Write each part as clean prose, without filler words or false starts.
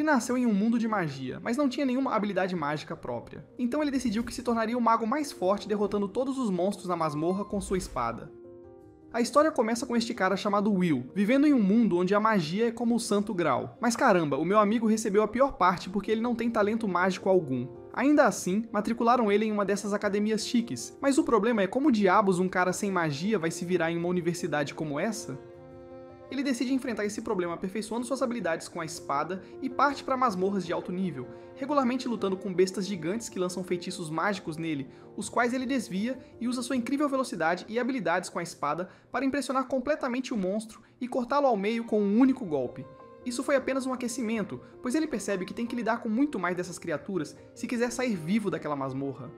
Ele nasceu em um mundo de magia, mas não tinha nenhuma habilidade mágica própria. Então ele decidiu que se tornaria o mago mais forte derrotando todos os monstros na masmorra com sua espada. A história começa com este cara chamado Will, vivendo em um mundo onde a magia é como o santo grau. Mas caramba, o meu amigo recebeu a pior parte porque ele não tem talento mágico algum. Ainda assim, matricularam ele em uma dessas academias chiques, mas o problema é como diabos um cara sem magia vai se virar em uma universidade como essa? Ele decide enfrentar esse problema aperfeiçoando suas habilidades com a espada e parte para masmorras de alto nível, regularmente lutando com bestas gigantes que lançam feitiços mágicos nele, os quais ele desvia e usa sua incrível velocidade e habilidades com a espada para impressionar completamente o monstro e cortá-lo ao meio com um único golpe. Isso foi apenas um aquecimento, pois ele percebe que tem que lidar com muito mais dessas criaturas se quiser sair vivo daquela masmorra.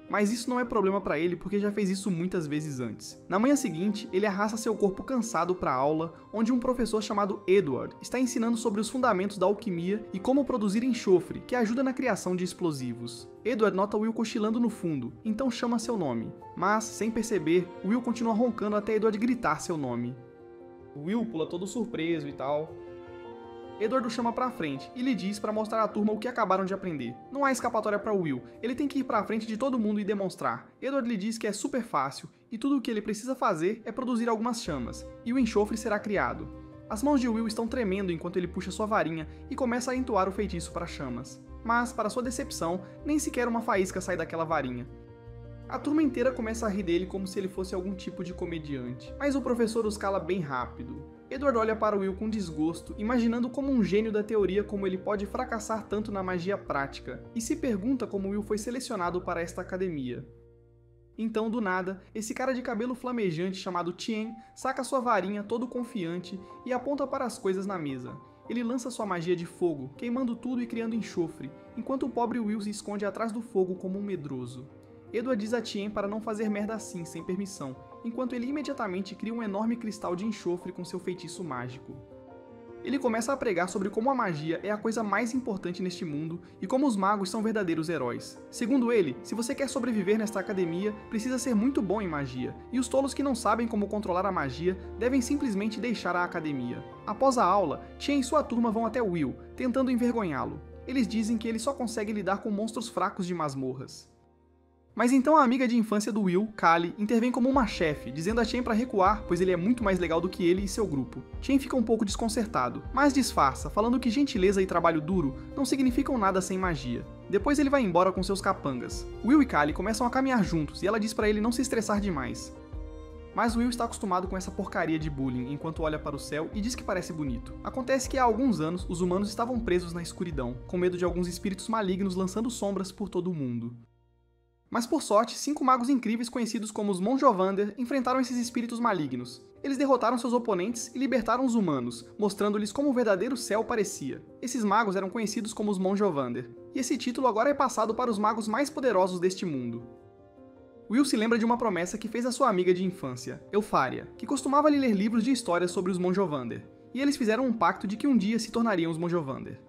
Mas isso não é problema para ele porque já fez isso muitas vezes antes. Na manhã seguinte, ele arrasta seu corpo cansado para a aula, onde um professor chamado Edward está ensinando sobre os fundamentos da alquimia e como produzir enxofre, que ajuda na criação de explosivos. Edward nota Will cochilando no fundo, então chama seu nome. Mas, sem perceber, Will continua roncando até Edward gritar seu nome. Will pula todo surpreso e tal. Edward o chama pra frente e lhe diz pra mostrar à turma o que acabaram de aprender. Não há escapatória pra Will, ele tem que ir pra frente de todo mundo e demonstrar. Edward lhe diz que é super fácil e tudo o que ele precisa fazer é produzir algumas chamas, e o enxofre será criado. As mãos de Will estão tremendo enquanto ele puxa sua varinha e começa a entoar o feitiço para chamas. Mas, para sua decepção, nem sequer uma faísca sai daquela varinha. A turma inteira começa a rir dele como se ele fosse algum tipo de comediante, mas o professor os cala bem rápido. Edward olha para Will com desgosto, imaginando como um gênio da teoria como ele pode fracassar tanto na magia prática, e se pergunta como Will foi selecionado para esta academia. Então, do nada, esse cara de cabelo flamejante chamado Tien saca sua varinha todo confiante e aponta para as coisas na mesa. Ele lança sua magia de fogo, queimando tudo e criando enxofre, enquanto o pobre Will se esconde atrás do fogo como um medroso. Edward diz a Tien para não fazer merda assim, sem permissão, enquanto ele imediatamente cria um enorme cristal de enxofre com seu feitiço mágico. Ele começa a pregar sobre como a magia é a coisa mais importante neste mundo e como os magos são verdadeiros heróis. Segundo ele, se você quer sobreviver nesta academia, precisa ser muito bom em magia, e os tolos que não sabem como controlar a magia devem simplesmente deixar a academia. Após a aula, Tien e sua turma vão até Will, tentando envergonhá-lo. Eles dizem que ele só consegue lidar com monstros fracos de masmorras. Mas então a amiga de infância do Will, Callie, intervém como uma chefe, dizendo a Tien para recuar, pois ele é muito mais legal do que ele e seu grupo. Tien fica um pouco desconcertado, mas disfarça, falando que gentileza e trabalho duro não significam nada sem magia. Depois ele vai embora com seus capangas. Will e Callie começam a caminhar juntos e ela diz para ele não se estressar demais. Mas Will está acostumado com essa porcaria de bullying enquanto olha para o céu e diz que parece bonito. Acontece que há alguns anos os humanos estavam presos na escuridão, com medo de alguns espíritos malignos lançando sombras por todo o mundo. Mas por sorte, 5 magos incríveis conhecidos como os Monjovander enfrentaram esses espíritos malignos. Eles derrotaram seus oponentes e libertaram os humanos, mostrando-lhes como o verdadeiro céu parecia. Esses magos eram conhecidos como os Monjovander, e esse título agora é passado para os magos mais poderosos deste mundo. Will se lembra de uma promessa que fez a sua amiga de infância, Elfaria, que costumava lhe ler livros de histórias sobre os Monjovander, e eles fizeram um pacto de que um dia se tornariam os Monjovander.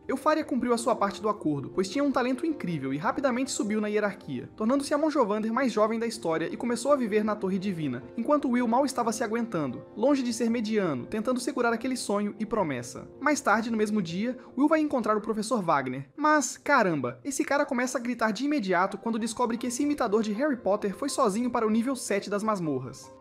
Elfaria cumpriu a sua parte do acordo, pois tinha um talento incrível e rapidamente subiu na hierarquia, tornando-se a Monjovander mais jovem da história e começou a viver na Torre Divina, enquanto Will mal estava se aguentando, longe de ser mediano, tentando segurar aquele sonho e promessa. Mais tarde, no mesmo dia, Will vai encontrar o professor Wagner, mas, caramba, esse cara começa a gritar de imediato quando descobre que esse imitador de Harry Potter foi sozinho para o nível 7 das masmorras.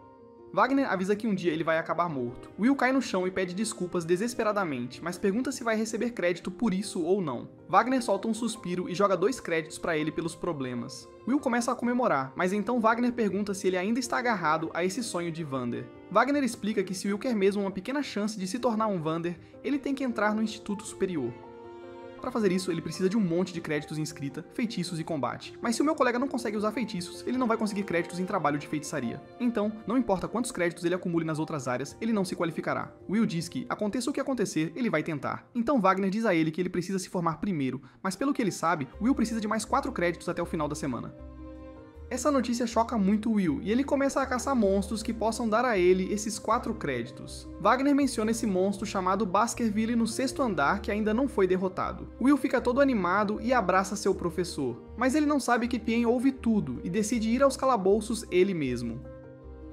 Wagner avisa que um dia ele vai acabar morto. Will cai no chão e pede desculpas desesperadamente, mas pergunta se vai receber crédito por isso ou não. Wagner solta um suspiro e joga 2 créditos para ele pelos problemas. Will começa a comemorar, mas então Wagner pergunta se ele ainda está agarrado a esse sonho de Vander. Wagner explica que se Will quer mesmo uma pequena chance de se tornar um Vander, ele tem que entrar no Instituto Superior. Para fazer isso, ele precisa de um monte de créditos em escrita, feitiços e combate. Mas se o meu colega não consegue usar feitiços, ele não vai conseguir créditos em trabalho de feitiçaria. Então, não importa quantos créditos ele acumule nas outras áreas, ele não se qualificará. Will diz que, aconteça o que acontecer, ele vai tentar. Então Wagner diz a ele que ele precisa se formar primeiro, mas pelo que ele sabe, Will precisa de mais 4 créditos até o final da semana. Essa notícia choca muito Will, e ele começa a caçar monstros que possam dar a ele esses 4 créditos. Wagner menciona esse monstro chamado Baskerville no 6º andar que ainda não foi derrotado. Will fica todo animado e abraça seu professor, mas ele não sabe que Tien ouve tudo e decide ir aos calabouços ele mesmo.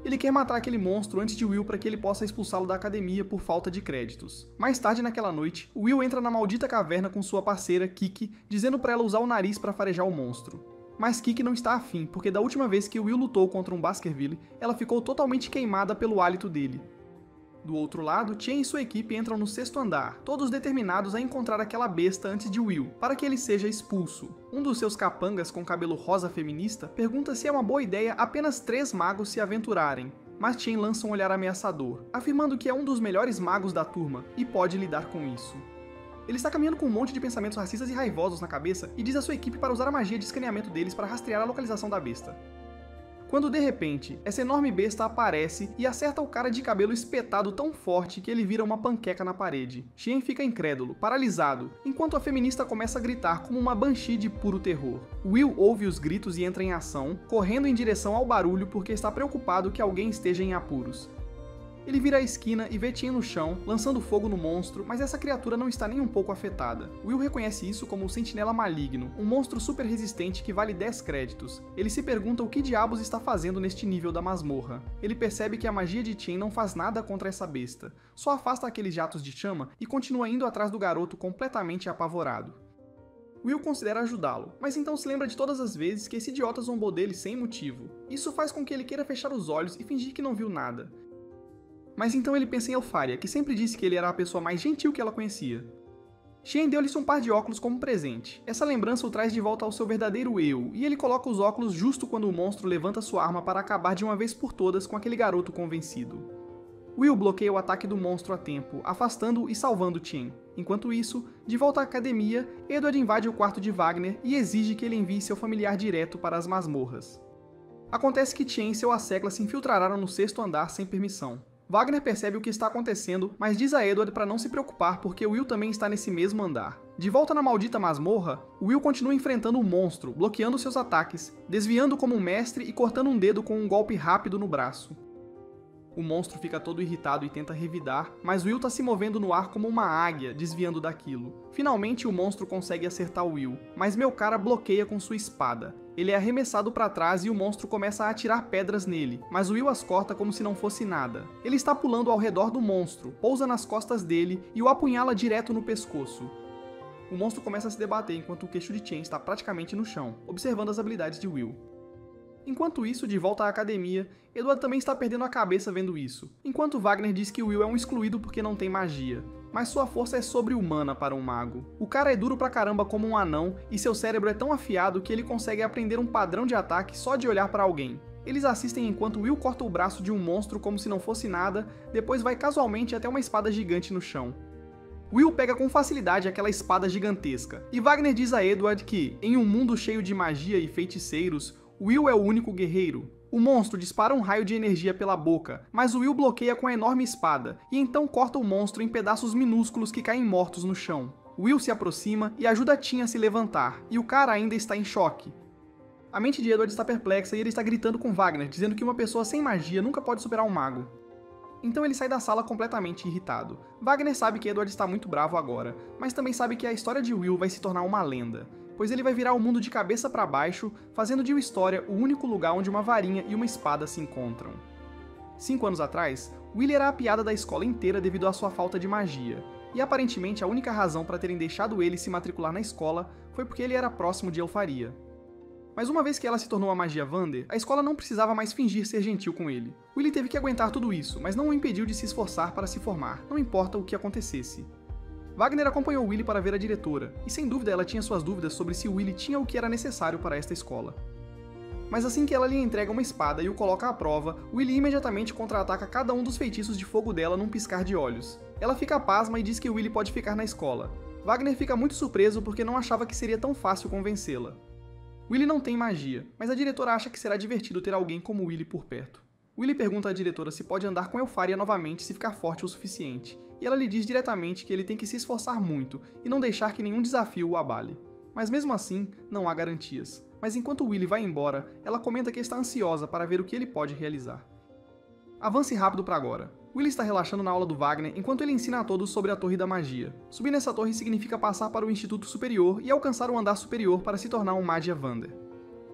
Ele quer matar aquele monstro antes de Will para que ele possa expulsá-lo da academia por falta de créditos. Mais tarde naquela noite, Will entra na maldita caverna com sua parceira, Kiki, dizendo para ela usar o nariz para farejar o monstro. Mas Kiki não está afim, porque da última vez que Will lutou contra um Baskerville, ela ficou totalmente queimada pelo hálito dele. Do outro lado, Chen e sua equipe entram no 6º andar, todos determinados a encontrar aquela besta antes de Will, para que ele seja expulso. Um dos seus capangas com cabelo rosa feminista pergunta se é uma boa ideia apenas 3 magos se aventurarem, mas Chen lança um olhar ameaçador, afirmando que é um dos melhores magos da turma e pode lidar com isso. Ele está caminhando com um monte de pensamentos racistas e raivosos na cabeça e diz à sua equipe para usar a magia de escaneamento deles para rastrear a localização da besta. Quando de repente, essa enorme besta aparece e acerta o cara de cabelo espetado tão forte que ele vira uma panqueca na parede. Chen fica incrédulo, paralisado, enquanto a feminista começa a gritar como uma banshee de puro terror. Will ouve os gritos e entra em ação, correndo em direção ao barulho porque está preocupado que alguém esteja em apuros. Ele vira a esquina e vê Chen no chão, lançando fogo no monstro, mas essa criatura não está nem um pouco afetada. Will reconhece isso como o Sentinela Maligno, um monstro super resistente que vale 10 créditos. Ele se pergunta o que diabos está fazendo neste nível da masmorra. Ele percebe que a magia de Chen não faz nada contra essa besta, só afasta aqueles jatos de chama e continua indo atrás do garoto completamente apavorado. Will considera ajudá-lo, mas então se lembra de todas as vezes que esse idiota zombou dele sem motivo. Isso faz com que ele queira fechar os olhos e fingir que não viu nada. Mas então ele pensa em Elfaria, que sempre disse que ele era a pessoa mais gentil que ela conhecia. Chen deu-lhe um par de óculos como presente. Essa lembrança o traz de volta ao seu verdadeiro eu, e ele coloca os óculos justo quando o monstro levanta sua arma para acabar de uma vez por todas com aquele garoto convencido. Will bloqueia o ataque do monstro a tempo, afastando-o e salvando Chen. Enquanto isso, de volta à academia, Edward invade o quarto de Wagner e exige que ele envie seu familiar direto para as masmorras. Acontece que Chen e seu assecla se infiltraram no 6º andar sem permissão. Wagner percebe o que está acontecendo, mas diz a Edward para não se preocupar porque Will também está nesse mesmo andar. De volta na maldita masmorra, Will continua enfrentando o monstro, bloqueando seus ataques, desviando como um mestre e cortando um dedo com um golpe rápido no braço. O monstro fica todo irritado e tenta revidar, mas Will está se movendo no ar como uma águia, desviando daquilo. Finalmente o monstro consegue acertar Will, mas meu cara bloqueia com sua espada. Ele é arremessado para trás e o monstro começa a atirar pedras nele, mas Will as corta como se não fosse nada. Ele está pulando ao redor do monstro, pousa nas costas dele e o apunhala direto no pescoço. O monstro começa a se debater enquanto o queixo de Chen está praticamente no chão, observando as habilidades de Will. Enquanto isso, de volta à academia, Edward também está perdendo a cabeça vendo isso, enquanto Wagner diz que Will é um excluído porque não tem magia. Mas sua força é sobre-humana para um mago. O cara é duro pra caramba como um anão e seu cérebro é tão afiado que ele consegue aprender um padrão de ataque só de olhar para alguém. Eles assistem enquanto Will corta o braço de um monstro como se não fosse nada, depois vai casualmente até uma espada gigante no chão. Will pega com facilidade aquela espada gigantesca, e Wagner diz a Edward que, em um mundo cheio de magia e feiticeiros, Will é o único guerreiro. O monstro dispara um raio de energia pela boca, mas Will bloqueia com a enorme espada, e então corta o monstro em pedaços minúsculos que caem mortos no chão. Will se aproxima e ajuda Chen a se levantar, e o cara ainda está em choque. A mente de Edward está perplexa e ele está gritando com Wagner, dizendo que uma pessoa sem magia nunca pode superar um mago. Então ele sai da sala completamente irritado. Wagner sabe que Edward está muito bravo agora, mas também sabe que a história de Will vai se tornar uma lenda, pois ele vai virar o mundo de cabeça para baixo, fazendo de História o único lugar onde uma varinha e uma espada se encontram. 5 anos atrás, Will era a piada da escola inteira devido à sua falta de magia, e aparentemente a única razão para terem deixado ele se matricular na escola foi porque ele era próximo de Elfaria. Mas uma vez que ela se tornou a magia Vander, a escola não precisava mais fingir ser gentil com ele. Will teve que aguentar tudo isso, mas não o impediu de se esforçar para se formar, não importa o que acontecesse. Wagner acompanhou Willy para ver a diretora, e sem dúvida ela tinha suas dúvidas sobre se Willy tinha o que era necessário para esta escola. Mas assim que ela lhe entrega uma espada e o coloca à prova, Willy imediatamente contra-ataca cada um dos feitiços de fogo dela num piscar de olhos. Ela fica pasma e diz que Willy pode ficar na escola. Wagner fica muito surpreso porque não achava que seria tão fácil convencê-la. Willy não tem magia, mas a diretora acha que será divertido ter alguém como Willy por perto. Willy pergunta à diretora se pode andar com Elfaria novamente se ficar forte o suficiente, e ela lhe diz diretamente que ele tem que se esforçar muito e não deixar que nenhum desafio o abale. Mas mesmo assim, não há garantias. Mas enquanto Willy vai embora, ela comenta que está ansiosa para ver o que ele pode realizar. Avance rápido para agora. Willy está relaxando na aula do Wagner enquanto ele ensina a todos sobre a Torre da Magia. Subir nessa torre significa passar para o Instituto Superior e alcançar o andar superior para se tornar um Magia Vander.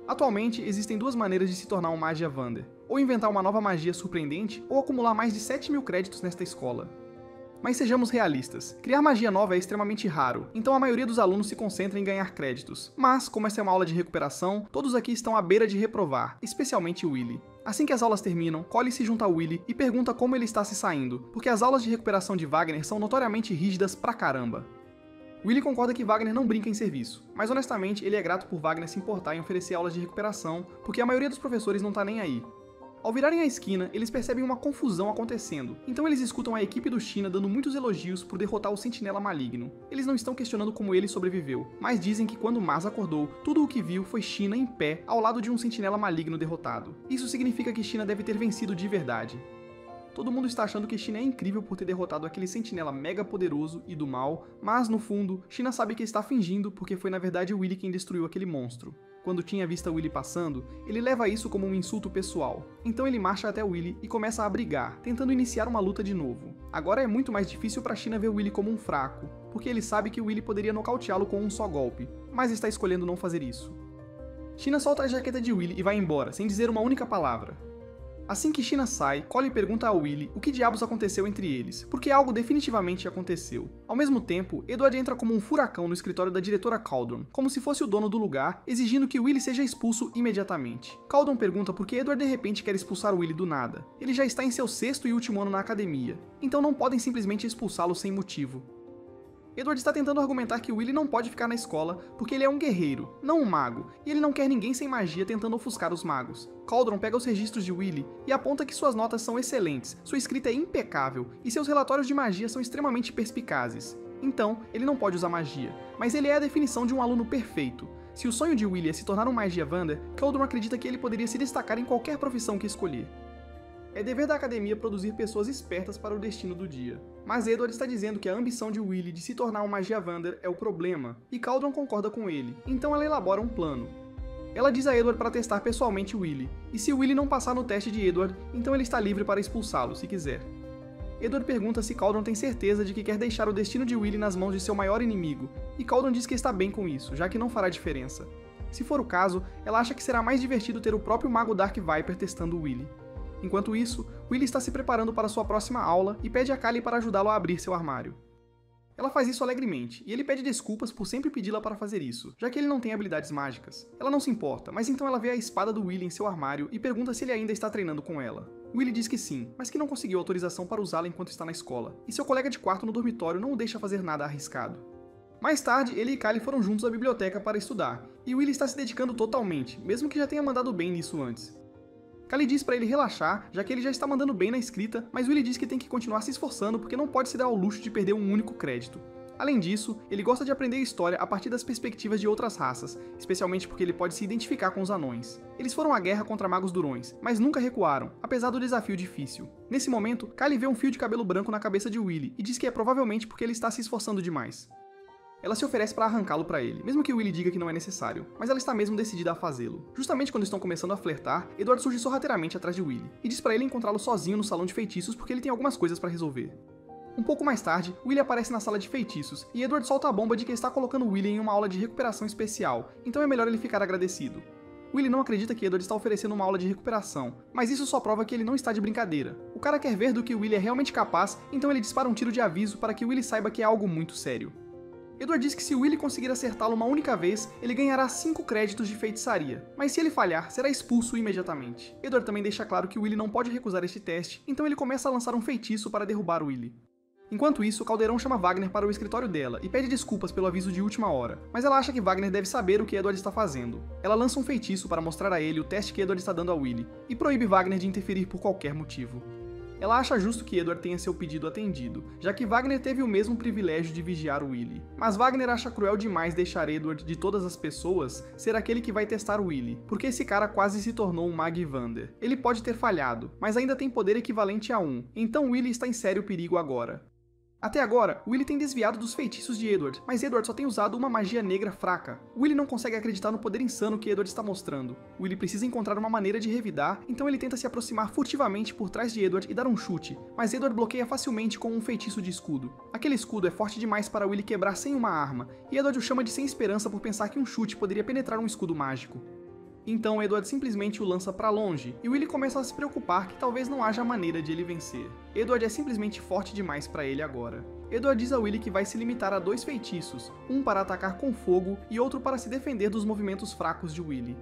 Atualmente, existem 2 maneiras de se tornar um Magia Vander. ou inventar uma nova magia surpreendente, ou acumular mais de 7.000 créditos nesta escola. Mas sejamos realistas, criar magia nova é extremamente raro, então a maioria dos alunos se concentra em ganhar créditos. Mas, como essa é uma aula de recuperação, todos aqui estão à beira de reprovar, especialmente Willy. Assim que as aulas terminam, Collie se junta a Willy e pergunta como ele está se saindo, porque as aulas de recuperação de Wagner são notoriamente rígidas pra caramba. Willy concorda que Wagner não brinca em serviço, mas honestamente ele é grato por Wagner se importar em oferecer aulas de recuperação, porque a maioria dos professores não tá nem aí. Ao virarem a esquina, eles percebem uma confusão acontecendo, então eles escutam a equipe do China dando muitos elogios por derrotar o Sentinela Maligno. Eles não estão questionando como ele sobreviveu, mas dizem que quando Maz acordou, tudo o que viu foi China em pé ao lado de um Sentinela Maligno derrotado. Isso significa que China deve ter vencido de verdade. Todo mundo está achando que China é incrível por ter derrotado aquele sentinela mega poderoso e do mal, mas no fundo, China sabe que está fingindo porque foi na verdade Willy quem destruiu aquele monstro. Quando tinha visto Willy passando, ele leva isso como um insulto pessoal. Então ele marcha até Willy e começa a brigar, tentando iniciar uma luta de novo. Agora é muito mais difícil para China ver Willy como um fraco, porque ele sabe que Willy poderia nocauteá-lo com um só golpe, mas está escolhendo não fazer isso. China solta a jaqueta de Willy e vai embora, sem dizer uma única palavra. Assim que China sai, Collie pergunta a Willy o que diabos aconteceu entre eles, porque algo definitivamente aconteceu. Ao mesmo tempo, Edward entra como um furacão no escritório da diretora Cauldron, como se fosse o dono do lugar, exigindo que Willy seja expulso imediatamente. Cauldron pergunta por que Edward de repente quer expulsar Willy do nada. Ele já está em seu 6º e último ano na academia, então não podem simplesmente expulsá-lo sem motivo. Edward está tentando argumentar que Willy não pode ficar na escola porque ele é um guerreiro, não um mago, e ele não quer ninguém sem magia tentando ofuscar os magos. Cauldron pega os registros de Willy e aponta que suas notas são excelentes, sua escrita é impecável e seus relatórios de magia são extremamente perspicazes. Então, ele não pode usar magia, mas ele é a definição de um aluno perfeito. Se o sonho de Willy é se tornar um Magiavander, Cauldron acredita que ele poderia se destacar em qualquer profissão que escolher. É dever da academia produzir pessoas espertas para o destino do dia. Mas Edward está dizendo que a ambição de Willy de se tornar um Magiavander é o problema, e Cauldron concorda com ele, então ela elabora um plano. Ela diz a Edward para testar pessoalmente Willy, e se Willy não passar no teste de Edward, então ele está livre para expulsá-lo, se quiser. Edward pergunta se Cauldron tem certeza de que quer deixar o destino de Willy nas mãos de seu maior inimigo, e Cauldron diz que está bem com isso, já que não fará diferença. Se for o caso, ela acha que será mais divertido ter o próprio Mago Dark Viper testando Willy. Enquanto isso, Willy está se preparando para sua próxima aula e pede a Callie para ajudá-lo a abrir seu armário. Ela faz isso alegremente, e ele pede desculpas por sempre pedi-la para fazer isso, já que ele não tem habilidades mágicas. Ela não se importa, mas então ela vê a espada do Willy em seu armário e pergunta se ele ainda está treinando com ela. Willy diz que sim, mas que não conseguiu autorização para usá-la enquanto está na escola, e seu colega de quarto no dormitório não o deixa fazer nada arriscado. Mais tarde, ele e Callie foram juntos à biblioteca para estudar, e Willy está se dedicando totalmente, mesmo que já tenha mandado bem nisso antes. Callie diz para ele relaxar, já que ele já está mandando bem na escrita, mas Willy diz que tem que continuar se esforçando porque não pode se dar ao luxo de perder um único crédito. Além disso, ele gosta de aprender história a partir das perspectivas de outras raças, especialmente porque ele pode se identificar com os anões. Eles foram à guerra contra magos durões, mas nunca recuaram, apesar do desafio difícil. Nesse momento, Callie vê um fio de cabelo branco na cabeça de Willy e diz que é provavelmente porque ele está se esforçando demais. Ela se oferece para arrancá-lo para ele, mesmo que Willy diga que não é necessário, mas ela está mesmo decidida a fazê-lo. Justamente quando estão começando a flertar, Edward surge sorrateiramente atrás de Willy, e diz para ele encontrá-lo sozinho no salão de feitiços porque ele tem algumas coisas para resolver. Um pouco mais tarde, Willy aparece na sala de feitiços, e Edward solta a bomba de que está colocando Willy em uma aula de recuperação especial, então é melhor ele ficar agradecido. Willy não acredita que Edward está oferecendo uma aula de recuperação, mas isso só prova que ele não está de brincadeira. O cara quer ver do que Willy é realmente capaz, então ele dispara um tiro de aviso para que Willy saiba que é algo muito sério. Edward diz que se Willy conseguir acertá-lo uma única vez, ele ganhará 5 créditos de feitiçaria, mas se ele falhar, será expulso imediatamente. Edward também deixa claro que Willy não pode recusar este teste, então ele começa a lançar um feitiço para derrubar Willy. Enquanto isso, Caldeirão chama Wagner para o escritório dela e pede desculpas pelo aviso de última hora, mas ela acha que Wagner deve saber o que Edward está fazendo. Ela lança um feitiço para mostrar a ele o teste que Edward está dando a Willy, e proíbe Wagner de interferir por qualquer motivo. Ela acha justo que Edward tenha seu pedido atendido, já que Wagner teve o mesmo privilégio de vigiar Willy. Mas Wagner acha cruel demais deixar Edward, de todas as pessoas, ser aquele que vai testar Willy, porque esse cara quase se tornou um Magivander. Ele pode ter falhado, mas ainda tem poder equivalente a 1, então Willy está em sério perigo agora. Até agora, Willy tem desviado dos feitiços de Edward, mas Edward só tem usado uma magia negra fraca. Willy não consegue acreditar no poder insano que Edward está mostrando. Willy precisa encontrar uma maneira de revidar, então ele tenta se aproximar furtivamente por trás de Edward e dar um chute, mas Edward bloqueia facilmente com um feitiço de escudo. Aquele escudo é forte demais para Willy quebrar sem uma arma, e Edward o chama de sem esperança por pensar que um chute poderia penetrar um escudo mágico. Então Edward simplesmente o lança pra longe, e Willy começa a se preocupar que talvez não haja maneira de ele vencer. Edward é simplesmente forte demais pra ele agora. Edward diz a Willy que vai se limitar a 2 feitiços, um para atacar com fogo e outro para se defender dos movimentos fracos de Willy.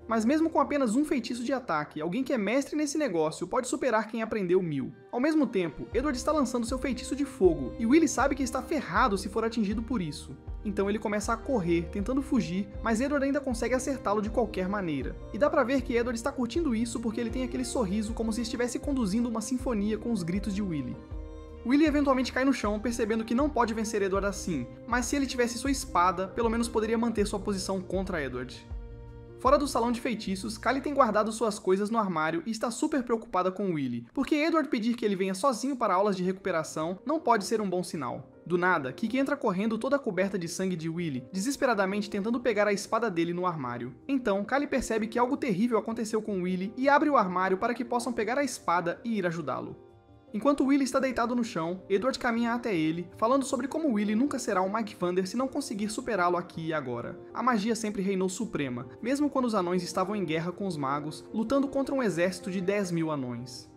Mas mesmo com apenas um feitiço de ataque, alguém que é mestre nesse negócio pode superar quem aprendeu 1000. Ao mesmo tempo, Edward está lançando seu feitiço de fogo, e Willy sabe que está ferrado se for atingido por isso. Então ele começa a correr, tentando fugir, mas Edward ainda consegue acertá-lo de qualquer maneira. E dá pra ver que Edward está curtindo isso porque ele tem aquele sorriso como se estivesse conduzindo uma sinfonia com os gritos de Willy. Willy eventualmente cai no chão, percebendo que não pode vencer Edward assim, mas se ele tivesse sua espada, pelo menos poderia manter sua posição contra Edward. Fora do salão de feitiços, Callie tem guardado suas coisas no armário e está super preocupada com Willy, porque Edward pedir que ele venha sozinho para aulas de recuperação não pode ser um bom sinal. Do nada, Kiki entra correndo toda coberta de sangue de Willy, desesperadamente tentando pegar a espada dele no armário. Então, Callie percebe que algo terrível aconteceu com Willy e abre o armário para que possam pegar a espada e ir ajudá-lo. Enquanto Willy está deitado no chão, Edward caminha até ele, falando sobre como Willy nunca será um Mike Vander se não conseguir superá-lo aqui e agora. A magia sempre reinou suprema, mesmo quando os anões estavam em guerra com os magos, lutando contra um exército de 10.000 anões.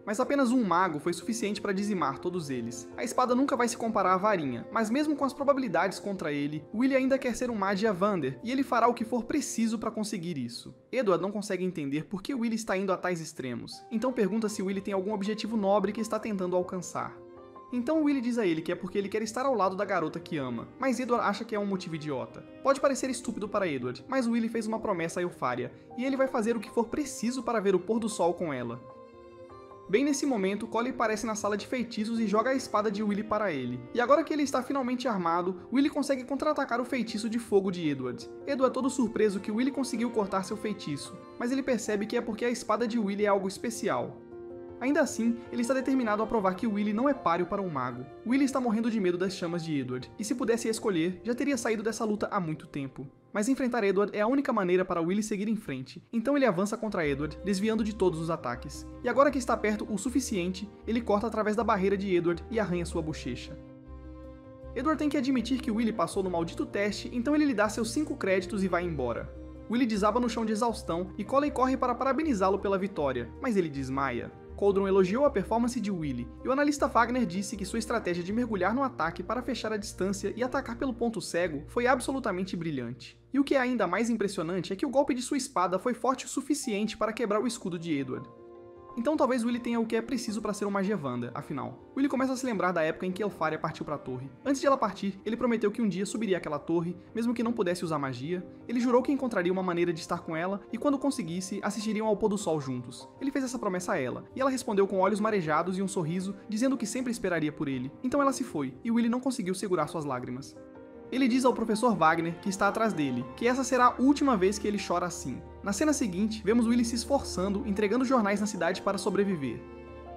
Mas apenas um mago foi suficiente para dizimar todos eles. A espada nunca vai se comparar à varinha, mas mesmo com as probabilidades contra ele, Willy ainda quer ser um Magia Vander, e ele fará o que for preciso para conseguir isso. Edward não consegue entender por que Willy está indo a tais extremos, então pergunta se Willy tem algum objetivo nobre que está tentando alcançar. Então Willy diz a ele que é porque ele quer estar ao lado da garota que ama, mas Edward acha que é um motivo idiota. Pode parecer estúpido para Edward, mas Willy fez uma promessa a Eupharia, e ele vai fazer o que for preciso para ver o pôr do sol com ela. Bem nesse momento, Collie aparece na sala de feitiços e joga a espada de Willy para ele. E agora que ele está finalmente armado, Willy consegue contra-atacar o feitiço de fogo de Edward. Edward é todo surpreso que Willy conseguiu cortar seu feitiço, mas ele percebe que é porque a espada de Willy é algo especial. Ainda assim, ele está determinado a provar que Willy não é páreo para um mago. Willy está morrendo de medo das chamas de Edward, e se pudesse escolher, já teria saído dessa luta há muito tempo. Mas enfrentar Edward é a única maneira para Willy seguir em frente, então ele avança contra Edward, desviando de todos os ataques. E agora que está perto o suficiente, ele corta através da barreira de Edward e arranha sua bochecha. Edward tem que admitir que Willy passou no maldito teste, então ele lhe dá seus 5 créditos e vai embora. Willy desaba no chão de exaustão e Collie corre para parabenizá-lo pela vitória, mas ele desmaia. Coldron elogiou a performance de Willy, e o analista Wagner disse que sua estratégia de mergulhar no ataque para fechar a distância e atacar pelo ponto cego foi absolutamente brilhante. E o que é ainda mais impressionante é que o golpe de sua espada foi forte o suficiente para quebrar o escudo de Edward. Então talvez Willy tenha o que é preciso para ser um Magia Vander, afinal. Willy começa a se lembrar da época em que Eupharia partiu para a torre. Antes de ela partir, ele prometeu que um dia subiria àquela torre, mesmo que não pudesse usar magia. Ele jurou que encontraria uma maneira de estar com ela, e quando conseguisse, assistiriam ao pôr do sol juntos. Ele fez essa promessa a ela, e ela respondeu com olhos marejados e um sorriso, dizendo que sempre esperaria por ele. Então ela se foi, e Willy não conseguiu segurar suas lágrimas. Ele diz ao professor Wagner, que está atrás dele, que essa será a última vez que ele chora assim. Na cena seguinte, vemos Willy se esforçando, entregando jornais na cidade para sobreviver.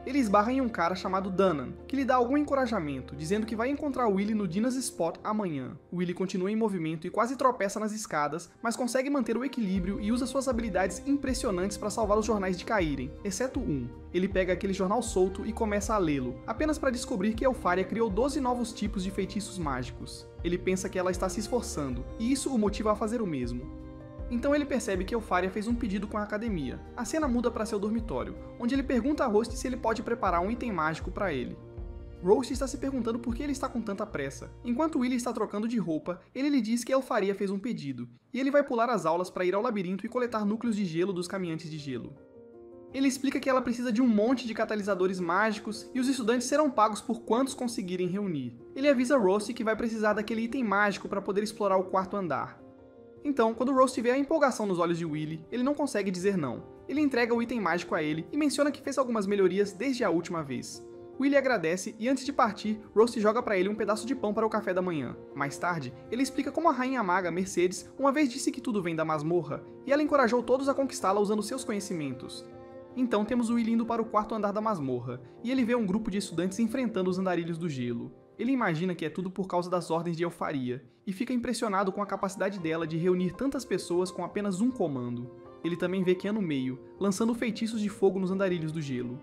Ele esbarra em um cara chamado Danan, que lhe dá algum encorajamento, dizendo que vai encontrar Willy no Dina's Spot amanhã. Willy continua em movimento e quase tropeça nas escadas, mas consegue manter o equilíbrio e usa suas habilidades impressionantes para salvar os jornais de caírem, exceto um. Ele pega aquele jornal solto e começa a lê-lo, apenas para descobrir que Eupharia criou 12 novos tipos de feitiços mágicos. Ele pensa que ela está se esforçando, e isso o motiva a fazer o mesmo. Então ele percebe que Eupharia fez um pedido com a academia. A cena muda para seu dormitório, onde ele pergunta a Roast se ele pode preparar um item mágico para ele. Roast está se perguntando por que ele está com tanta pressa. Enquanto Willy está trocando de roupa, ele lhe diz que Eupharia fez um pedido, e ele vai pular as aulas para ir ao labirinto e coletar núcleos de gelo dos caminhantes de gelo. Ele explica que ela precisa de um monte de catalisadores mágicos e os estudantes serão pagos por quantos conseguirem reunir. Ele avisa Roast que vai precisar daquele item mágico para poder explorar o 4º andar. Então, quando Roast vê a empolgação nos olhos de Willy, ele não consegue dizer não. Ele entrega o item mágico a ele e menciona que fez algumas melhorias desde a última vez. Willy agradece e antes de partir, Roast joga para ele um pedaço de pão para o café da manhã. Mais tarde, ele explica como a rainha maga Mercedes uma vez disse que tudo vem da masmorra, e ela encorajou todos a conquistá-la usando seus conhecimentos. Então temos o Willy indo para o 4º andar da masmorra, e ele vê um grupo de estudantes enfrentando os andarilhos do gelo. Ele imagina que é tudo por causa das ordens de Eupharia, e fica impressionado com a capacidade dela de reunir tantas pessoas com apenas um comando. Ele também vê Ken no meio, lançando feitiços de fogo nos andarilhos do gelo.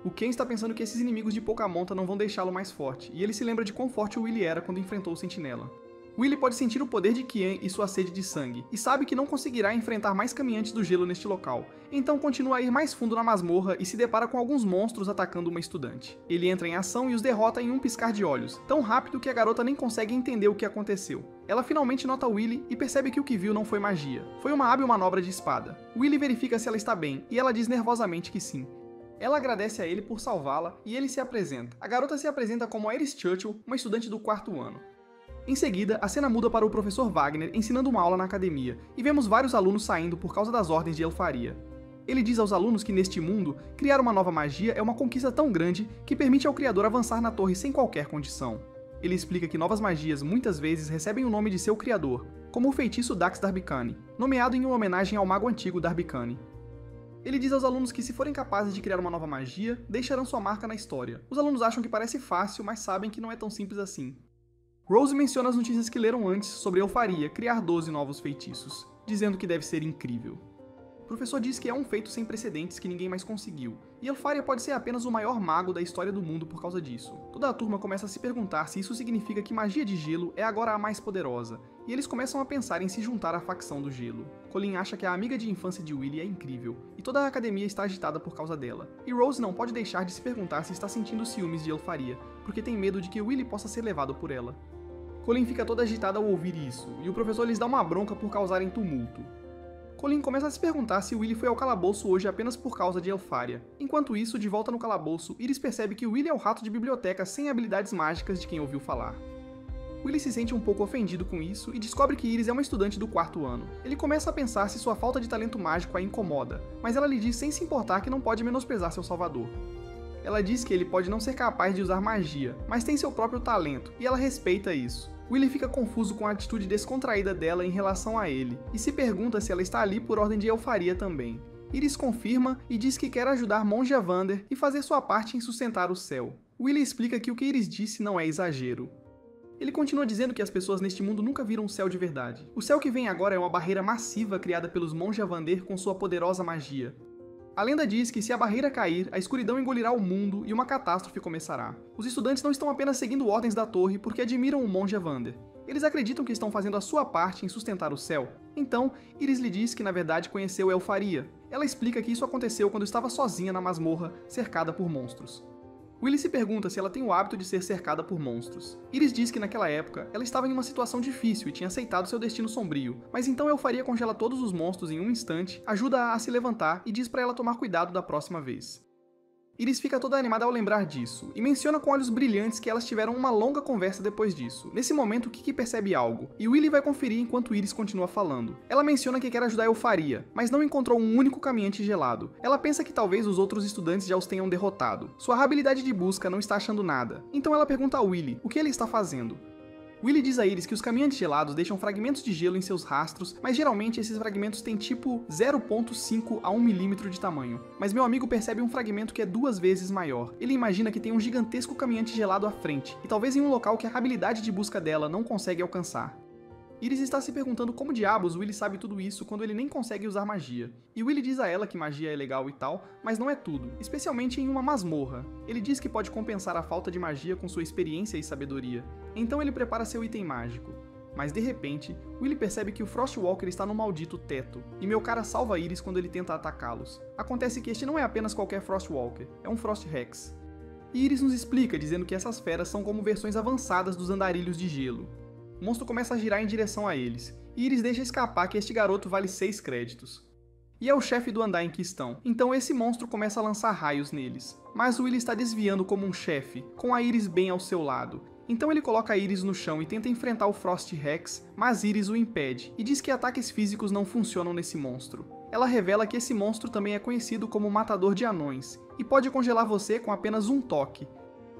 O Ken está pensando que esses inimigos de pouca monta não vão deixá-lo mais forte, e ele se lembra de quão forte o Willy era quando enfrentou o Sentinela. Willy pode sentir o poder de Kian e sua sede de sangue, e sabe que não conseguirá enfrentar mais caminhantes do gelo neste local, então continua a ir mais fundo na masmorra e se depara com alguns monstros atacando uma estudante. Ele entra em ação e os derrota em um piscar de olhos, tão rápido que a garota nem consegue entender o que aconteceu. Ela finalmente nota Willy e percebe que o que viu não foi magia, foi uma hábil manobra de espada. Willy verifica se ela está bem, e ela diz nervosamente que sim. Ela agradece a ele por salvá-la e ele se apresenta. A garota se apresenta como Iris Churchill, uma estudante do 4º ano. Em seguida, a cena muda para o professor Wagner ensinando uma aula na academia, e vemos vários alunos saindo por causa das ordens de Elfaria. Ele diz aos alunos que neste mundo, criar uma nova magia é uma conquista tão grande que permite ao criador avançar na torre sem qualquer condição. Ele explica que novas magias muitas vezes recebem o nome de seu criador, como o feitiço Dax Darbicane, nomeado em uma homenagem ao mago antigo Darbicane. Ele diz aos alunos que se forem capazes de criar uma nova magia, deixarão sua marca na história. Os alunos acham que parece fácil, mas sabem que não é tão simples assim. Rose menciona as notícias que leram antes sobre Elfaria criar 12 novos feitiços, dizendo que deve ser incrível. O professor diz que é um feito sem precedentes que ninguém mais conseguiu, e Elfaria pode ser apenas o maior mago da história do mundo por causa disso. Toda a turma começa a se perguntar se isso significa que magia de gelo é agora a mais poderosa, e eles começam a pensar em se juntar à facção do gelo. Colin acha que a amiga de infância de Willy é incrível, e toda a academia está agitada por causa dela. E Rose não pode deixar de se perguntar se está sentindo ciúmes de Elfaria, porque tem medo de que Willy possa ser levado por ela. Colin fica toda agitada ao ouvir isso, e o professor lhes dá uma bronca por causarem tumulto. Colin começa a se perguntar se Willy foi ao calabouço hoje apenas por causa de Elfaria. Enquanto isso, de volta no calabouço, Iris percebe que Willy é o rato de biblioteca sem habilidades mágicas de quem ouviu falar. Willy se sente um pouco ofendido com isso e descobre que Iris é uma estudante do 4º ano. Ele começa a pensar se sua falta de talento mágico a incomoda, mas ela lhe diz sem se importar que não pode menosprezar seu salvador. Ela diz que ele pode não ser capaz de usar magia, mas tem seu próprio talento, e ela respeita isso. Willy fica confuso com a atitude descontraída dela em relação a ele, e se pergunta se ela está ali por ordem de Elfaria também. Iris confirma e diz que quer ajudar Monja Vander e fazer sua parte em sustentar o céu. Willy explica que o que Iris disse não é exagero. Ele continua dizendo que as pessoas neste mundo nunca viram um céu de verdade. O céu que vem agora é uma barreira massiva criada pelos Monja Vander com sua poderosa magia. A lenda diz que se a barreira cair, a escuridão engolirá o mundo e uma catástrofe começará. Os estudantes não estão apenas seguindo ordens da torre porque admiram o Monja Vander. Eles acreditam que estão fazendo a sua parte em sustentar o céu. Então, Iris lhe diz que na verdade conheceu Elfaria. Ela explica que isso aconteceu quando estava sozinha na masmorra, cercada por monstros. Willy se pergunta se ela tem o hábito de ser cercada por monstros. Iris diz que naquela época, ela estava em uma situação difícil e tinha aceitado seu destino sombrio, mas então Elfaria congela todos os monstros em um instante, ajuda-a a se levantar e diz para ela tomar cuidado da próxima vez. Iris fica toda animada ao lembrar disso, e menciona com olhos brilhantes que elas tiveram uma longa conversa depois disso. Nesse momento, Kiki percebe algo, e Willy vai conferir enquanto Iris continua falando. Ela menciona que quer ajudar Elfaria, mas não encontrou um único caminhante gelado. Ela pensa que talvez os outros estudantes já os tenham derrotado. Sua habilidade de busca não está achando nada. Então ela pergunta a Willy o que ele está fazendo. Willy diz a Iris que os caminhantes gelados deixam fragmentos de gelo em seus rastros, mas geralmente esses fragmentos têm tipo 0,5 a 1 milímetro de tamanho. Mas meu amigo percebe um fragmento que é 2 vezes maior. Ele imagina que tem um gigantesco caminhante gelado à frente, e talvez em um local que a habilidade de busca dela não consegue alcançar. Iris está se perguntando como diabos Willy sabe tudo isso quando ele nem consegue usar magia. E Willy diz a ela que magia é legal e tal, mas não é tudo, especialmente em uma masmorra. Ele diz que pode compensar a falta de magia com sua experiência e sabedoria. Então ele prepara seu item mágico. Mas de repente, Willy percebe que o Frostwalker está no maldito teto, e meu cara salva Iris quando ele tenta atacá-los. Acontece que este não é apenas qualquer Frostwalker, é um Frost Rex. E Iris nos explica dizendo que essas feras são como versões avançadas dos andarilhos de gelo. O monstro começa a girar em direção a eles, e Iris deixa escapar que este garoto vale 6 créditos. E é o chefe do andar em que estão, então esse monstro começa a lançar raios neles. Mas o Willy está desviando como um chefe, com a Iris bem ao seu lado. Então ele coloca a Iris no chão e tenta enfrentar o Frost Rex, mas Iris o impede, e diz que ataques físicos não funcionam nesse monstro. Ela revela que esse monstro também é conhecido como Matador de Anões, e pode congelar você com apenas um toque.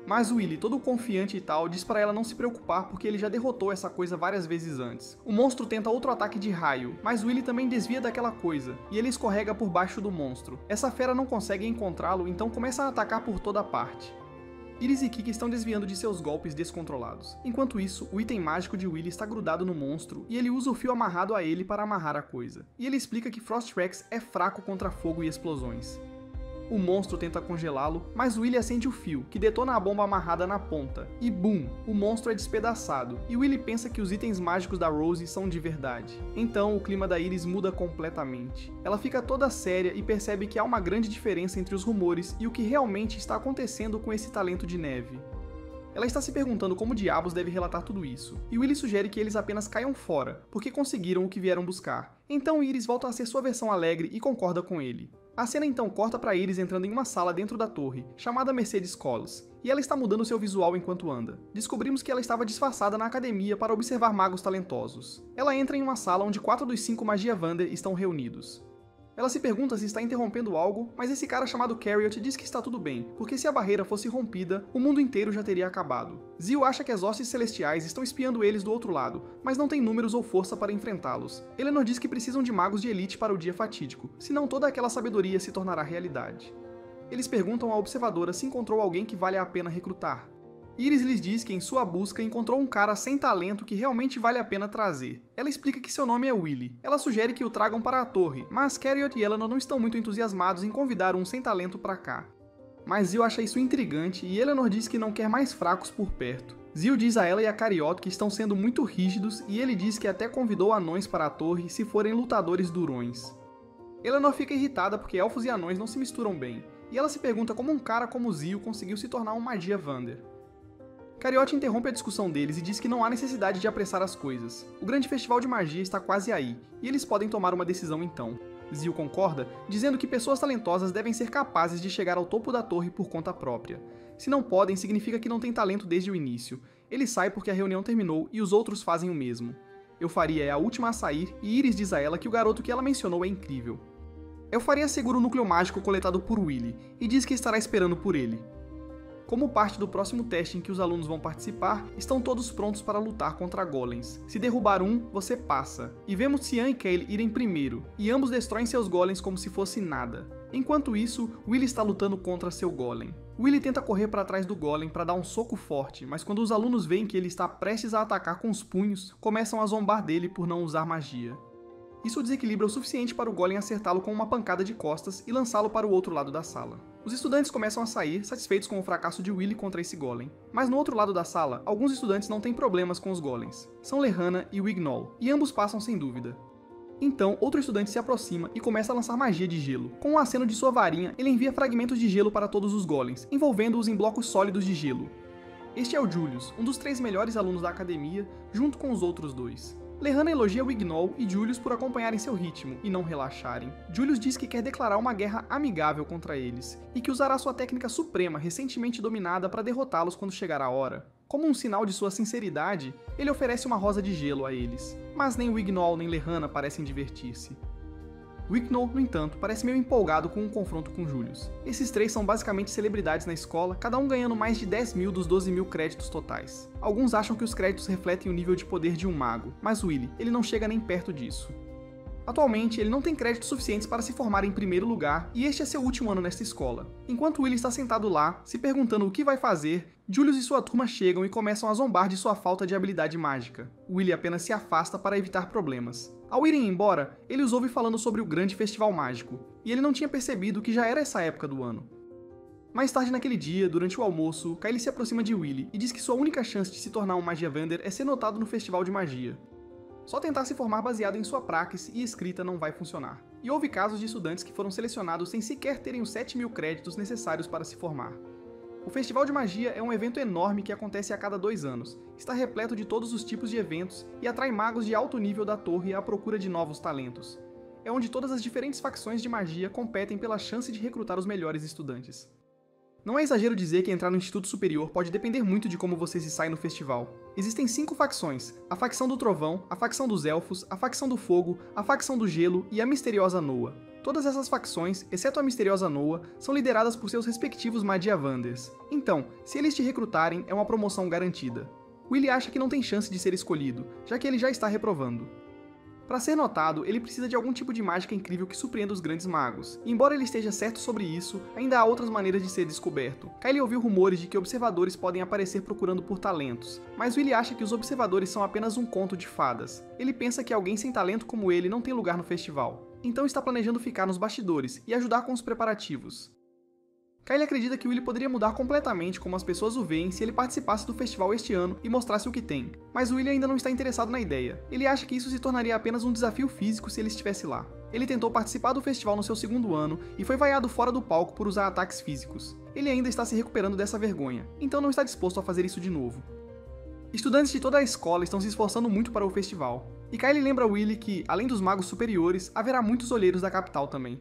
Mas o Willy, todo confiante e tal, diz para ela não se preocupar porque ele já derrotou essa coisa várias vezes antes. O monstro tenta outro ataque de raio, mas o Willy também desvia daquela coisa, e ele escorrega por baixo do monstro. Essa fera não consegue encontrá-lo, então começa a atacar por toda parte. Iris e Kiki estão desviando de seus golpes descontrolados. Enquanto isso, o item mágico de Willy está grudado no monstro, e ele usa o fio amarrado a ele para amarrar a coisa. E ele explica que Frost Rex é fraco contra fogo e explosões. O monstro tenta congelá-lo, mas Willy acende o fio, que detona a bomba amarrada na ponta. E boom! O monstro é despedaçado, e Willy pensa que os itens mágicos da Rose são de verdade. Então o clima da Iris muda completamente. Ela fica toda séria e percebe que há uma grande diferença entre os rumores e o que realmente está acontecendo com esse talento de neve. Ela está se perguntando como diabos deve relatar tudo isso, e Willy sugere que eles apenas caiam fora, porque conseguiram o que vieram buscar. Então Iris volta a ser sua versão alegre e concorda com ele. A cena então corta para Iris entrando em uma sala dentro da torre, chamada Mercedes Calls, e ela está mudando seu visual enquanto anda. Descobrimos que ela estava disfarçada na academia para observar magos talentosos. Ela entra em uma sala onde 4 dos 5 Magia-Vander estão reunidos. Ela se pergunta se está interrompendo algo, mas esse cara chamado Carriot diz que está tudo bem, porque se a barreira fosse rompida, o mundo inteiro já teria acabado. Zio acha que as hostes celestiais estão espiando eles do outro lado, mas não tem números ou força para enfrentá-los. Eleanor diz que precisam de magos de elite para o dia fatídico, senão toda aquela sabedoria se tornará realidade. Eles perguntam à observadora se encontrou alguém que vale a pena recrutar. Iris lhes diz que em sua busca encontrou um cara sem talento que realmente vale a pena trazer. Ela explica que seu nome é Willy. Ela sugere que o tragam para a torre, mas Carriot e Eleanor não estão muito entusiasmados em convidar um sem talento para cá. Mas Zio acha isso intrigante e Eleanor diz que não quer mais fracos por perto. Zio diz a ela e a Carriot que estão sendo muito rígidos e ele diz que até convidou anões para a torre se forem lutadores durões. Eleanor fica irritada porque elfos e anões não se misturam bem, e ela se pergunta como um cara como Zio conseguiu se tornar um Magia-Vander. Carriot interrompe a discussão deles e diz que não há necessidade de apressar as coisas. O grande festival de magia está quase aí, e eles podem tomar uma decisão então. Zio concorda, dizendo que pessoas talentosas devem ser capazes de chegar ao topo da torre por conta própria. Se não podem, significa que não têm talento desde o início. Ele sai porque a reunião terminou e os outros fazem o mesmo. Eufaria é a última a sair e Iris diz a ela que o garoto que ela mencionou é incrível. Eufaria segura o núcleo mágico coletado por Willy e diz que estará esperando por ele. Como parte do próximo teste em que os alunos vão participar, estão todos prontos para lutar contra golems. Se derrubar um, você passa. E vemos Cian e Kale irem primeiro, e ambos destroem seus golems como se fosse nada. Enquanto isso, Willy está lutando contra seu golem. Willy tenta correr para trás do golem para dar um soco forte, mas quando os alunos veem que ele está prestes a atacar com os punhos, começam a zombar dele por não usar magia. Isso desequilibra o suficiente para o golem acertá-lo com uma pancada de costas e lançá-lo para o outro lado da sala. Os estudantes começam a sair, satisfeitos com o fracasso de Willy contra esse golem. Mas no outro lado da sala, alguns estudantes não têm problemas com os golems. São Lehana e Wignall, e ambos passam sem dúvida. Então, outro estudante se aproxima e começa a lançar magia de gelo. Com um aceno de sua varinha, ele envia fragmentos de gelo para todos os golems, envolvendo-os em blocos sólidos de gelo. Este é o Julius, um dos 3 melhores alunos da academia, junto com os outros 2. Lehana elogia Wignall e Julius por acompanharem seu ritmo e não relaxarem. Julius diz que quer declarar uma guerra amigável contra eles, e que usará sua técnica suprema recentemente dominada para derrotá-los quando chegar a hora. Como um sinal de sua sinceridade, ele oferece uma rosa de gelo a eles, mas nem Wignall nem Lehana parecem divertir-se. Wignall, no entanto, parece meio empolgado com um confronto com Julius. Esses 3 são basicamente celebridades na escola, cada um ganhando mais de 10.000 dos 12.000 créditos totais. Alguns acham que os créditos refletem o nível de poder de um mago, mas Willy, ele não chega nem perto disso. Atualmente, ele não tem créditos suficientes para se formar em primeiro lugar, e este é seu último ano nesta escola. Enquanto Willy está sentado lá, se perguntando o que vai fazer, Julius e sua turma chegam e começam a zombar de sua falta de habilidade mágica. Willy apenas se afasta para evitar problemas. Ao irem embora, ele os ouve falando sobre o grande festival mágico, e ele não tinha percebido que já era essa época do ano. Mais tarde naquele dia, durante o almoço, Kyle se aproxima de Willy e diz que sua única chance de se tornar um Magia-Vander é ser notado no festival de magia. Só tentar se formar baseado em sua praxis e escrita não vai funcionar. E houve casos de estudantes que foram selecionados sem sequer terem os 7.000 créditos necessários para se formar. O Festival de Magia é um evento enorme que acontece a cada 2 anos, está repleto de todos os tipos de eventos e atrai magos de alto nível da torre à procura de novos talentos. É onde todas as diferentes facções de magia competem pela chance de recrutar os melhores estudantes. Não é exagero dizer que entrar no Instituto Superior pode depender muito de como você se sai no festival. Existem 5 facções: a facção do Trovão, a facção dos Elfos, a facção do Fogo, a facção do Gelo e a misteriosa Noa. Todas essas facções, exceto a misteriosa Noa, são lideradas por seus respectivos Magia-Vanders. Então, se eles te recrutarem, é uma promoção garantida. Willy acha que não tem chance de ser escolhido, já que ele já está reprovando. Para ser notado, ele precisa de algum tipo de mágica incrível que surpreenda os grandes magos. E embora ele esteja certo sobre isso, ainda há outras maneiras de ser descoberto. Kyle ouviu rumores de que observadores podem aparecer procurando por talentos, mas Willy acha que os observadores são apenas um conto de fadas. Ele pensa que alguém sem talento como ele não tem lugar no festival. Então está planejando ficar nos bastidores e ajudar com os preparativos. Kylie acredita que Willy poderia mudar completamente como as pessoas o veem se ele participasse do festival este ano e mostrasse o que tem, mas Willy ainda não está interessado na ideia. Ele acha que isso se tornaria apenas um desafio físico se ele estivesse lá. Ele tentou participar do festival no seu segundo ano e foi vaiado fora do palco por usar ataques físicos. Ele ainda está se recuperando dessa vergonha, então não está disposto a fazer isso de novo. Estudantes de toda a escola estão se esforçando muito para o festival, e Kylie lembra Willy que, além dos magos superiores, haverá muitos olheiros da capital também.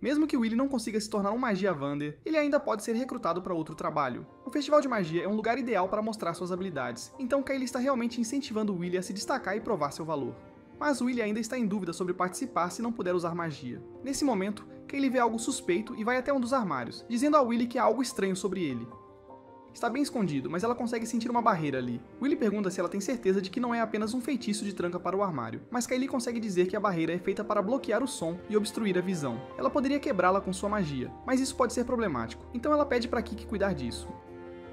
Mesmo que Willy não consiga se tornar um Magia-Vander, ele ainda pode ser recrutado para outro trabalho. O Festival de Magia é um lugar ideal para mostrar suas habilidades, então Kylie está realmente incentivando Willy a se destacar e provar seu valor. Mas Willy ainda está em dúvida sobre participar se não puder usar magia. Nesse momento, Kylie vê algo suspeito e vai até um dos armários, dizendo a Willy que há algo estranho sobre ele. Está bem escondido, mas ela consegue sentir uma barreira ali. Willy pergunta se ela tem certeza de que não é apenas um feitiço de tranca para o armário, mas Kylie consegue dizer que a barreira é feita para bloquear o som e obstruir a visão. Ela poderia quebrá-la com sua magia, mas isso pode ser problemático, então ela pede para Kiki cuidar disso.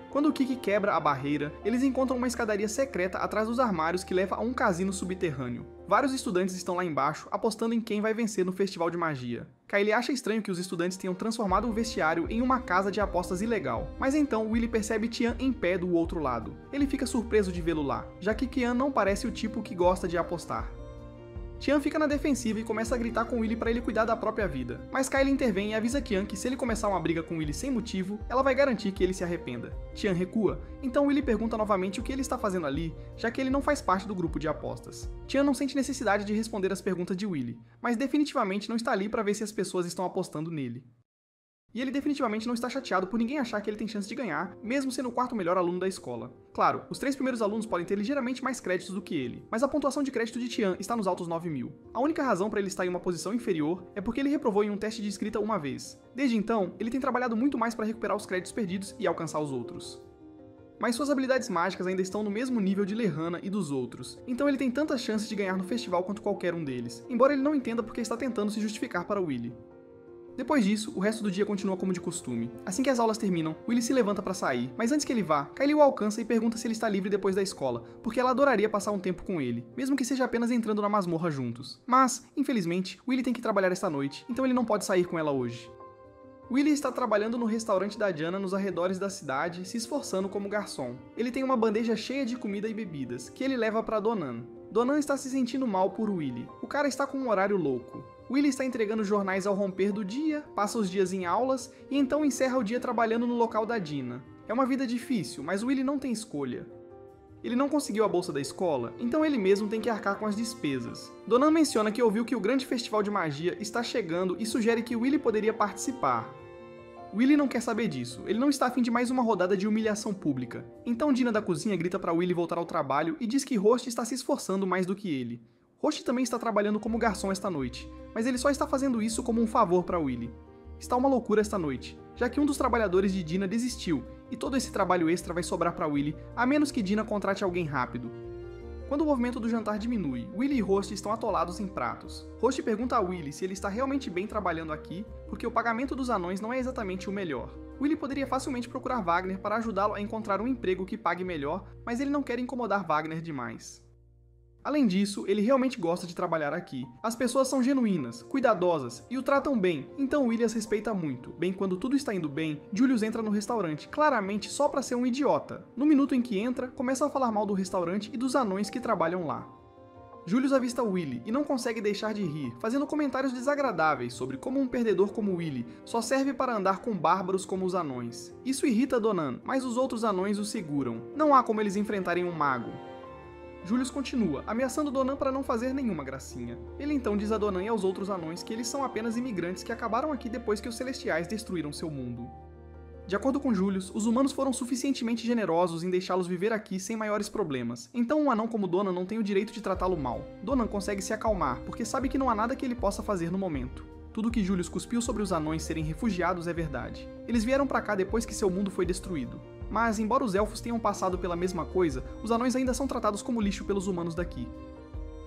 Quando o Kiki quebra a barreira, eles encontram uma escadaria secreta atrás dos armários que leva a um casino subterrâneo. Vários estudantes estão lá embaixo, apostando em quem vai vencer no festival de magia. Kylie acha estranho que os estudantes tenham transformado o vestiário em uma casa de apostas ilegal, mas então Willy percebe Tian em pé do outro lado. Ele fica surpreso de vê-lo lá, já que Tian não parece o tipo que gosta de apostar. Tian fica na defensiva e começa a gritar com Willy para ele cuidar da própria vida, mas Kylie intervém e avisa Tian que se ele começar uma briga com Willy sem motivo, ela vai garantir que ele se arrependa. Tian recua, então Willy pergunta novamente o que ele está fazendo ali, já que ele não faz parte do grupo de apostas. Tian não sente necessidade de responder as perguntas de Willy, mas definitivamente não está ali para ver se as pessoas estão apostando nele. E ele definitivamente não está chateado por ninguém achar que ele tem chance de ganhar, mesmo sendo o quarto melhor aluno da escola. Claro, os 3 primeiros alunos podem ter ligeiramente mais créditos do que ele, mas a pontuação de crédito de Tian está nos altos 9.000. A única razão para ele estar em uma posição inferior é porque ele reprovou em um teste de escrita uma vez. Desde então, ele tem trabalhado muito mais para recuperar os créditos perdidos e alcançar os outros. Mas suas habilidades mágicas ainda estão no mesmo nível de Lehana e dos outros, então ele tem tantas chances de ganhar no festival quanto qualquer um deles, embora ele não entenda porque está tentando se justificar para Willy. Depois disso, o resto do dia continua como de costume. Assim que as aulas terminam, Willy se levanta para sair, mas antes que ele vá, Kylie o alcança e pergunta se ele está livre depois da escola, porque ela adoraria passar um tempo com ele, mesmo que seja apenas entrando na masmorra juntos. Mas, infelizmente, Willy tem que trabalhar esta noite, então ele não pode sair com ela hoje. Willy está trabalhando no restaurante da Diana nos arredores da cidade, se esforçando como garçom. Ele tem uma bandeja cheia de comida e bebidas, que ele leva para Donan. Donan está se sentindo mal por Willy. O cara está com um horário louco. Willy está entregando jornais ao romper do dia, passa os dias em aulas e então encerra o dia trabalhando no local da Dina. É uma vida difícil, mas Willy não tem escolha. Ele não conseguiu a bolsa da escola, então ele mesmo tem que arcar com as despesas. Donan menciona que ouviu que o grande festival de magia está chegando e sugere que Willy poderia participar. Willy não quer saber disso, ele não está a fim de mais uma rodada de humilhação pública. Então Dina da cozinha grita para Willy voltar ao trabalho e diz que Rost está se esforçando mais do que ele. Rost também está trabalhando como garçom esta noite, mas ele só está fazendo isso como um favor para Willy. Está uma loucura esta noite, já que um dos trabalhadores de Dina desistiu, e todo esse trabalho extra vai sobrar para Willy, a menos que Dina contrate alguém rápido. Quando o movimento do jantar diminui, Willy e Rost estão atolados em pratos. Rost pergunta a Willy se ele está realmente bem trabalhando aqui, porque o pagamento dos anões não é exatamente o melhor. Willy poderia facilmente procurar Wagner para ajudá-lo a encontrar um emprego que pague melhor, mas ele não quer incomodar Wagner demais. Além disso, ele realmente gosta de trabalhar aqui. As pessoas são genuínas, cuidadosas e o tratam bem, então Willy as respeita muito. Bem, quando tudo está indo bem, Julius entra no restaurante, claramente só para ser um idiota. No minuto em que entra, começa a falar mal do restaurante e dos anões que trabalham lá. Julius avista Willy e não consegue deixar de rir, fazendo comentários desagradáveis sobre como um perdedor como Willy só serve para andar com bárbaros como os anões. Isso irrita Donan, mas os outros anões o seguram. Não há como eles enfrentarem um mago. Julius continua, ameaçando Donan para não fazer nenhuma gracinha. Ele então diz a Donan e aos outros anões que eles são apenas imigrantes que acabaram aqui depois que os Celestiais destruíram seu mundo. De acordo com Julius, os humanos foram suficientemente generosos em deixá-los viver aqui sem maiores problemas, então um anão como Donan não tem o direito de tratá-lo mal. Donan consegue se acalmar, porque sabe que não há nada que ele possa fazer no momento. Tudo que Julius cuspiu sobre os anões serem refugiados é verdade. Eles vieram pra cá depois que seu mundo foi destruído. Mas, embora os elfos tenham passado pela mesma coisa, os anões ainda são tratados como lixo pelos humanos daqui.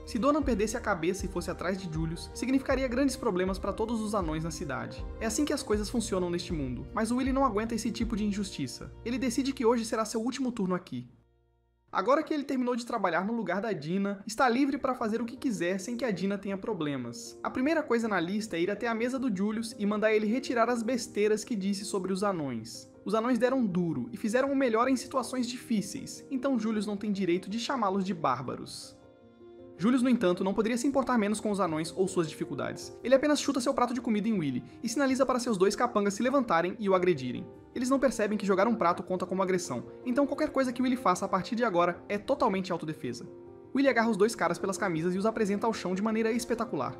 Se Donan perdesse a cabeça e fosse atrás de Julius, significaria grandes problemas para todos os anões na cidade. É assim que as coisas funcionam neste mundo, mas Willy não aguenta esse tipo de injustiça. Ele decide que hoje será seu último turno aqui. Agora que ele terminou de trabalhar no lugar da Dina, está livre para fazer o que quiser sem que a Dina tenha problemas. A primeira coisa na lista é ir até a mesa do Julius e mandar ele retirar as besteiras que disse sobre os anões. Os anões deram duro e fizeram o melhor em situações difíceis, então Julius não tem direito de chamá-los de bárbaros. Julius, no entanto, não poderia se importar menos com os anões ou suas dificuldades. Ele apenas chuta seu prato de comida em Willy e sinaliza para seus dois capangas se levantarem e o agredirem. Eles não percebem que jogar um prato conta como agressão, então qualquer coisa que Willy faça a partir de agora é totalmente autodefesa. Willy agarra os dois caras pelas camisas e os apresenta ao chão de maneira espetacular.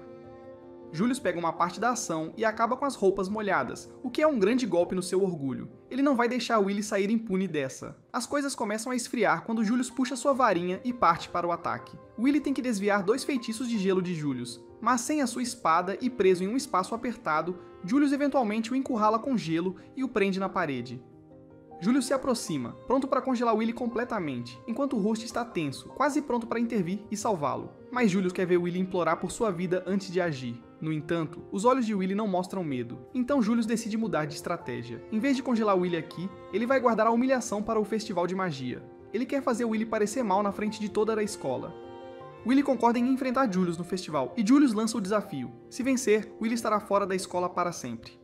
Julius pega uma parte da ação e acaba com as roupas molhadas, o que é um grande golpe no seu orgulho. Ele não vai deixar Willy sair impune dessa. As coisas começam a esfriar quando Julius puxa sua varinha e parte para o ataque. Willy tem que desviar 2 feitiços de gelo de Julius, mas sem a sua espada e preso em um espaço apertado, Julius eventualmente o encurrala com gelo e o prende na parede. Julius se aproxima, pronto para congelar Willy completamente, enquanto o host está tenso, quase pronto para intervir e salvá-lo. Mas Julius quer ver Willy implorar por sua vida antes de agir. No entanto, os olhos de Willy não mostram medo, então Julius decide mudar de estratégia. Em vez de congelar Willy aqui, ele vai guardar a humilhação para o festival de magia. Ele quer fazer Willy parecer mal na frente de toda a escola. Willy concorda em enfrentar Julius no festival, e Julius lança o desafio. Se vencer, Willy estará fora da escola para sempre.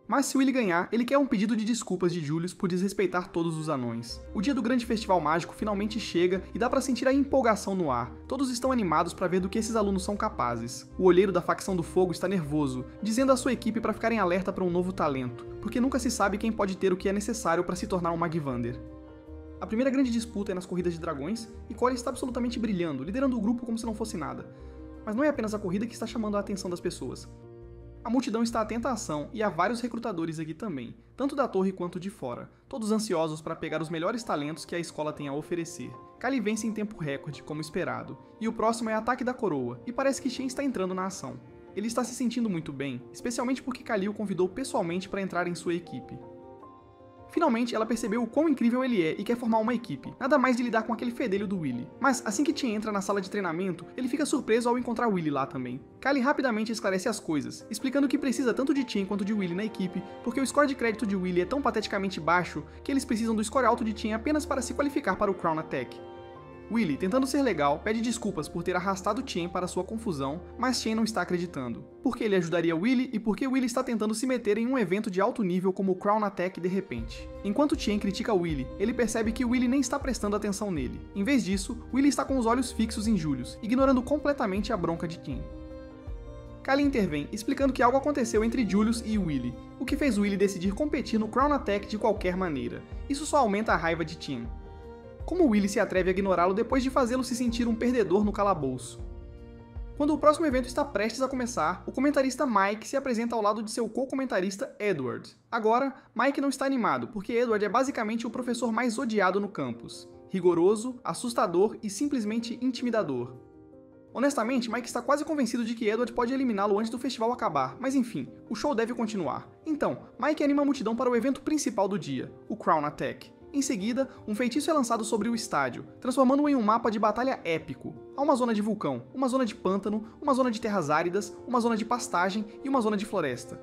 Mas se Willy ganhar, ele quer um pedido de desculpas de Julius por desrespeitar todos os anões. O dia do grande festival mágico finalmente chega e dá pra sentir a empolgação no ar. Todos estão animados pra ver do que esses alunos são capazes. O olheiro da facção do fogo está nervoso, dizendo à sua equipe pra ficarem alerta para um novo talento, porque nunca se sabe quem pode ter o que é necessário pra se tornar um Magvander. A primeira grande disputa é nas corridas de dragões, e Corey está absolutamente brilhando, liderando o grupo como se não fosse nada. Mas não é apenas a corrida que está chamando a atenção das pessoas. A multidão está atenta à ação e há vários recrutadores aqui também, tanto da torre quanto de fora, todos ansiosos para pegar os melhores talentos que a escola tem a oferecer. Kali vence em tempo recorde, como esperado, e o próximo é Ataque da Coroa, e parece que Shen está entrando na ação. Ele está se sentindo muito bem, especialmente porque Kali o convidou pessoalmente para entrar em sua equipe. Finalmente, ela percebeu o quão incrível ele é e quer formar uma equipe, nada mais de lidar com aquele fedelho do Willy. Mas assim que Chen entra na sala de treinamento, ele fica surpreso ao encontrar Willy lá também. Kali rapidamente esclarece as coisas, explicando que precisa tanto de Chen quanto de Willy na equipe, porque o score de crédito de Willy é tão pateticamente baixo que eles precisam do score alto de Chen apenas para se qualificar para o Crown Attack. Willy, tentando ser legal, pede desculpas por ter arrastado Chen para sua confusão, mas Chen não está acreditando. Porque ele ajudaria Willy e porque Willy está tentando se meter em um evento de alto nível como o Crown Attack de repente. Enquanto Chen critica Willy, ele percebe que Willy nem está prestando atenção nele. Em vez disso, Willy está com os olhos fixos em Julius, ignorando completamente a bronca de Chen. Kali intervém, explicando que algo aconteceu entre Julius e Willy, o que fez Willy decidir competir no Crown Attack de qualquer maneira. Isso só aumenta a raiva de Chen. Como Willy se atreve a ignorá-lo depois de fazê-lo se sentir um perdedor no calabouço? Quando o próximo evento está prestes a começar, o comentarista Mike se apresenta ao lado de seu co-comentarista Edward. Agora, Mike não está animado, porque Edward é basicamente o professor mais odiado no campus. Rigoroso, assustador e simplesmente intimidador. Honestamente, Mike está quase convencido de que Edward pode eliminá-lo antes do festival acabar, mas enfim, o show deve continuar. Então, Mike anima a multidão para o evento principal do dia, o Crown Attack. Em seguida, um feitiço é lançado sobre o estádio, transformando-o em um mapa de batalha épico. Há uma zona de vulcão, uma zona de pântano, uma zona de terras áridas, uma zona de pastagem e uma zona de floresta.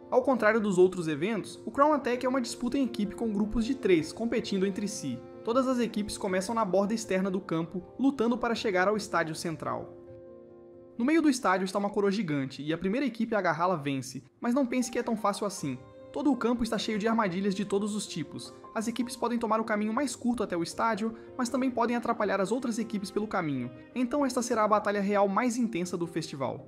Ao contrário dos outros eventos, o Crown Attack é uma disputa em equipe com grupos de 3 competindo entre si. Todas as equipes começam na borda externa do campo, lutando para chegar ao estádio central. No meio do estádio está uma coroa gigante, e a primeira equipe a agarrá-la vence, mas não pense que é tão fácil assim. Todo o campo está cheio de armadilhas de todos os tipos. As equipes podem tomar o caminho mais curto até o estádio, mas também podem atrapalhar as outras equipes pelo caminho, então esta será a batalha real mais intensa do festival.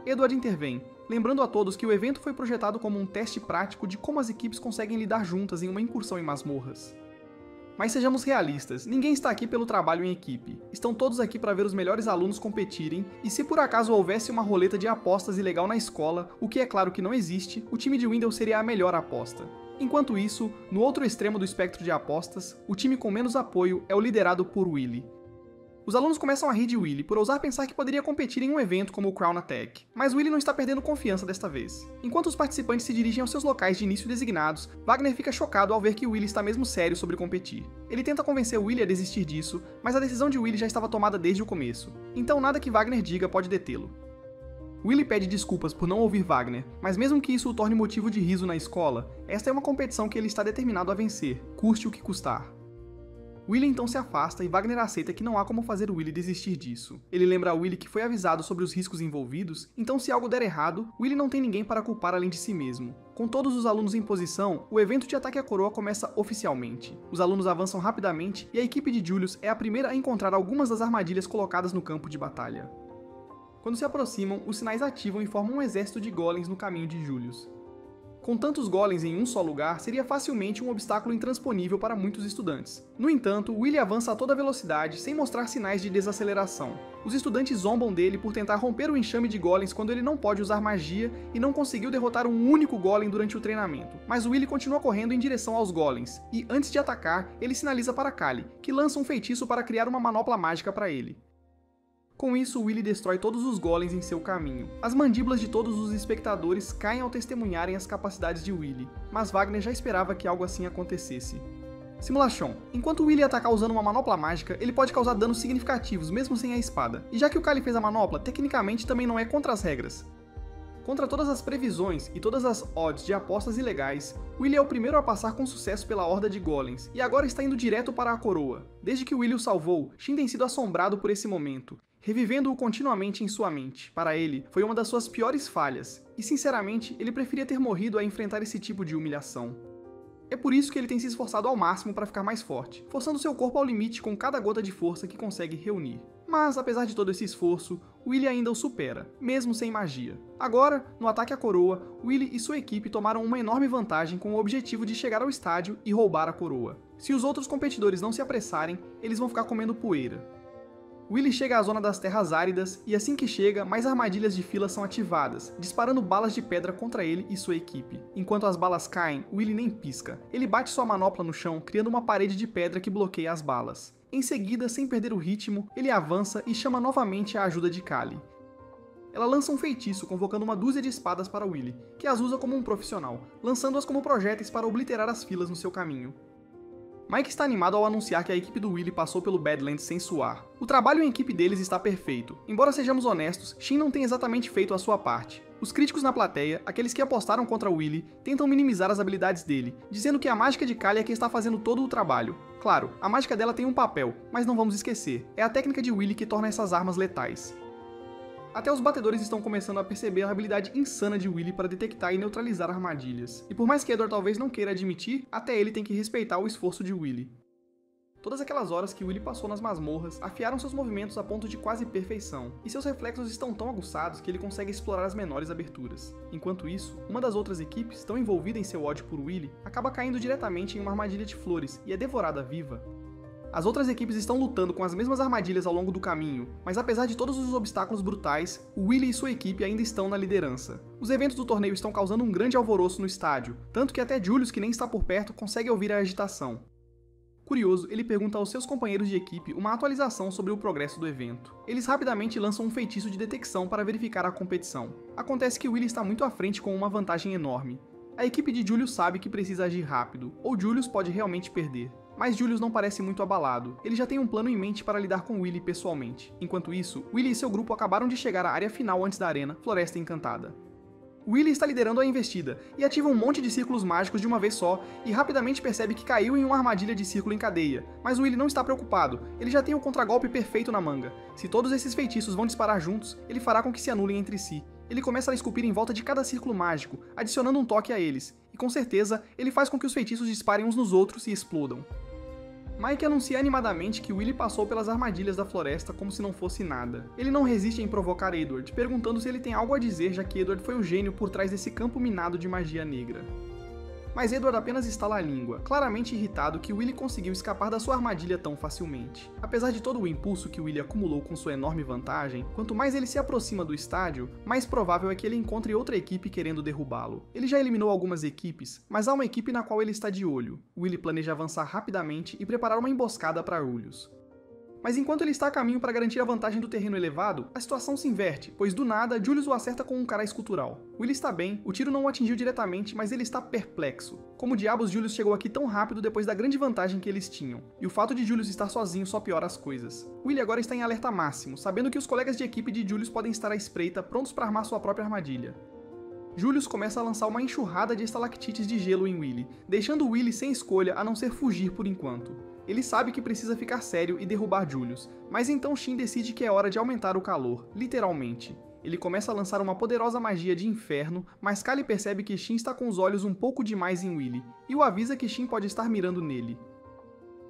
Edward intervém, lembrando a todos que o evento foi projetado como um teste prático de como as equipes conseguem lidar juntas em uma incursão em masmorras. Mas sejamos realistas, ninguém está aqui pelo trabalho em equipe. Estão todos aqui para ver os melhores alunos competirem, e se por acaso houvesse uma roleta de apostas ilegal na escola, o que é claro que não existe, o time de Wendell seria a melhor aposta. Enquanto isso, no outro extremo do espectro de apostas, o time com menos apoio é o liderado por Willy. Os alunos começam a rir de Willy por ousar pensar que poderia competir em um evento como o Crown Attack, mas Willy não está perdendo confiança desta vez. Enquanto os participantes se dirigem aos seus locais de início designados, Wagner fica chocado ao ver que Willy está mesmo sério sobre competir. Ele tenta convencer Willy a desistir disso, mas a decisão de Willy já estava tomada desde o começo, então nada que Wagner diga pode detê-lo. Willy pede desculpas por não ouvir Wagner, mas mesmo que isso o torne motivo de riso na escola, esta é uma competição que ele está determinado a vencer, custe o que custar. Willy então se afasta e Wagner aceita que não há como fazer Willy desistir disso. Ele lembra a Willy que foi avisado sobre os riscos envolvidos, então se algo der errado, Willy não tem ninguém para culpar além de si mesmo. Com todos os alunos em posição, o evento de ataque à coroa começa oficialmente. Os alunos avançam rapidamente e a equipe de Julius é a primeira a encontrar algumas das armadilhas colocadas no campo de batalha. Quando se aproximam, os sinais ativam e formam um exército de golems no caminho de Julius. Com tantos golems em um só lugar, seria facilmente um obstáculo intransponível para muitos estudantes. No entanto, Willy avança a toda velocidade, sem mostrar sinais de desaceleração. Os estudantes zombam dele por tentar romper o enxame de golems quando ele não pode usar magia e não conseguiu derrotar um único golem durante o treinamento. Mas Willy continua correndo em direção aos golems, e antes de atacar, ele sinaliza para Callie, que lança um feitiço para criar uma manopla mágica para ele. Com isso, Willy destrói todos os golems em seu caminho. As mandíbulas de todos os espectadores caem ao testemunharem as capacidades de Willy, mas Wagner já esperava que algo assim acontecesse. Simulação. Enquanto Willy atacar usando uma manopla mágica, ele pode causar danos significativos mesmo sem a espada, e já que o Callie fez a manopla, tecnicamente também não é contra as regras. Contra todas as previsões e todas as odds de apostas ilegais, Willy é o primeiro a passar com sucesso pela horda de golems, e agora está indo direto para a coroa. Desde que Willy o salvou, Shin tem sido assombrado por esse momento, revivendo-o continuamente em sua mente. Para ele, foi uma das suas piores falhas, e sinceramente, ele preferia ter morrido a enfrentar esse tipo de humilhação. É por isso que ele tem se esforçado ao máximo para ficar mais forte, forçando seu corpo ao limite com cada gota de força que consegue reunir. Mas, apesar de todo esse esforço, Willy ainda o supera, mesmo sem magia. Agora, no ataque à coroa, Willy e sua equipe tomaram uma enorme vantagem com o objetivo de chegar ao estádio e roubar a coroa. Se os outros competidores não se apressarem, eles vão ficar comendo poeira. Willy chega à zona das terras áridas e assim que chega, mais armadilhas de fila são ativadas, disparando balas de pedra contra ele e sua equipe. Enquanto as balas caem, Willy nem pisca. Ele bate sua manopla no chão, criando uma parede de pedra que bloqueia as balas. Em seguida, sem perder o ritmo, ele avança e chama novamente a ajuda de Callie. Ela lança um feitiço, convocando uma dúzia de espadas para Willy, que as usa como um profissional, lançando-as como projéteis para obliterar as filas no seu caminho. Mike está animado ao anunciar que a equipe do Willy passou pelo Badlands sem suar. O trabalho em equipe deles está perfeito. Embora sejamos honestos, Shin não tem exatamente feito a sua parte. Os críticos na plateia, aqueles que apostaram contra o Willy, tentam minimizar as habilidades dele, dizendo que a mágica de Callie é que está fazendo todo o trabalho. Claro, a mágica dela tem um papel, mas não vamos esquecer, é a técnica de Willy que torna essas armas letais. Até os batedores estão começando a perceber a habilidade insana de Willy para detectar e neutralizar armadilhas. E por mais que Edward talvez não queira admitir, até ele tem que respeitar o esforço de Willy. Todas aquelas horas que Willy passou nas masmorras afiaram seus movimentos a ponto de quase perfeição, e seus reflexos estão tão aguçados que ele consegue explorar as menores aberturas. Enquanto isso, uma das outras equipes, tão envolvida em seu ódio por Willy, acaba caindo diretamente em uma armadilha de flores e é devorada viva. As outras equipes estão lutando com as mesmas armadilhas ao longo do caminho, mas apesar de todos os obstáculos brutais, o Willy e sua equipe ainda estão na liderança. Os eventos do torneio estão causando um grande alvoroço no estádio, tanto que até Julius, que nem está por perto, consegue ouvir a agitação. Curioso, ele pergunta aos seus companheiros de equipe uma atualização sobre o progresso do evento. Eles rapidamente lançam um feitiço de detecção para verificar a competição. Acontece que Willy está muito à frente com uma vantagem enorme. A equipe de Julius sabe que precisa agir rápido, ou Julius pode realmente perder. Mas Julius não parece muito abalado, ele já tem um plano em mente para lidar com Willy pessoalmente. Enquanto isso, Willy e seu grupo acabaram de chegar à área final antes da arena, Floresta Encantada. Willy está liderando a investida, e ativa um monte de círculos mágicos de uma vez só, e rapidamente percebe que caiu em uma armadilha de círculo em cadeia. Mas Willy não está preocupado, ele já tem o contragolpe perfeito na manga. Se todos esses feitiços vão disparar juntos, ele fará com que se anulem entre si. Ele começa a esculpir em volta de cada círculo mágico, adicionando um toque a eles, e com certeza, ele faz com que os feitiços disparem uns nos outros e explodam. Mike anuncia animadamente que Willy passou pelas armadilhas da floresta como se não fosse nada. Ele não resiste em provocar Edward, perguntando se ele tem algo a dizer, já que Edward foi o gênio por trás desse campo minado de magia negra. Mas Edward apenas estala a língua, claramente irritado que Willy conseguiu escapar da sua armadilha tão facilmente. Apesar de todo o impulso que Willy acumulou com sua enorme vantagem, quanto mais ele se aproxima do estádio, mais provável é que ele encontre outra equipe querendo derrubá-lo. Ele já eliminou algumas equipes, mas há uma equipe na qual ele está de olho. Willy planeja avançar rapidamente e preparar uma emboscada para Julius. Mas enquanto ele está a caminho para garantir a vantagem do terreno elevado, a situação se inverte, pois do nada, Julius o acerta com um cara escultural. Willy está bem, o tiro não o atingiu diretamente, mas ele está perplexo. Como diabos Julius chegou aqui tão rápido depois da grande vantagem que eles tinham? E o fato de Julius estar sozinho só piora as coisas. Willy agora está em alerta máximo, sabendo que os colegas de equipe de Julius podem estar à espreita, prontos para armar sua própria armadilha. Julius começa a lançar uma enxurrada de estalactites de gelo em Willy, deixando Willy sem escolha a não ser fugir por enquanto. Ele sabe que precisa ficar sério e derrubar Julius, mas então Shin decide que é hora de aumentar o calor, literalmente. Ele começa a lançar uma poderosa magia de inferno, mas Kali percebe que Shin está com os olhos um pouco demais em Willy, e o avisa que Shin pode estar mirando nele.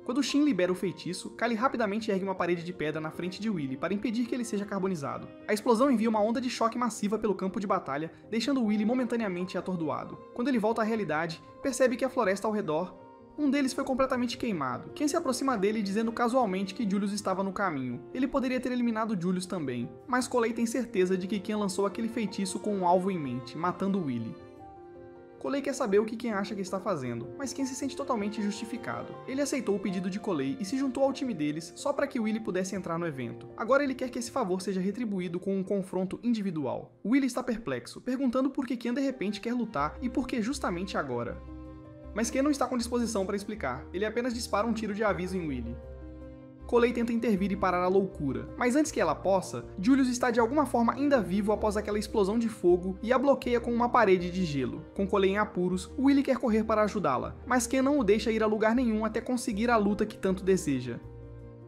Quando Shin libera o feitiço, Kali rapidamente ergue uma parede de pedra na frente de Willy para impedir que ele seja carbonizado. A explosão envia uma onda de choque massiva pelo campo de batalha, deixando Willy momentaneamente atordoado. Quando ele volta à realidade, percebe que a floresta ao redor, um deles foi completamente queimado. Quem se aproxima dele dizendo casualmente que Julius estava no caminho. Ele poderia ter eliminado Julius também, mas Collei tem certeza de que Ken lançou aquele feitiço com um alvo em mente, matando Willy. Collei quer saber o que Ken acha que está fazendo, mas Ken se sente totalmente justificado. Ele aceitou o pedido de Collei e se juntou ao time deles só para que Willy pudesse entrar no evento. Agora ele quer que esse favor seja retribuído com um confronto individual. Willy está perplexo, perguntando por que Ken de repente quer lutar e por que justamente agora. Mas Ken não está com disposição para explicar, ele apenas dispara um tiro de aviso em Willy. Collei tenta intervir e parar a loucura, mas antes que ela possa, Julius está de alguma forma ainda vivo após aquela explosão de fogo e a bloqueia com uma parede de gelo. Com Collei em apuros, Willy quer correr para ajudá-la, mas Ken não o deixa ir a lugar nenhum até conseguir a luta que tanto deseja.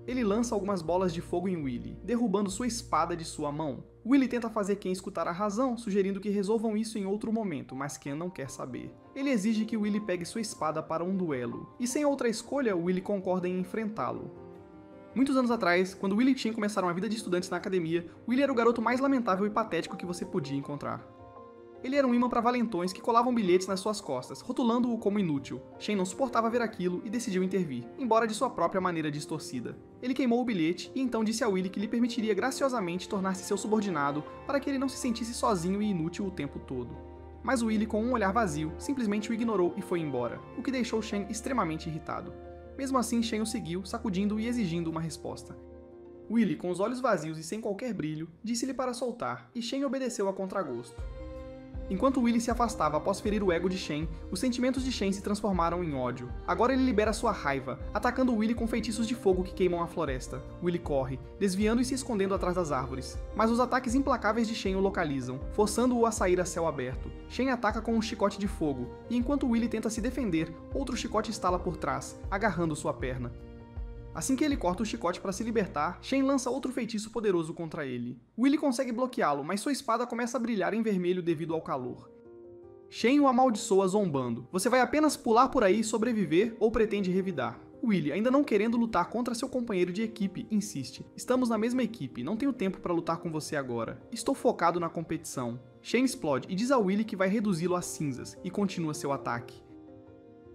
Ele lança algumas bolas de fogo em Willy, derrubando sua espada de sua mão. Willy tenta fazer Ken escutar a razão, sugerindo que resolvam isso em outro momento, mas Ken não quer saber. Ele exige que Willy pegue sua espada para um duelo, e sem outra escolha, Willy concorda em enfrentá-lo. Muitos anos atrás, quando Willy e Shin começaram a vida de estudantes na academia, Willy era o garoto mais lamentável e patético que você podia encontrar. Ele era um imã para valentões que colavam bilhetes nas suas costas, rotulando-o como inútil. Shin não suportava ver aquilo e decidiu intervir, embora de sua própria maneira distorcida. Ele queimou o bilhete e então disse a Willy que lhe permitiria graciosamente tornar-se seu subordinado para que ele não se sentisse sozinho e inútil o tempo todo. Mas Willy, com um olhar vazio, simplesmente o ignorou e foi embora, o que deixou Shin extremamente irritado. Mesmo assim, Shen o seguiu, sacudindo e exigindo uma resposta. Willy, com os olhos vazios e sem qualquer brilho, disse-lhe para soltar, e Shen obedeceu a contragosto. Enquanto Willy se afastava após ferir o ego de Shen, os sentimentos de Shen se transformaram em ódio. Agora ele libera sua raiva, atacando Willy com feitiços de fogo que queimam a floresta. Willy corre, desviando e se escondendo atrás das árvores. Mas os ataques implacáveis de Shen o localizam, forçando-o a sair a céu aberto. Shen ataca com um chicote de fogo, e enquanto Willy tenta se defender, outro chicote estala por trás, agarrando sua perna. Assim que ele corta o chicote para se libertar, Shen lança outro feitiço poderoso contra ele. Willy consegue bloqueá-lo, mas sua espada começa a brilhar em vermelho devido ao calor. Shen o amaldiçoa zombando. Você vai apenas pular por aí e sobreviver ou pretende revidar? Willy, ainda não querendo lutar contra seu companheiro de equipe, insiste. Estamos na mesma equipe, não tenho tempo para lutar com você agora. Estou focado na competição. Shen explode e diz a Willy que vai reduzi-lo a cinzas, e continua seu ataque.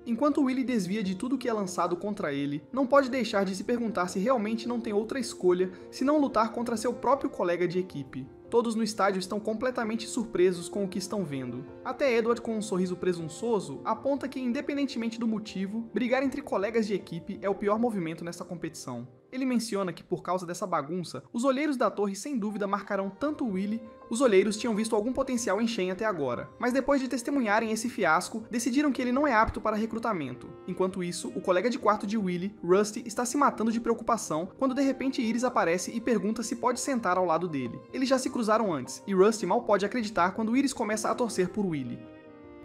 Enquanto Willy desvia de tudo que é lançado contra ele, não pode deixar de se perguntar se realmente não tem outra escolha senão lutar contra seu próprio colega de equipe. Todos no estádio estão completamente surpresos com o que estão vendo. Até Edward, com um sorriso presunçoso, aponta que, independentemente do motivo, brigar entre colegas de equipe é o pior movimento nessa competição. Ele menciona que, por causa dessa bagunça, os olheiros da torre sem dúvida marcarão tanto Willy. Os olheiros tinham visto algum potencial em Shen até agora, mas depois de testemunharem esse fiasco, decidiram que ele não é apto para recrutamento. Enquanto isso, o colega de quarto de Willy, Rusty, está se matando de preocupação quando de repente Iris aparece e pergunta se pode sentar ao lado dele. Eles já se cruzaram antes, e Rusty mal pode acreditar quando Iris começa a torcer por Willy.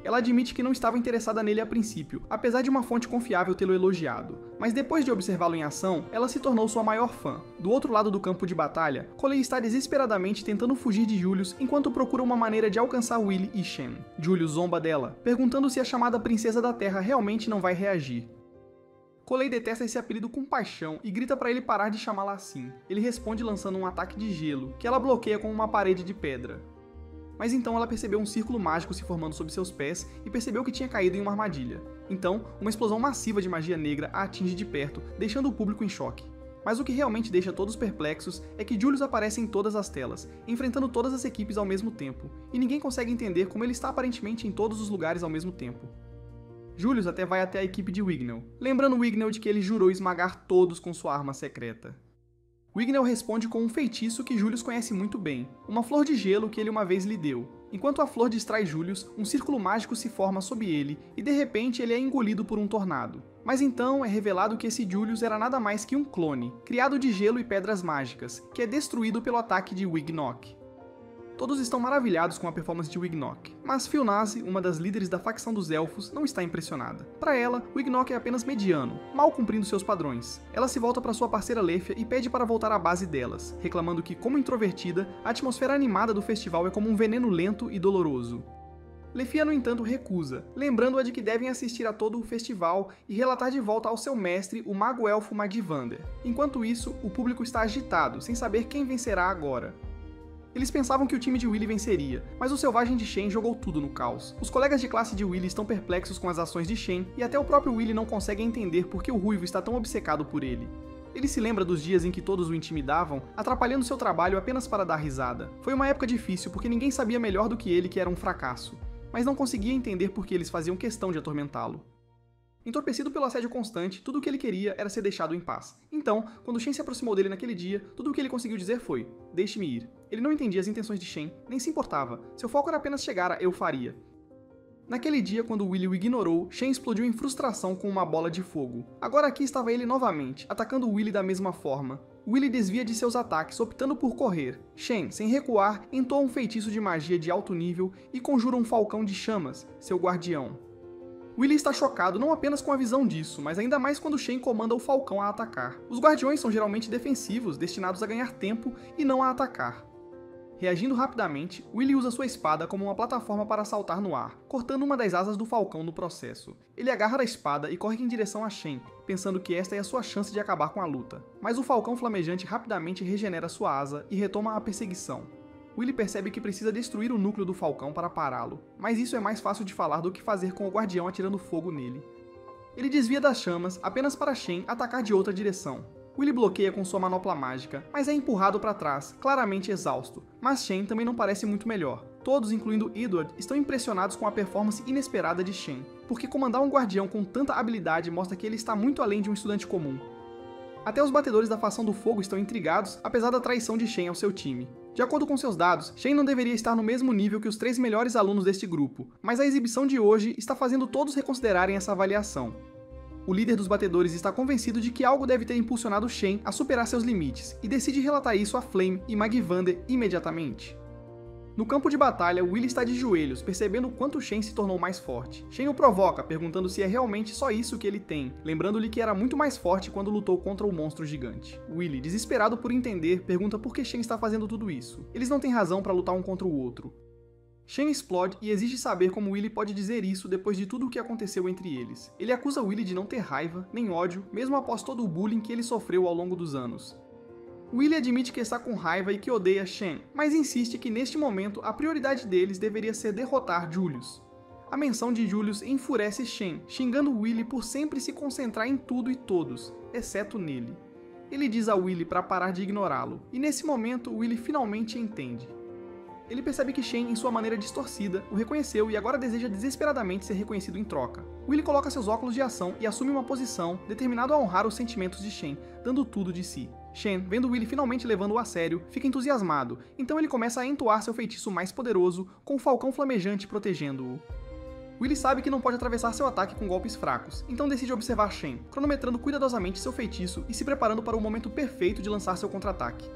Ela admite que não estava interessada nele a princípio, apesar de uma fonte confiável tê-lo elogiado. Mas depois de observá-lo em ação, ela se tornou sua maior fã. Do outro lado do campo de batalha, Collei está desesperadamente tentando fugir de Julius enquanto procura uma maneira de alcançar Willy e Shen. Julius zomba dela, perguntando se a chamada Princesa da Terra realmente não vai reagir. Collei detesta esse apelido com paixão e grita para ele parar de chamá-la assim. Ele responde lançando um ataque de gelo, que ela bloqueia com uma parede de pedra. Mas então ela percebeu um círculo mágico se formando sob seus pés e percebeu que tinha caído em uma armadilha. Então, uma explosão massiva de magia negra a atinge de perto, deixando o público em choque. Mas o que realmente deixa todos perplexos é que Julius aparece em todas as telas, enfrentando todas as equipes ao mesmo tempo, e ninguém consegue entender como ele está aparentemente em todos os lugares ao mesmo tempo. Julius até vai até a equipe de Wignell, lembrando Wignell de que ele jurou esmagar todos com sua arma secreta. Wignell responde com um feitiço que Julius conhece muito bem, uma flor de gelo que ele uma vez lhe deu. Enquanto a flor distrai Julius, um círculo mágico se forma sob ele, e de repente ele é engolido por um tornado. Mas então é revelado que esse Julius era nada mais que um clone, criado de gelo e pedras mágicas, que é destruído pelo ataque de Wignok. Todos estão maravilhados com a performance de Wignok, mas Filnazi, uma das líderes da facção dos Elfos, não está impressionada. Para ela, Wignok é apenas mediano, mal cumprindo seus padrões. Ela se volta para sua parceira Lefia e pede para voltar à base delas, reclamando que, como introvertida, a atmosfera animada do festival é como um veneno lento e doloroso. Lefia, no entanto, recusa, lembrando-a de que devem assistir a todo o festival e relatar de volta ao seu mestre, o mago-elfo Magivander. Enquanto isso, o público está agitado, sem saber quem vencerá agora. Eles pensavam que o time de Willy venceria, mas o selvagem de Shen jogou tudo no caos. Os colegas de classe de Willy estão perplexos com as ações de Shen, e até o próprio Willy não consegue entender por que o Ruivo está tão obcecado por ele. Ele se lembra dos dias em que todos o intimidavam, atrapalhando seu trabalho apenas para dar risada. Foi uma época difícil porque ninguém sabia melhor do que ele que era um fracasso, mas não conseguia entender por que eles faziam questão de atormentá-lo. Entorpecido pelo assédio constante, tudo o que ele queria era ser deixado em paz. Então, quando Shen se aproximou dele naquele dia, tudo o que ele conseguiu dizer foi: "Deixe-me ir." Ele não entendia as intenções de Shen, nem se importava. Seu foco era apenas chegar a "eu faria." Naquele dia, quando Willy o ignorou, Shen explodiu em frustração com uma bola de fogo. Agora aqui estava ele novamente, atacando Willy da mesma forma. Willy desvia de seus ataques, optando por correr. Shen, sem recuar, entoa um feitiço de magia de alto nível e conjura um falcão de chamas, seu guardião. Willy está chocado não apenas com a visão disso, mas ainda mais quando Shen comanda o falcão a atacar. Os guardiões são geralmente defensivos, destinados a ganhar tempo e não a atacar. Reagindo rapidamente, Willy usa sua espada como uma plataforma para saltar no ar, cortando uma das asas do falcão no processo. Ele agarra a espada e corre em direção a Shen, pensando que esta é a sua chance de acabar com a luta. Mas o falcão flamejante rapidamente regenera sua asa e retoma a perseguição. Willy percebe que precisa destruir o núcleo do falcão para pará-lo, mas isso é mais fácil de falar do que fazer com o guardião atirando fogo nele. Ele desvia das chamas apenas para Shen atacar de outra direção. Willy bloqueia com sua manopla mágica, mas é empurrado para trás, claramente exausto. Mas Shen também não parece muito melhor. Todos, incluindo Edward, estão impressionados com a performance inesperada de Shen, porque comandar um guardião com tanta habilidade mostra que ele está muito além de um estudante comum. Até os batedores da Fação do Fogo estão intrigados, apesar da traição de Shen ao seu time. De acordo com seus dados, Shen não deveria estar no mesmo nível que os 3 melhores alunos deste grupo, mas a exibição de hoje está fazendo todos reconsiderarem essa avaliação. O líder dos batedores está convencido de que algo deve ter impulsionado Shen a superar seus limites, e decide relatar isso a Flame e Magivander imediatamente. No campo de batalha, Willy está de joelhos, percebendo o quanto Shen se tornou mais forte. Shen o provoca, perguntando se é realmente só isso que ele tem, lembrando-lhe que era muito mais forte quando lutou contra o monstro gigante. Willy, desesperado por entender, pergunta por que Shen está fazendo tudo isso. Eles não têm razão para lutar um contra o outro. Shen explode e exige saber como Willy pode dizer isso depois de tudo o que aconteceu entre eles. Ele acusa Willy de não ter raiva, nem ódio, mesmo após todo o bullying que ele sofreu ao longo dos anos. Willy admite que está com raiva e que odeia Shen, mas insiste que neste momento a prioridade deles deveria ser derrotar Julius. A menção de Julius enfurece Shen, xingando Willy por sempre se concentrar em tudo e todos, exceto nele. Ele diz a Willy para parar de ignorá-lo, e nesse momento Willy finalmente entende. Ele percebe que Shen, em sua maneira distorcida, o reconheceu e agora deseja desesperadamente ser reconhecido em troca. Willy coloca seus óculos de ação e assume uma posição, determinado a honrar os sentimentos de Shen, dando tudo de si. Shen, vendo Willy finalmente levando-o a sério, fica entusiasmado, então ele começa a entoar seu feitiço mais poderoso, com o falcão flamejante protegendo-o. Willy sabe que não pode atravessar seu ataque com golpes fracos, então decide observar Shen, cronometrando cuidadosamente seu feitiço e se preparando para o momento perfeito de lançar seu contra-ataque.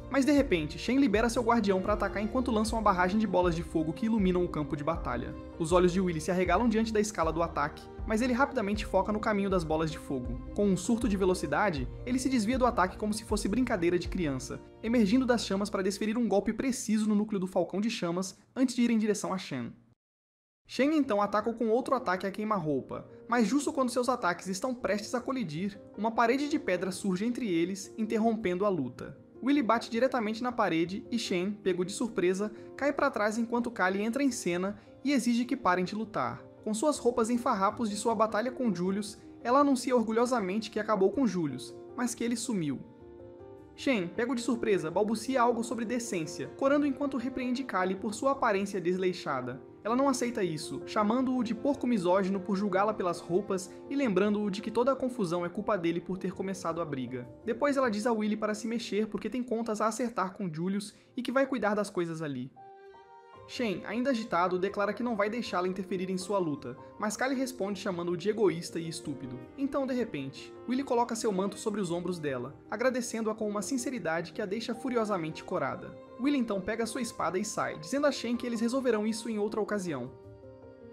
Mas de repente, Shen libera seu guardião para atacar enquanto lança uma barragem de bolas de fogo que iluminam o campo de batalha. Os olhos de Willy se arregalam diante da escala do ataque, mas ele rapidamente foca no caminho das bolas de fogo. Com um surto de velocidade, ele se desvia do ataque como se fosse brincadeira de criança, emergindo das chamas para desferir um golpe preciso no núcleo do falcão de chamas antes de ir em direção a Shen. Shen então ataca com outro ataque a queima-roupa, mas justo quando seus ataques estão prestes a colidir, uma parede de pedra surge entre eles, interrompendo a luta. Willy bate diretamente na parede e Shen, pego de surpresa, cai para trás enquanto Kali entra em cena e exige que parem de lutar. Com suas roupas em farrapos de sua batalha com Julius, ela anuncia orgulhosamente que acabou com Julius, mas que ele sumiu. Shen, pego de surpresa, balbucia algo sobre decência, corando enquanto repreende Kali por sua aparência desleixada. Ela não aceita isso, chamando-o de porco misógino por julgá-la pelas roupas e lembrando-o de que toda a confusão é culpa dele por ter começado a briga. Depois ela diz a Willy para se mexer porque tem contas a acertar com Julius e que vai cuidar das coisas ali. Shen, ainda agitado, declara que não vai deixá-la interferir em sua luta, mas Kali responde chamando-o de egoísta e estúpido. Então, de repente, Willy coloca seu manto sobre os ombros dela, agradecendo-a com uma sinceridade que a deixa furiosamente corada. Willy então pega sua espada e sai, dizendo a Shen que eles resolverão isso em outra ocasião.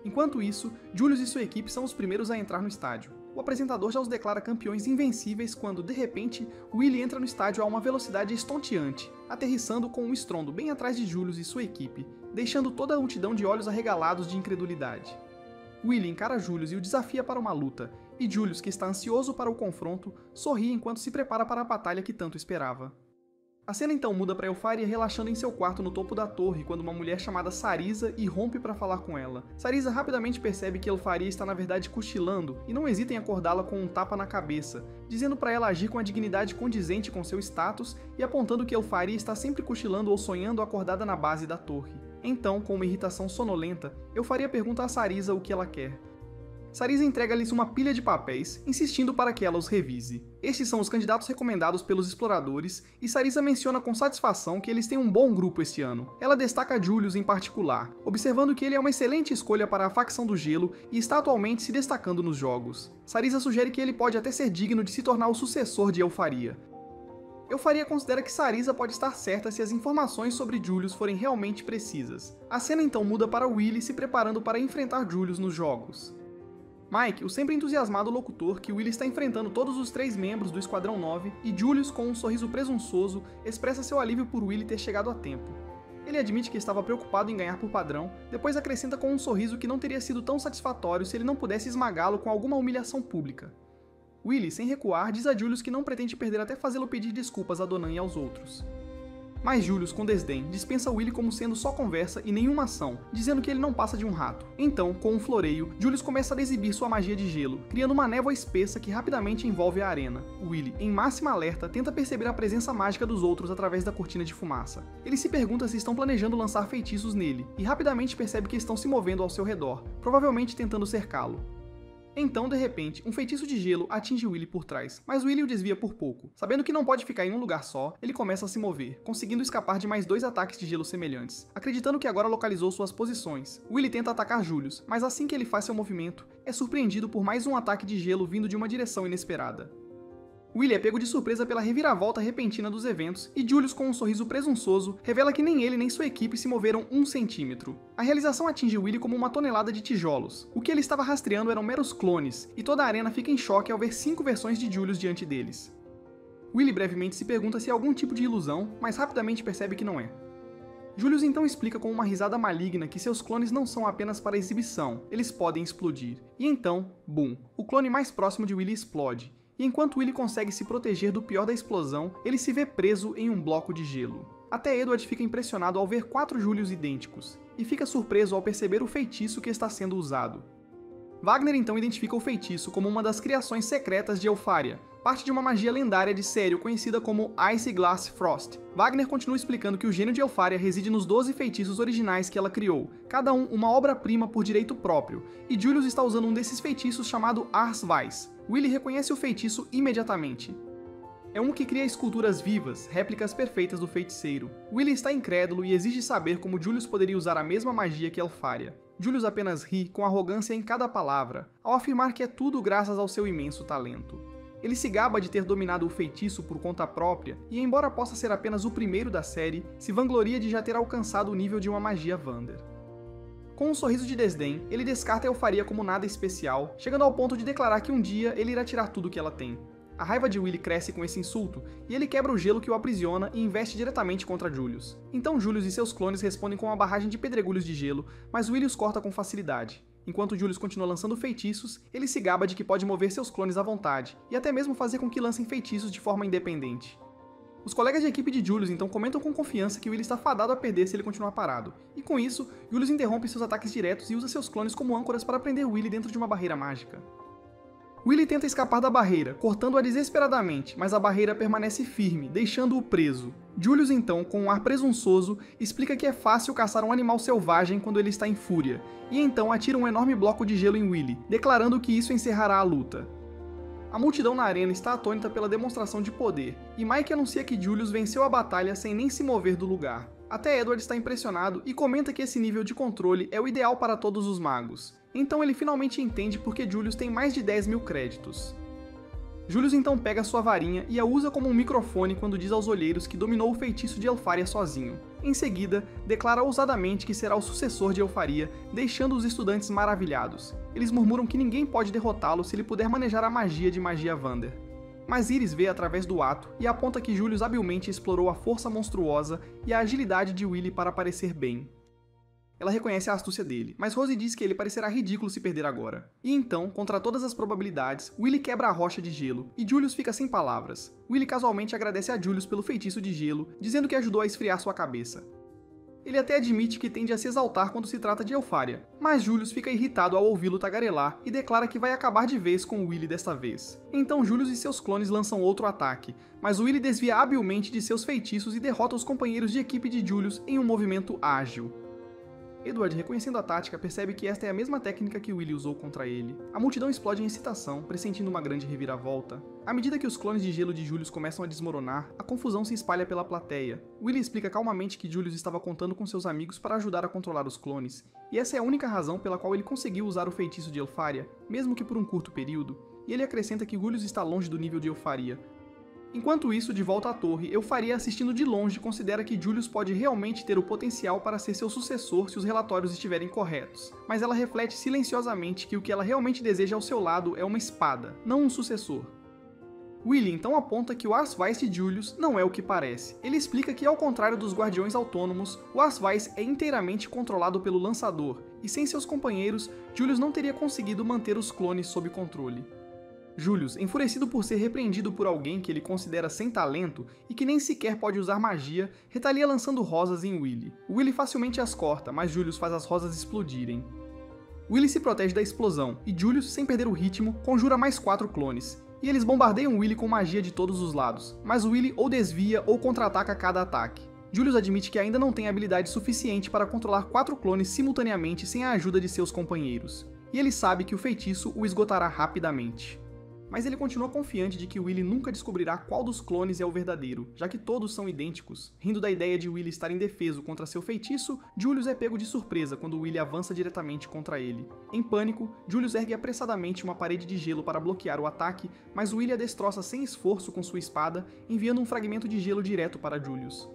Enquanto isso, Julius e sua equipe são os primeiros a entrar no estádio. O apresentador já os declara campeões invencíveis quando, de repente, Willy entra no estádio a uma velocidade estonteante, aterrissando com um estrondo bem atrás de Julius e sua equipe, deixando toda a multidão de olhos arregalados de incredulidade. Willy encara Julius e o desafia para uma luta, e Julius, que está ansioso para o confronto, sorri enquanto se prepara para a batalha que tanto esperava. A cena então muda para Eupharia relaxando em seu quarto no topo da torre quando uma mulher chamada Sarisa irrompe para falar com ela. Sarisa rapidamente percebe que Eupharia está na verdade cochilando e não hesita em acordá-la com um tapa na cabeça, dizendo para ela agir com a dignidade condizente com seu status e apontando que Eupharia está sempre cochilando ou sonhando acordada na base da torre. Então, com uma irritação sonolenta, Eupharia pergunta a Sarisa o que ela quer. Sarisa entrega-lhes uma pilha de papéis, insistindo para que ela os revise. Estes são os candidatos recomendados pelos exploradores, e Sarisa menciona com satisfação que eles têm um bom grupo este ano. Ela destaca Julius em particular, observando que ele é uma excelente escolha para a facção do gelo e está atualmente se destacando nos jogos. Sarisa sugere que ele pode até ser digno de se tornar o sucessor de Eupharia. Eupharia considera que Sarisa pode estar certa se as informações sobre Julius forem realmente precisas. A cena então muda para Willy se preparando para enfrentar Julius nos jogos. Mike, o sempre entusiasmado locutor que Willy está enfrentando todos os 3 membros do Esquadrão 9, e Julius, com um sorriso presunçoso, expressa seu alívio por Willy ter chegado a tempo. Ele admite que estava preocupado em ganhar por padrão, depois acrescenta com um sorriso que não teria sido tão satisfatório se ele não pudesse esmagá-lo com alguma humilhação pública. Willy, sem recuar, diz a Julius que não pretende perder até fazê-lo pedir desculpas a Donan e aos outros. Mas Julius, com desdém, dispensa Willy como sendo só conversa e nenhuma ação, dizendo que ele não passa de um rato. Então, com um floreio, Julius começa a exibir sua magia de gelo, criando uma névoa espessa que rapidamente envolve a arena. Willy, em máxima alerta, tenta perceber a presença mágica dos outros através da cortina de fumaça. Ele se pergunta se estão planejando lançar feitiços nele, e rapidamente percebe que estão se movendo ao seu redor, provavelmente tentando cercá-lo. Então, de repente, um feitiço de gelo atinge Willy por trás, mas Willy o desvia por pouco. Sabendo que não pode ficar em um lugar só, ele começa a se mover, conseguindo escapar de mais 2 ataques de gelo semelhantes. Acreditando que agora localizou suas posições, Willy tenta atacar Julius, mas assim que ele faz seu movimento, é surpreendido por mais um ataque de gelo vindo de uma direção inesperada. Willy é pego de surpresa pela reviravolta repentina dos eventos, e Julius, com um sorriso presunçoso, revela que nem ele nem sua equipe se moveram 1 centímetro. A realização atinge Willy como uma tonelada de tijolos. O que ele estava rastreando eram meros clones, e toda a arena fica em choque ao ver 5 versões de Julius diante deles. Willy brevemente se pergunta se é algum tipo de ilusão, mas rapidamente percebe que não é. Julius então explica com uma risada maligna que seus clones não são apenas para exibição, eles podem explodir. E então, bum, o clone mais próximo de Willy explode. E enquanto Willy consegue se proteger do pior da explosão, ele se vê preso em um bloco de gelo. Até Edward fica impressionado ao ver 4 Julius idênticos, e fica surpreso ao perceber o feitiço que está sendo usado. Wagner então identifica o feitiço como uma das criações secretas de Eupharia, parte de uma magia lendária de Sério conhecida como Ice Glass Frost. Wagner continua explicando que o gênio de Eupharia reside nos 12 feitiços originais que ela criou, cada um uma obra-prima por direito próprio, e Julius está usando um desses feitiços chamado Ars Vice. Willy reconhece o feitiço imediatamente. É um que cria esculturas vivas, réplicas perfeitas do feiticeiro. Willy está incrédulo e exige saber como Julius poderia usar a mesma magia que Eupharia. Julius apenas ri com arrogância em cada palavra, ao afirmar que é tudo graças ao seu imenso talento. Ele se gaba de ter dominado o feitiço por conta própria, e embora possa ser apenas o primeiro da série, se vangloria de já ter alcançado o nível de uma magia Vander. Com um sorriso de desdém, ele descarta Eupharia como nada especial, chegando ao ponto de declarar que um dia ele irá tirar tudo o que ela tem. A raiva de Willy cresce com esse insulto, e ele quebra o gelo que o aprisiona e investe diretamente contra Julius. Então Julius e seus clones respondem com uma barragem de pedregulhos de gelo, mas Willy os corta com facilidade. Enquanto Julius continua lançando feitiços, ele se gaba de que pode mover seus clones à vontade, e até mesmo fazer com que lancem feitiços de forma independente. Os colegas de equipe de Julius então comentam com confiança que Willy está fadado a perder se ele continuar parado, e com isso, Julius interrompe seus ataques diretos e usa seus clones como âncoras para prender Willy dentro de uma barreira mágica. Willy tenta escapar da barreira, cortando-a desesperadamente, mas a barreira permanece firme, deixando-o preso. Julius então, com um ar presunçoso, explica que é fácil caçar um animal selvagem quando ele está em fúria, e então atira um enorme bloco de gelo em Willy, declarando que isso encerrará a luta. A multidão na arena está atônita pela demonstração de poder, e Mike anuncia que Julius venceu a batalha sem nem se mover do lugar. Até Edward está impressionado e comenta que esse nível de controle é o ideal para todos os magos. Então ele finalmente entende porque Julius tem mais de 10 mil créditos. Julius então pega sua varinha e a usa como um microfone quando diz aos olheiros que dominou o feitiço de Elfaria sozinho. Em seguida, declara ousadamente que será o sucessor de Elfaria, deixando os estudantes maravilhados. Eles murmuram que ninguém pode derrotá-lo se ele puder manejar a magia de Magiavander. Mas Iris vê através do ato e aponta que Julius habilmente explorou a força monstruosa e a agilidade de Willy para parecer bem. Ela reconhece a astúcia dele, mas Rose diz que ele parecerá ridículo se perder agora. E então, contra todas as probabilidades, Willy quebra a rocha de gelo, e Julius fica sem palavras. Willy casualmente agradece a Julius pelo feitiço de gelo, dizendo que ajudou a esfriar sua cabeça. Ele até admite que tende a se exaltar quando se trata de Elfaria, mas Julius fica irritado ao ouvi-lo tagarelar e declara que vai acabar de vez com Willy desta vez. Então Julius e seus clones lançam outro ataque, mas Willy desvia habilmente de seus feitiços e derrota os companheiros de equipe de Julius em um movimento ágil. Edward, reconhecendo a tática, percebe que esta é a mesma técnica que Willy usou contra ele. A multidão explode em excitação, pressentindo uma grande reviravolta. À medida que os clones de gelo de Julius começam a desmoronar, a confusão se espalha pela plateia. Willy explica calmamente que Julius estava contando com seus amigos para ajudar a controlar os clones, e essa é a única razão pela qual ele conseguiu usar o feitiço de Elfaria, mesmo que por um curto período, e ele acrescenta que Julius está longe do nível de Elfaria. Enquanto isso, de volta à torre, Elfaria, assistindo de longe, considera que Julius pode realmente ter o potencial para ser seu sucessor se os relatórios estiverem corretos, mas ela reflete silenciosamente que o que ela realmente deseja ao seu lado é uma espada, não um sucessor. Willy então aponta que o Ars Vice de Julius não é o que parece. Ele explica que, ao contrário dos Guardiões Autônomos, o Ars Vice é inteiramente controlado pelo Lançador, e sem seus companheiros, Julius não teria conseguido manter os clones sob controle. Julius, enfurecido por ser repreendido por alguém que ele considera sem talento e que nem sequer pode usar magia, retalia lançando rosas em Willy. Willy facilmente as corta, mas Julius faz as rosas explodirem. Willy se protege da explosão, e Julius, sem perder o ritmo, conjura mais 4 clones, e eles bombardeiam Willy com magia de todos os lados, mas Willy ou desvia ou contra-ataca cada ataque. Julius admite que ainda não tem habilidade suficiente para controlar 4 clones simultaneamente sem a ajuda de seus companheiros, e ele sabe que o feitiço o esgotará rapidamente. Mas ele continua confiante de que Willy nunca descobrirá qual dos clones é o verdadeiro, já que todos são idênticos. Rindo da ideia de Willy estar indefeso contra seu feitiço, Julius é pego de surpresa quando Willy avança diretamente contra ele. Em pânico, Julius ergue apressadamente uma parede de gelo para bloquear o ataque, mas Willy a destroça sem esforço com sua espada, enviando um fragmento de gelo direto para Julius.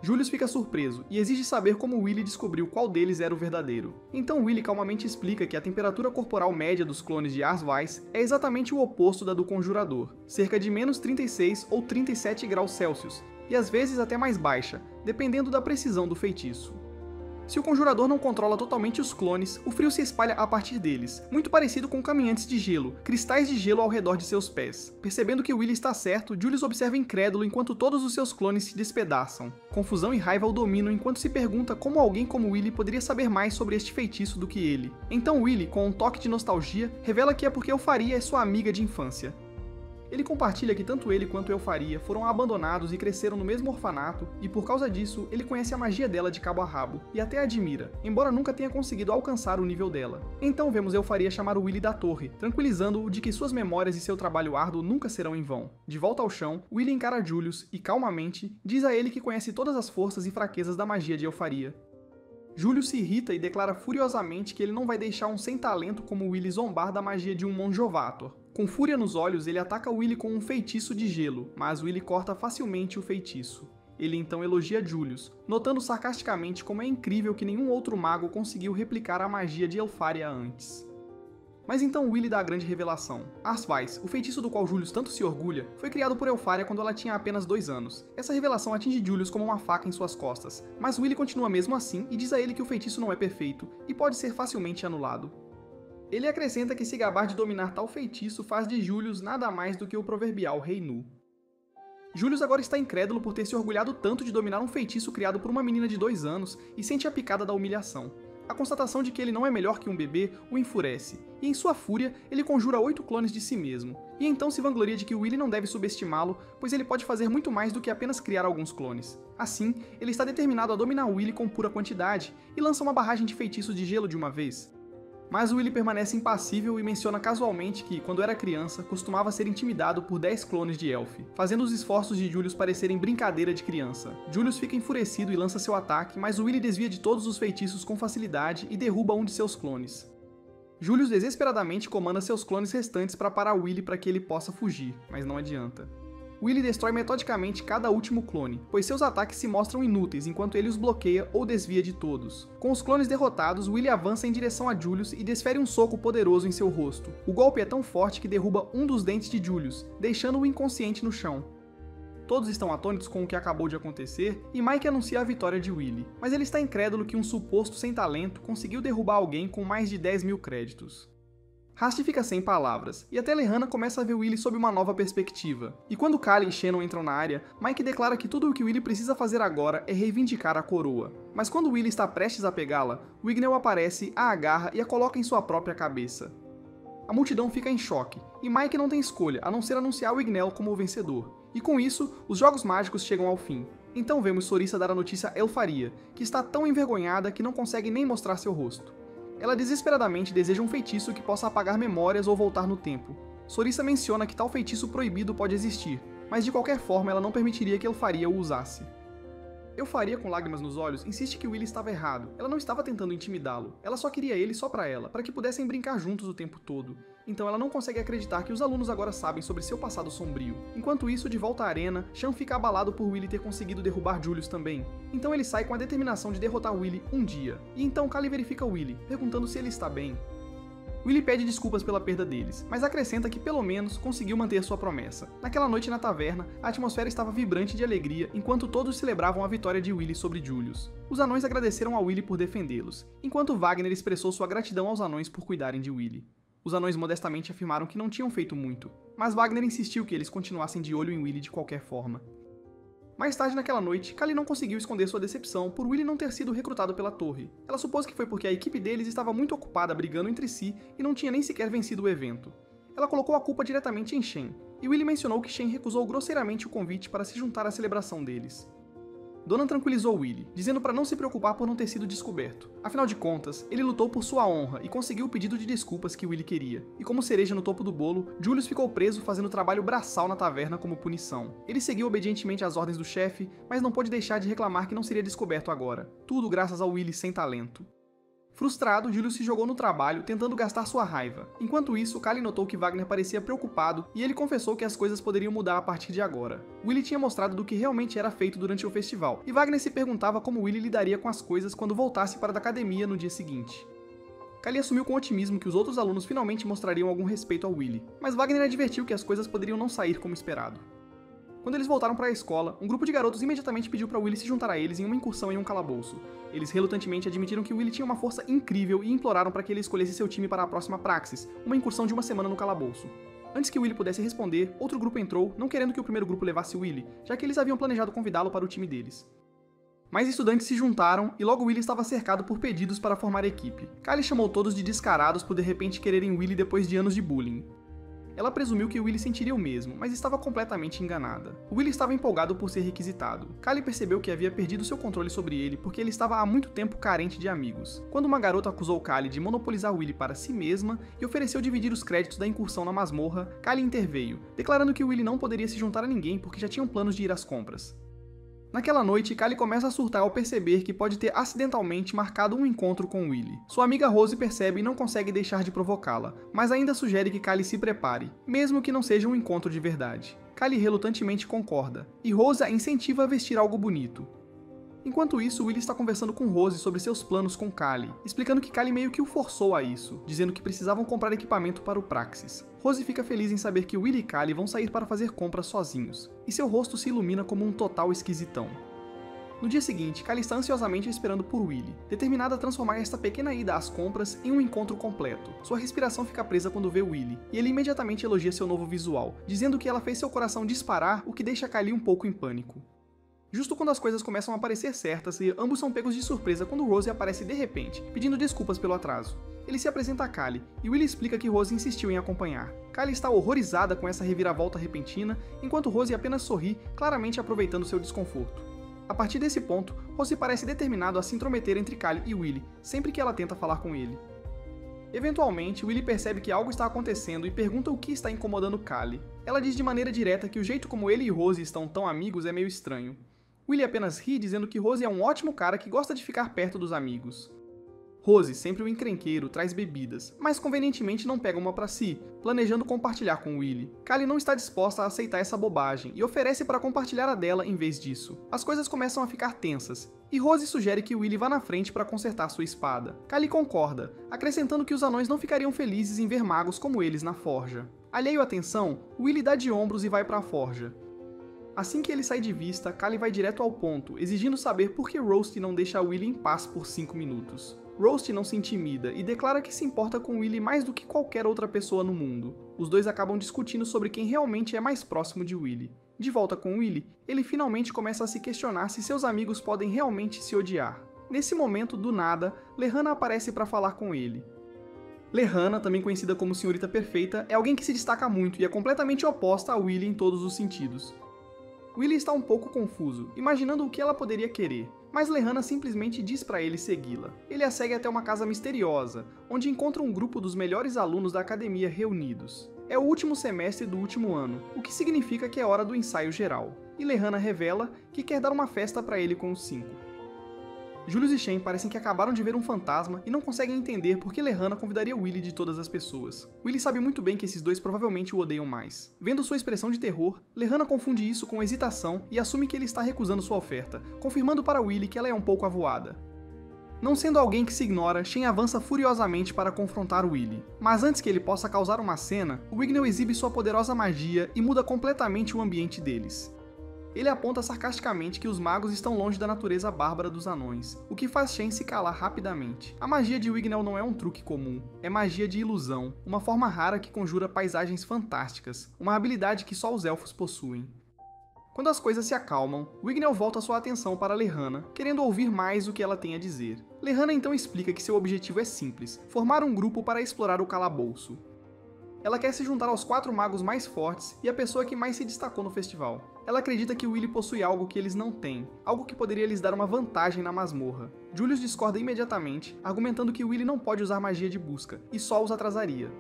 Julius fica surpreso e exige saber como Willy descobriu qual deles era o verdadeiro. Então Willy calmamente explica que a temperatura corporal média dos clones de Ars Vice é exatamente o oposto da do Conjurador, cerca de menos 36 ou 37 graus Celsius, e às vezes até mais baixa, dependendo da precisão do feitiço. Se o Conjurador não controla totalmente os clones, o frio se espalha a partir deles, muito parecido com caminhantes de gelo, cristais de gelo ao redor de seus pés. Percebendo que Willy está certo, Julius observa incrédulo enquanto todos os seus clones se despedaçam. Confusão e raiva o dominam enquanto se pergunta como alguém como Willy poderia saber mais sobre este feitiço do que ele. Então Willy, com um toque de nostalgia, revela que é porque Elfaria é sua amiga de infância. Ele compartilha que tanto ele quanto Elfaria foram abandonados e cresceram no mesmo orfanato, e por causa disso, ele conhece a magia dela de cabo a rabo, e até admira, embora nunca tenha conseguido alcançar o nível dela. Então vemos Elfaria chamar o Willy da torre, tranquilizando-o de que suas memórias e seu trabalho árduo nunca serão em vão. De volta ao chão, Willy encara Julius e, calmamente, diz a ele que conhece todas as forças e fraquezas da magia de Elfaria. Julius se irrita e declara furiosamente que ele não vai deixar um sem-talento como Willy zombar da magia de um Monjovator. Com fúria nos olhos, ele ataca Willy com um feitiço de gelo, mas Willy corta facilmente o feitiço. Ele então elogia Julius, notando sarcasticamente como é incrível que nenhum outro mago conseguiu replicar a magia de Elfaria antes. Mas então Willy dá a grande revelação. Ars Vice, o feitiço do qual Julius tanto se orgulha, foi criado por Elfaria quando ela tinha apenas 2 anos. Essa revelação atinge Julius como uma faca em suas costas, mas Willy continua mesmo assim e diz a ele que o feitiço não é perfeito e pode ser facilmente anulado. Ele acrescenta que se gabar de dominar tal feitiço faz de Julius nada mais do que o proverbial rei nu. Julius agora está incrédulo por ter se orgulhado tanto de dominar um feitiço criado por uma menina de 2 anos e sente a picada da humilhação. A constatação de que ele não é melhor que um bebê o enfurece, e em sua fúria, ele conjura 8 clones de si mesmo, e então se vangloria de que Willy não deve subestimá-lo, pois ele pode fazer muito mais do que apenas criar alguns clones. Assim, ele está determinado a dominar Willy com pura quantidade, e lança uma barragem de feitiços de gelo de uma vez. Mas Willy permanece impassível e menciona casualmente que, quando era criança, costumava ser intimidado por 10 clones de Elf, fazendo os esforços de Julius parecerem brincadeira de criança. Julius fica enfurecido e lança seu ataque, mas Willy desvia de todos os feitiços com facilidade e derruba um de seus clones. Julius desesperadamente comanda seus clones restantes para parar Willy para que ele possa fugir, mas não adianta. Willy destrói metodicamente cada último clone, pois seus ataques se mostram inúteis enquanto ele os bloqueia ou desvia de todos. Com os clones derrotados, Willy avança em direção a Julius e desfere um soco poderoso em seu rosto. O golpe é tão forte que derruba um dos dentes de Julius, deixando-o inconsciente no chão. Todos estão atônitos com o que acabou de acontecer e Mike anuncia a vitória de Willy, mas ele está incrédulo que um suposto sem talento conseguiu derrubar alguém com mais de 10.000 créditos. Rast fica sem palavras, e até Lehana começa a ver Willy sob uma nova perspectiva. E quando Kali e Shannon entram na área, Mike declara que tudo o que Willy precisa fazer agora é reivindicar a coroa. Mas quando Willy está prestes a pegá-la, Wignell aparece, a agarra e a coloca em sua própria cabeça. A multidão fica em choque, e Mike não tem escolha a não ser anunciar Wignell como o vencedor. E com isso, os Jogos Mágicos chegam ao fim. Então vemos Sorissa dar a notícia a Elfaria, que está tão envergonhada que não consegue nem mostrar seu rosto. Ela desesperadamente deseja um feitiço que possa apagar memórias ou voltar no tempo. Sorissa menciona que tal feitiço proibido pode existir, mas de qualquer forma ela não permitiria que Elfaria o usasse. Elfaria, com lágrimas nos olhos, insiste que Willy estava errado. Ela não estava tentando intimidá-lo, ela só queria ele só pra ela, para que pudessem brincar juntos o tempo todo. Então ela não consegue acreditar que os alunos agora sabem sobre seu passado sombrio. Enquanto isso, de volta à arena, Shan fica abalado por Willy ter conseguido derrubar Julius também. Então ele sai com a determinação de derrotar Willy um dia. E então Kali verifica Willy, perguntando se ele está bem. Willy pede desculpas pela perda deles, mas acrescenta que pelo menos conseguiu manter sua promessa. Naquela noite na taverna, a atmosfera estava vibrante de alegria enquanto todos celebravam a vitória de Willy sobre Julius. Os anões agradeceram a Willy por defendê-los, enquanto Wagner expressou sua gratidão aos anões por cuidarem de Willy. Os anões modestamente afirmaram que não tinham feito muito, mas Wagner insistiu que eles continuassem de olho em Willy de qualquer forma. Mais tarde naquela noite, Kali não conseguiu esconder sua decepção por Willy não ter sido recrutado pela torre. Ela supôs que foi porque a equipe deles estava muito ocupada brigando entre si e não tinha nem sequer vencido o evento. Ela colocou a culpa diretamente em Shen, e Willy mencionou que Shen recusou grosseiramente o convite para se juntar à celebração deles. Donan tranquilizou Willy, dizendo para não se preocupar por não ter sido descoberto. Afinal de contas, ele lutou por sua honra e conseguiu o pedido de desculpas que Willy queria. E como cereja no topo do bolo, Julius ficou preso fazendo trabalho braçal na taverna como punição. Ele seguiu obedientemente as ordens do chefe, mas não pôde deixar de reclamar que não seria descoberto agora. Tudo graças ao Willy sem talento. Frustrado, Julius se jogou no trabalho, tentando gastar sua raiva. Enquanto isso, Kali notou que Wagner parecia preocupado e ele confessou que as coisas poderiam mudar a partir de agora. Willy tinha mostrado do que realmente era feito durante o festival, e Wagner se perguntava como Willy lidaria com as coisas quando voltasse para a academia no dia seguinte. Kali assumiu com otimismo que os outros alunos finalmente mostrariam algum respeito ao Willy, mas Wagner advertiu que as coisas poderiam não sair como esperado. Quando eles voltaram para a escola, um grupo de garotos imediatamente pediu para Willy se juntar a eles em uma incursão em um calabouço. Eles relutantemente admitiram que Willy tinha uma força incrível e imploraram para que ele escolhesse seu time para a próxima Praxis, uma incursão de uma semana no calabouço. Antes que Willy pudesse responder, outro grupo entrou, não querendo que o primeiro grupo levasse Willy, já que eles haviam planejado convidá-lo para o time deles. Mais estudantes se juntaram e logo Willy estava cercado por pedidos para formar equipe. Kali chamou todos de descarados por de repente quererem Willy depois de anos de bullying. Ela presumiu que Willy sentiria o mesmo, mas estava completamente enganada. Willy estava empolgado por ser requisitado. Kali percebeu que havia perdido seu controle sobre ele porque ele estava há muito tempo carente de amigos. Quando uma garota acusou Kali de monopolizar Willy para si mesma e ofereceu dividir os créditos da incursão na masmorra, Kali interveio, declarando que Willy não poderia se juntar a ninguém porque já tinham planos de ir às compras. Naquela noite, Kali começa a surtar ao perceber que pode ter acidentalmente marcado um encontro com Willy. Sua amiga Rose percebe e não consegue deixar de provocá-la, mas ainda sugere que Kali se prepare, mesmo que não seja um encontro de verdade. Kali relutantemente concorda, e Rose a incentiva a vestir algo bonito. Enquanto isso, Willy está conversando com Rose sobre seus planos com Kali, explicando que Kali meio que o forçou a isso, dizendo que precisavam comprar equipamento para o Praxis. Rose fica feliz em saber que Willy e Kali vão sair para fazer compras sozinhos, e seu rosto se ilumina como um total esquisitão. No dia seguinte, Kali está ansiosamente esperando por Willy, determinada a transformar esta pequena ida às compras em um encontro completo. Sua respiração fica presa quando vê Willy, e ele imediatamente elogia seu novo visual, dizendo que ela fez seu coração disparar, o que deixa Kali um pouco em pânico. Justo quando as coisas começam a parecer certas, e ambos são pegos de surpresa quando Rose aparece de repente, pedindo desculpas pelo atraso. Ele se apresenta a Kali, e Willy explica que Rose insistiu em acompanhar. Kali está horrorizada com essa reviravolta repentina, enquanto Rose apenas sorri, claramente aproveitando seu desconforto. A partir desse ponto, Rose parece determinado a se intrometer entre Kali e Willy, sempre que ela tenta falar com ele. Eventualmente, Willy percebe que algo está acontecendo e pergunta o que está incomodando Callie. Ela diz de maneira direta que o jeito como ele e Rose estão tão amigos é meio estranho. Willy apenas ri, dizendo que Rose é um ótimo cara que gosta de ficar perto dos amigos. Rose, sempre o encrenqueiro, traz bebidas, mas convenientemente não pega uma pra si, planejando compartilhar com Willy. Callie não está disposta a aceitar essa bobagem e oferece para compartilhar a dela em vez disso. As coisas começam a ficar tensas, e Rose sugere que Willy vá na frente para consertar sua espada. Callie concorda, acrescentando que os anões não ficariam felizes em ver magos como eles na forja. Alheio à tensão, Willy dá de ombros e vai para a forja. Assim que ele sai de vista, Callie vai direto ao ponto, exigindo saber por que Roast não deixa Willy em paz por 5 minutos. Roast não se intimida e declara que se importa com Willy mais do que qualquer outra pessoa no mundo. Os dois acabam discutindo sobre quem realmente é mais próximo de Willy. De volta com Willy, ele finalmente começa a se questionar se seus amigos podem realmente se odiar. Nesse momento, do nada, Lehana aparece para falar com ele. Lehana, também conhecida como Senhorita Perfeita, é alguém que se destaca muito e é completamente oposta a Willy em todos os sentidos. Willy está um pouco confuso, imaginando o que ela poderia querer, mas Lehana simplesmente diz para ele segui-la. Ele a segue até uma casa misteriosa, onde encontra um grupo dos melhores alunos da academia reunidos. É o último semestre do último ano, o que significa que é hora do ensaio geral, e Lehana revela que quer dar uma festa para ele com os 5. Julius e Shen parecem que acabaram de ver um fantasma e não conseguem entender por que Lehana convidaria Willy de todas as pessoas. Willy sabe muito bem que esses dois provavelmente o odeiam mais. Vendo sua expressão de terror, Lehana confunde isso com hesitação e assume que ele está recusando sua oferta, confirmando para Willy que ela é um pouco avoada. Não sendo alguém que se ignora, Shen avança furiosamente para confrontar Willy. Mas antes que ele possa causar uma cena, Wignail exibe sua poderosa magia e muda completamente o ambiente deles. Ele aponta sarcasticamente que os magos estão longe da natureza bárbara dos anões, o que faz Shen se calar rapidamente. A magia de Wignail não é um truque comum, é magia de ilusão, uma forma rara que conjura paisagens fantásticas, uma habilidade que só os elfos possuem. Quando as coisas se acalmam, Wignail volta sua atenção para Lehana, querendo ouvir mais o que ela tem a dizer. Lehana então explica que seu objetivo é simples, formar um grupo para explorar o calabouço. Ela quer se juntar aos 4 magos mais fortes e a pessoa que mais se destacou no festival. Ela acredita que Willy possui algo que eles não têm, algo que poderia lhes dar uma vantagem na masmorra. Julius discorda imediatamente, argumentando que Willy não pode usar magia de busca, e só os atrasaria.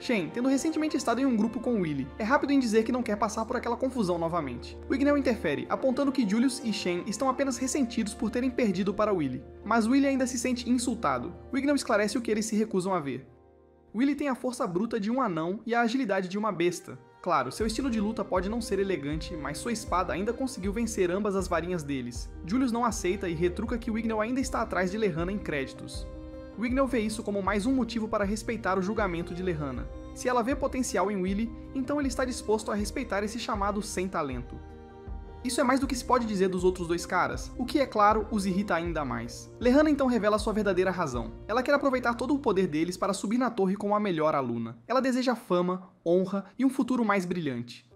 Shen, tendo recentemente estado em um grupo com Willy, é rápido em dizer que não quer passar por aquela confusão novamente. Wignail interfere, apontando que Julius e Shen estão apenas ressentidos por terem perdido para Willy. Mas Willy ainda se sente insultado. Wignail esclarece o que eles se recusam a ver. Willy tem a força bruta de um anão e a agilidade de uma besta. Claro, seu estilo de luta pode não ser elegante, mas sua espada ainda conseguiu vencer ambas as varinhas deles. Julius não aceita e retruca que Wignail ainda está atrás de Lehana em créditos. Wignail vê isso como mais um motivo para respeitar o julgamento de Lehana. Se ela vê potencial em Willy, então ele está disposto a respeitar esse chamado sem talento. Isso é mais do que se pode dizer dos outros dois caras, o que, é claro, os irrita ainda mais. Lehana então revela sua verdadeira razão. Ela quer aproveitar todo o poder deles para subir na torre como a melhor aluna. Ela deseja fama, honra e um futuro mais brilhante.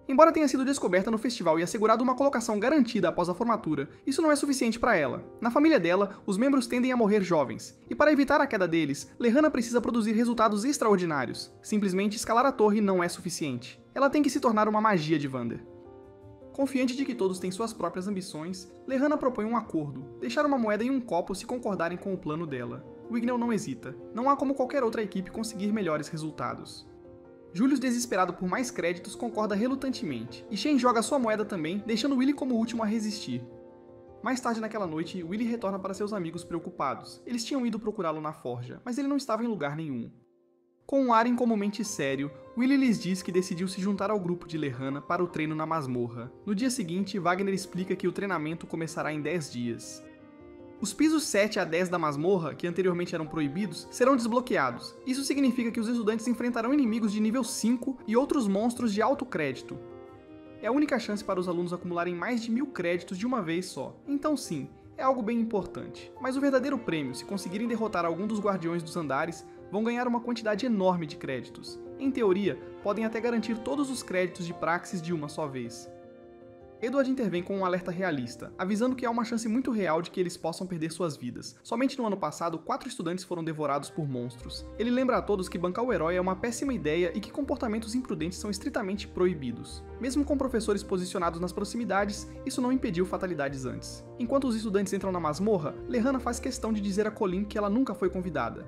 Embora tenha sido descoberta no festival e assegurado uma colocação garantida após a formatura, isso não é suficiente para ela. Na família dela, os membros tendem a morrer jovens, e para evitar a queda deles, Lehana precisa produzir resultados extraordinários. Simplesmente escalar a torre não é suficiente. Ela tem que se tornar uma magia de Vander. Confiante de que todos têm suas próprias ambições, Lehana propõe um acordo, deixar uma moeda em um copo se concordarem com o plano dela. Wignail não hesita, não há como qualquer outra equipe conseguir melhores resultados. Julius, desesperado por mais créditos, concorda relutantemente, e Shen joga sua moeda também, deixando Willy como o último a resistir. Mais tarde naquela noite, Willy retorna para seus amigos preocupados. Eles tinham ido procurá-lo na forja, mas ele não estava em lugar nenhum. Com um ar incomumente sério, Willy lhes diz que decidiu se juntar ao grupo de Lehana para o treino na masmorra. No dia seguinte, Wagner explica que o treinamento começará em 10 dias. Os pisos 7 a 10 da masmorra, que anteriormente eram proibidos, serão desbloqueados. Isso significa que os estudantes enfrentarão inimigos de nível 5 e outros monstros de alto crédito. É a única chance para os alunos acumularem mais de 1000 créditos de uma vez só, então sim, é algo bem importante. Mas o verdadeiro prêmio, se conseguirem derrotar algum dos guardiões dos andares, vão ganhar uma quantidade enorme de créditos. Em teoria, podem até garantir todos os créditos de praxis de uma só vez. Edward intervém com um alerta realista, avisando que há uma chance muito real de que eles possam perder suas vidas. Somente no ano passado, 4 estudantes foram devorados por monstros. Ele lembra a todos que bancar o herói é uma péssima ideia e que comportamentos imprudentes são estritamente proibidos. Mesmo com professores posicionados nas proximidades, isso não impediu fatalidades antes. Enquanto os estudantes entram na masmorra, Lehana faz questão de dizer a Colleen que ela nunca foi convidada.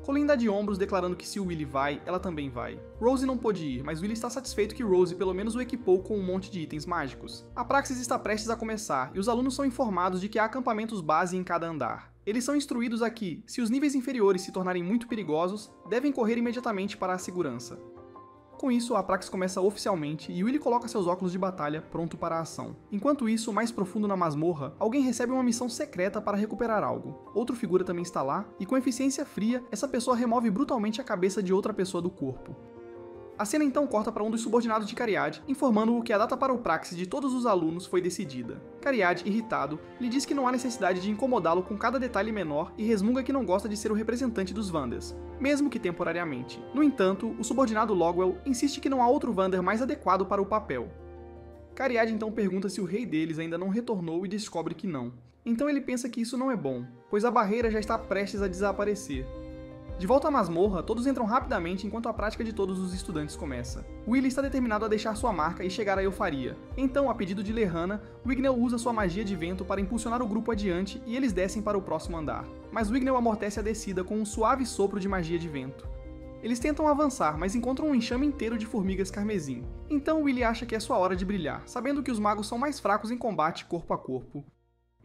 Colin dá de ombros, declarando que se o Willy vai, ela também vai. Rose não pôde ir, mas Willy está satisfeito que Rose pelo menos o equipou com um monte de itens mágicos. A praxis está prestes a começar, e os alunos são informados de que há acampamentos base em cada andar. Eles são instruídos a que, se os níveis inferiores se tornarem muito perigosos, devem correr imediatamente para a segurança. Com isso, a praxis começa oficialmente e Willy coloca seus óculos de batalha pronto para a ação. Enquanto isso, mais profundo na masmorra, alguém recebe uma missão secreta para recuperar algo. Outra figura também está lá, e com eficiência fria, essa pessoa remove brutalmente a cabeça de outra pessoa do corpo. A cena então corta para um dos subordinados de Cariad, informando-o que a data para o praxis de todos os alunos foi decidida. Cariad, irritado, lhe diz que não há necessidade de incomodá-lo com cada detalhe menor e resmunga que não gosta de ser o representante dos Vanders, mesmo que temporariamente. No entanto, o subordinado Logwell insiste que não há outro Vander mais adequado para o papel. Cariad então pergunta se o rei deles ainda não retornou e descobre que não. Então ele pensa que isso não é bom, pois a barreira já está prestes a desaparecer. De volta à masmorra, todos entram rapidamente enquanto a prática de todos os estudantes começa. Willy está determinado a deixar sua marca e chegar à eufaria. Então, a pedido de Lehana, Wigner usa sua magia de vento para impulsionar o grupo adiante e eles descem para o próximo andar. Mas Wigner amortece a descida com um suave sopro de magia de vento. Eles tentam avançar, mas encontram um enxame inteiro de formigas carmesim. Então Willy acha que é sua hora de brilhar, sabendo que os magos são mais fracos em combate corpo a corpo.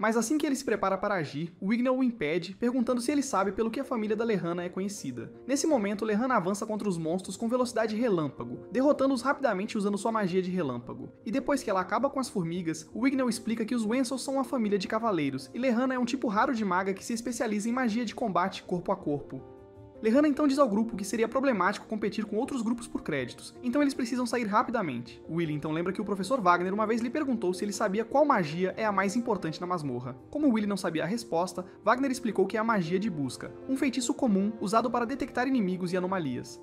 Mas assim que ele se prepara para agir, Wigner o impede, perguntando se ele sabe pelo que a família da Lehana é conhecida. Nesse momento, Lehana avança contra os monstros com velocidade relâmpago, derrotando-os rapidamente usando sua magia de relâmpago. E depois que ela acaba com as formigas, Wigner explica que os Wensels são uma família de cavaleiros, e Lehana é um tipo raro de maga que se especializa em magia de combate corpo a corpo. Lehana então diz ao grupo que seria problemático competir com outros grupos por créditos, então eles precisam sair rapidamente. Willy então lembra que o professor Wagner uma vez lhe perguntou se ele sabia qual magia é a mais importante na masmorra. Como Willy não sabia a resposta, Wagner explicou que é a magia de busca, um feitiço comum usado para detectar inimigos e anomalias.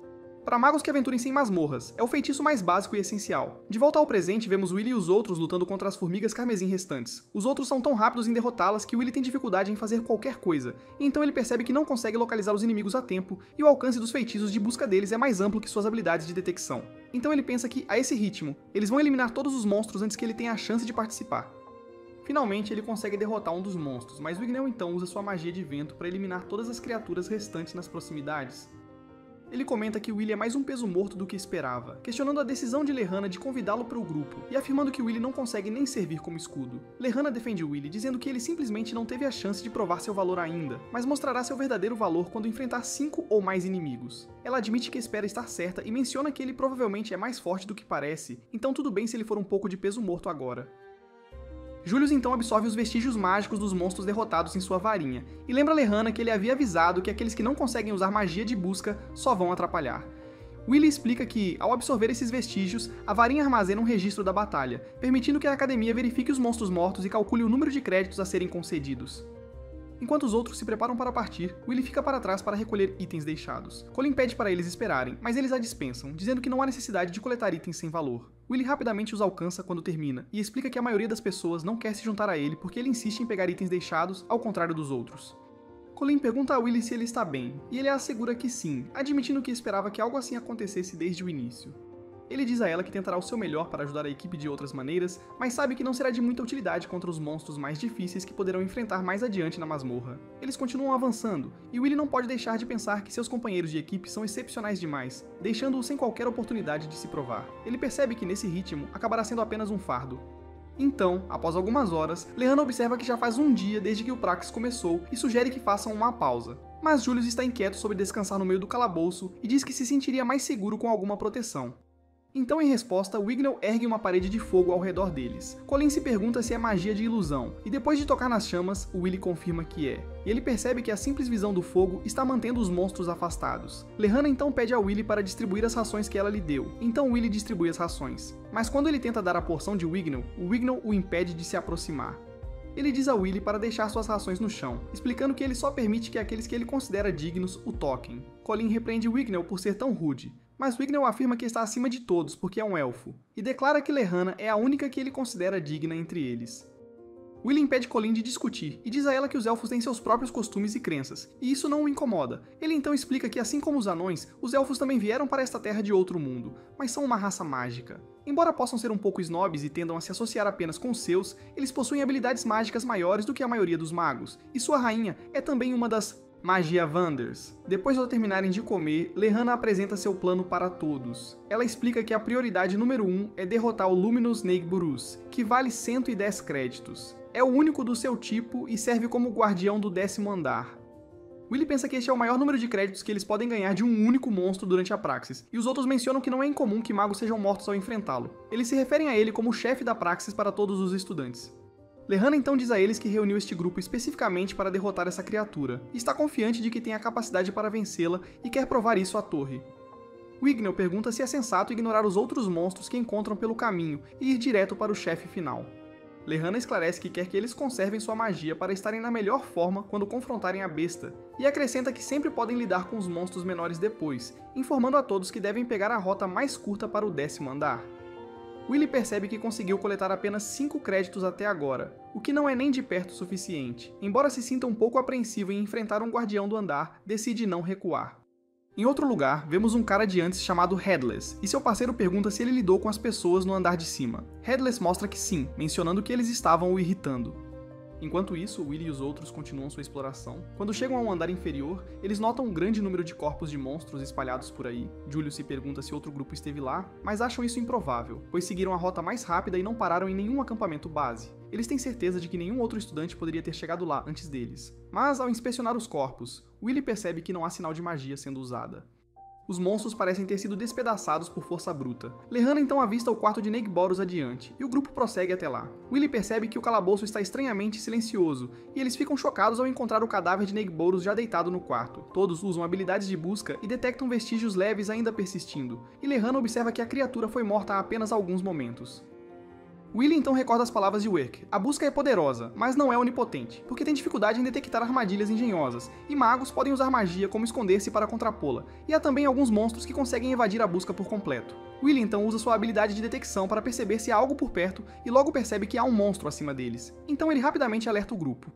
Para magos que aventurem-se em masmorras, é o feitiço mais básico e essencial. De volta ao presente, vemos Willy e os outros lutando contra as formigas carmesim restantes. Os outros são tão rápidos em derrotá-las que Willy tem dificuldade em fazer qualquer coisa, e então ele percebe que não consegue localizar os inimigos a tempo, e o alcance dos feitiços de busca deles é mais amplo que suas habilidades de detecção. Então ele pensa que, a esse ritmo, eles vão eliminar todos os monstros antes que ele tenha a chance de participar. Finalmente, ele consegue derrotar um dos monstros, mas Wigner então usa sua magia de vento para eliminar todas as criaturas restantes nas proximidades. Ele comenta que Willy é mais um peso morto do que esperava, questionando a decisão de Lehana de convidá-lo para o grupo, e afirmando que Willy não consegue nem servir como escudo. Lehana defende Willy, dizendo que ele simplesmente não teve a chance de provar seu valor ainda, mas mostrará seu verdadeiro valor quando enfrentar 5 ou mais inimigos. Ela admite que espera estar certa e menciona que ele provavelmente é mais forte do que parece, então tudo bem se ele for um pouco de peso morto agora. Julius então absorve os vestígios mágicos dos monstros derrotados em sua varinha, e lembra Lehana que ele havia avisado que aqueles que não conseguem usar magia de busca só vão atrapalhar. Willy explica que, ao absorver esses vestígios, a varinha armazena um registro da batalha, permitindo que a academia verifique os monstros mortos e calcule o número de créditos a serem concedidos. Enquanto os outros se preparam para partir, Willy fica para trás para recolher itens deixados. Colin pede para eles esperarem, mas eles a dispensam, dizendo que não há necessidade de coletar itens sem valor. Willy rapidamente os alcança quando termina, e explica que a maioria das pessoas não quer se juntar a ele porque ele insiste em pegar itens deixados, ao contrário dos outros. Colin pergunta a Willy se ele está bem, e ele assegura que sim, admitindo que esperava que algo assim acontecesse desde o início. Ele diz a ela que tentará o seu melhor para ajudar a equipe de outras maneiras, mas sabe que não será de muita utilidade contra os monstros mais difíceis que poderão enfrentar mais adiante na masmorra. Eles continuam avançando, e Willy não pode deixar de pensar que seus companheiros de equipe são excepcionais demais, deixando-o sem qualquer oportunidade de se provar. Ele percebe que nesse ritmo acabará sendo apenas um fardo. Então, após algumas horas, Lehana observa que já faz um dia desde que o praxis começou e sugere que façam uma pausa. Mas Julius está inquieto sobre descansar no meio do calabouço e diz que se sentiria mais seguro com alguma proteção. Então, em resposta, Wigner ergue uma parede de fogo ao redor deles. Colin se pergunta se é magia de ilusão, e depois de tocar nas chamas, Willy confirma que é. E ele percebe que a simples visão do fogo está mantendo os monstros afastados. Lehana então pede a Willy para distribuir as rações que ela lhe deu, então Willy distribui as rações. Mas quando ele tenta dar a porção de Wigner, o Wigner o impede de se aproximar. Ele diz a Willy para deixar suas rações no chão, explicando que ele só permite que aqueles que ele considera dignos o toquem. Colin repreende Wigner por ser tão rude, mas Wigner afirma que está acima de todos porque é um elfo, e declara que Lehana é a única que ele considera digna entre eles. Willy impede Colin de discutir e diz a ela que os elfos têm seus próprios costumes e crenças, e isso não o incomoda. Ele então explica que, assim como os anões, os elfos também vieram para esta terra de outro mundo, mas são uma raça mágica. Embora possam ser um pouco snobs e tendam a se associar apenas com os seus, eles possuem habilidades mágicas maiores do que a maioria dos magos, e sua rainha é também uma das Magia Wanders. Depois de terminarem de comer, Lehana apresenta seu plano para todos. Ela explica que a prioridade número 1 é derrotar o Luminous Nagburus, que vale 110 créditos. É o único do seu tipo e serve como guardião do 10º andar. Willy pensa que este é o maior número de créditos que eles podem ganhar de um único monstro durante a Praxis, e os outros mencionam que não é incomum que magos sejam mortos ao enfrentá-lo. Eles se referem a ele como o chefe da Praxis para todos os estudantes. Lehana então diz a eles que reuniu este grupo especificamente para derrotar essa criatura, e está confiante de que tem a capacidade para vencê-la e quer provar isso à torre. Wignail pergunta se é sensato ignorar os outros monstros que encontram pelo caminho e ir direto para o chefe final. Lehana esclarece que quer que eles conservem sua magia para estarem na melhor forma quando confrontarem a besta, e acrescenta que sempre podem lidar com os monstros menores depois, informando a todos que devem pegar a rota mais curta para o 10º andar. Willy percebe que conseguiu coletar apenas 5 créditos até agora, o que não é nem de perto suficiente. Embora se sinta um pouco apreensivo em enfrentar um guardião do andar, decide não recuar. Em outro lugar, vemos um cara de antes chamado Headless, e seu parceiro pergunta se ele lidou com as pessoas no andar de cima. Headless mostra que sim, mencionando que eles estavam o irritando. Enquanto isso, Willy e os outros continuam sua exploração. Quando chegam a um andar inferior, eles notam um grande número de corpos de monstros espalhados por aí. Julius se pergunta se outro grupo esteve lá, mas acham isso improvável, pois seguiram a rota mais rápida e não pararam em nenhum acampamento base. Eles têm certeza de que nenhum outro estudante poderia ter chegado lá antes deles. Mas, ao inspecionar os corpos, Willy percebe que não há sinal de magia sendo usada. Os monstros parecem ter sido despedaçados por força bruta. Lehana então avista o quarto de Nagborus adiante, e o grupo prossegue até lá. Willy percebe que o calabouço está estranhamente silencioso, e eles ficam chocados ao encontrar o cadáver de Nagborus já deitado no quarto. Todos usam habilidades de busca e detectam vestígios leves ainda persistindo, e Lehana observa que a criatura foi morta há apenas alguns momentos. Willy então recorda as palavras de Werk. A busca é poderosa, mas não é onipotente, porque tem dificuldade em detectar armadilhas engenhosas, e magos podem usar magia como esconder-se para contrapô-la, e há também alguns monstros que conseguem evadir a busca por completo. Willy então usa sua habilidade de detecção para perceber se há algo por perto e logo percebe que há um monstro acima deles, então ele rapidamente alerta o grupo.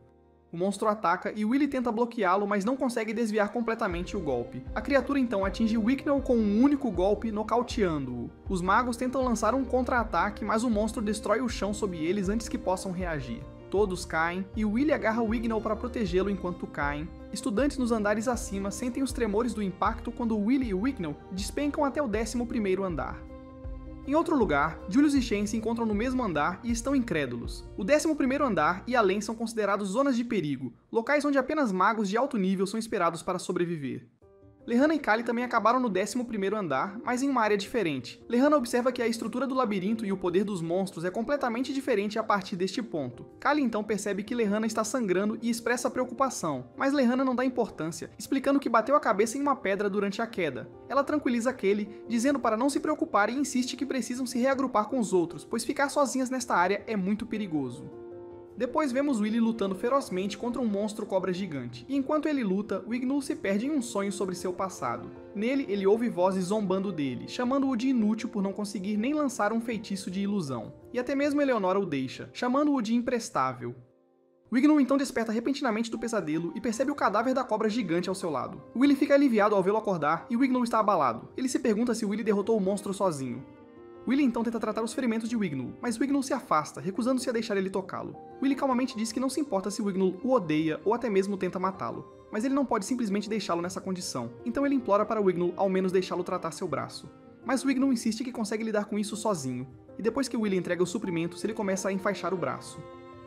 O monstro ataca e Willy tenta bloqueá-lo, mas não consegue desviar completamente o golpe. A criatura então atinge Wignail com um único golpe, nocauteando-o. Os magos tentam lançar um contra-ataque, mas o monstro destrói o chão sob eles antes que possam reagir. Todos caem, e Willy agarra Wignail para protegê-lo enquanto caem. Estudantes nos andares acima sentem os tremores do impacto quando Willy e Wignail despencam até o 11º andar. Em outro lugar, Julius e Shen se encontram no mesmo andar e estão incrédulos. O 11º andar e além são considerados zonas de perigo, locais onde apenas magos de alto nível são esperados para sobreviver. Lehana e Kali também acabaram no 11º andar, mas em uma área diferente. Lehana observa que a estrutura do labirinto e o poder dos monstros é completamente diferente a partir deste ponto. Kali então percebe que Lehana está sangrando e expressa preocupação, mas Lehana não dá importância, explicando que bateu a cabeça em uma pedra durante a queda. Ela tranquiliza Kali, dizendo para não se preocupar e insiste que precisam se reagrupar com os outros, pois ficar sozinhas nesta área é muito perigoso. Depois vemos Willy lutando ferozmente contra um monstro cobra gigante, e enquanto ele luta, Wignail se perde em um sonho sobre seu passado. Nele, ele ouve vozes zombando dele, chamando-o de inútil por não conseguir nem lançar um feitiço de ilusão. E até mesmo Eleonora o deixa, chamando-o de imprestável. Wignail então desperta repentinamente do pesadelo e percebe o cadáver da cobra gigante ao seu lado. Willy fica aliviado ao vê-lo acordar e Wignail está abalado. Ele se pergunta se Willy derrotou o monstro sozinho. Willy então tenta tratar os ferimentos de Wignail, mas Wignail se afasta, recusando-se a deixar ele tocá-lo. Willy calmamente diz que não se importa se Wignail o odeia ou até mesmo tenta matá-lo, mas ele não pode simplesmente deixá-lo nessa condição, então ele implora para Wignail ao menos deixá-lo tratar seu braço. Mas Wignail insiste que consegue lidar com isso sozinho, e depois que Willy entrega os suprimentos, ele começa a enfaixar o braço.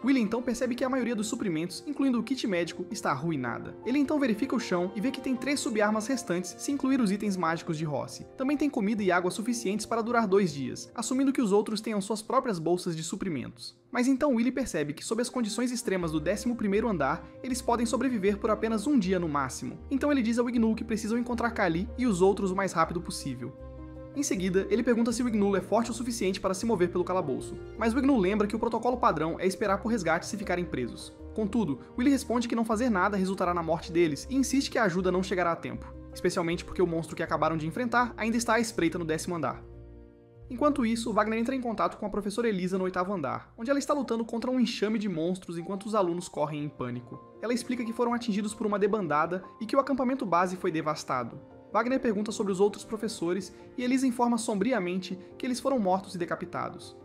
Willy então percebe que a maioria dos suprimentos, incluindo o kit médico, está arruinada. Ele então verifica o chão e vê que tem 3 subarmas restantes, se incluir os itens mágicos de Rossi. Também tem comida e água suficientes para durar 2 dias, assumindo que os outros tenham suas próprias bolsas de suprimentos. Mas então Willy percebe que, sob as condições extremas do 11º andar, eles podem sobreviver por apenas um dia no máximo. Então ele diz a Wignail que precisam encontrar Kali e os outros o mais rápido possível. Em seguida, ele pergunta se Wignail é forte o suficiente para se mover pelo calabouço, mas Wignail lembra que o protocolo padrão é esperar por resgate se ficarem presos. Contudo, Willy responde que não fazer nada resultará na morte deles e insiste que a ajuda não chegará a tempo, especialmente porque o monstro que acabaram de enfrentar ainda está à espreita no 10º andar. Enquanto isso, Wagner entra em contato com a professora Elisa no 8º andar, onde ela está lutando contra um enxame de monstros enquanto os alunos correm em pânico. Ela explica que foram atingidos por uma debandada e que o acampamento base foi devastado. Wagner pergunta sobre os outros professores e Elisa informa sombriamente que eles foram mortos e decapitados.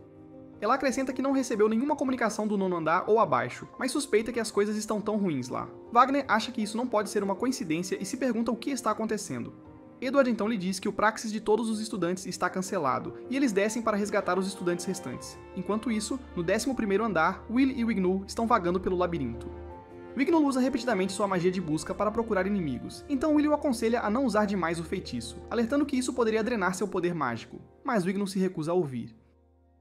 Ela acrescenta que não recebeu nenhuma comunicação do 9º andar ou abaixo, mas suspeita que as coisas estão tão ruins lá. Wagner acha que isso não pode ser uma coincidência e se pergunta o que está acontecendo. Edward então lhe diz que o praxis de todos os estudantes está cancelado, e eles descem para resgatar os estudantes restantes. Enquanto isso, no 11º andar, Will e Wignall estão vagando pelo labirinto. Wignall usa repetidamente sua magia de busca para procurar inimigos, então Will o aconselha a não usar demais o feitiço, alertando que isso poderia drenar seu poder mágico, mas Wignall se recusa a ouvir.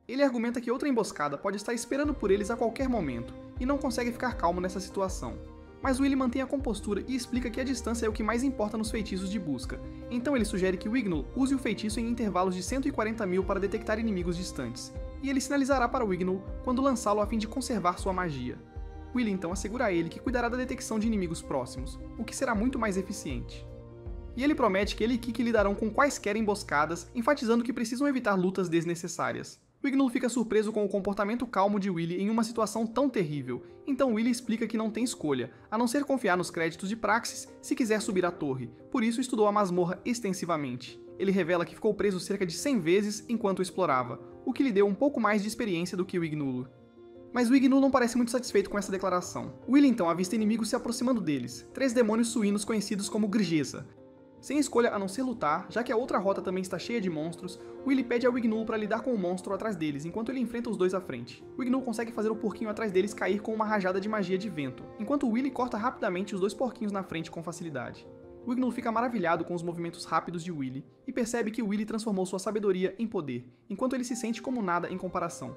Ele argumenta que outra emboscada pode estar esperando por eles a qualquer momento, e não consegue ficar calmo nessa situação. Mas Will mantém a compostura e explica que a distância é o que mais importa nos feitiços de busca, então ele sugere que Wignall use o feitiço em intervalos de 140.000 para detectar inimigos distantes, e ele sinalizará para Wignall quando lançá-lo a fim de conservar sua magia. Will então assegura a ele que cuidará da detecção de inimigos próximos, o que será muito mais eficiente. E ele promete que ele e Kiki lidarão com quaisquer emboscadas, enfatizando que precisam evitar lutas desnecessárias. Wignall fica surpreso com o comportamento calmo de Willy em uma situação tão terrível, então Willy explica que não tem escolha, a não ser confiar nos créditos de praxis se quiser subir a torre, por isso estudou a masmorra extensivamente. Ele revela que ficou preso cerca de 100 vezes enquanto explorava, o que lhe deu um pouco mais de experiência do que Wignall. Mas Wignall não parece muito satisfeito com essa declaração. Willy então avista inimigos se aproximando deles, 3 demônios suínos conhecidos como Grgeza. Sem escolha a não ser lutar, já que a outra rota também está cheia de monstros, Willy pede a Wignall para lidar com o monstro atrás deles, enquanto ele enfrenta os dois à frente. Wignall consegue fazer o porquinho atrás deles cair com uma rajada de magia de vento, enquanto Willy corta rapidamente os 2 porquinhos na frente com facilidade. Wignall fica maravilhado com os movimentos rápidos de Willy, e percebe que Willy transformou sua sabedoria em poder, enquanto ele se sente como nada em comparação.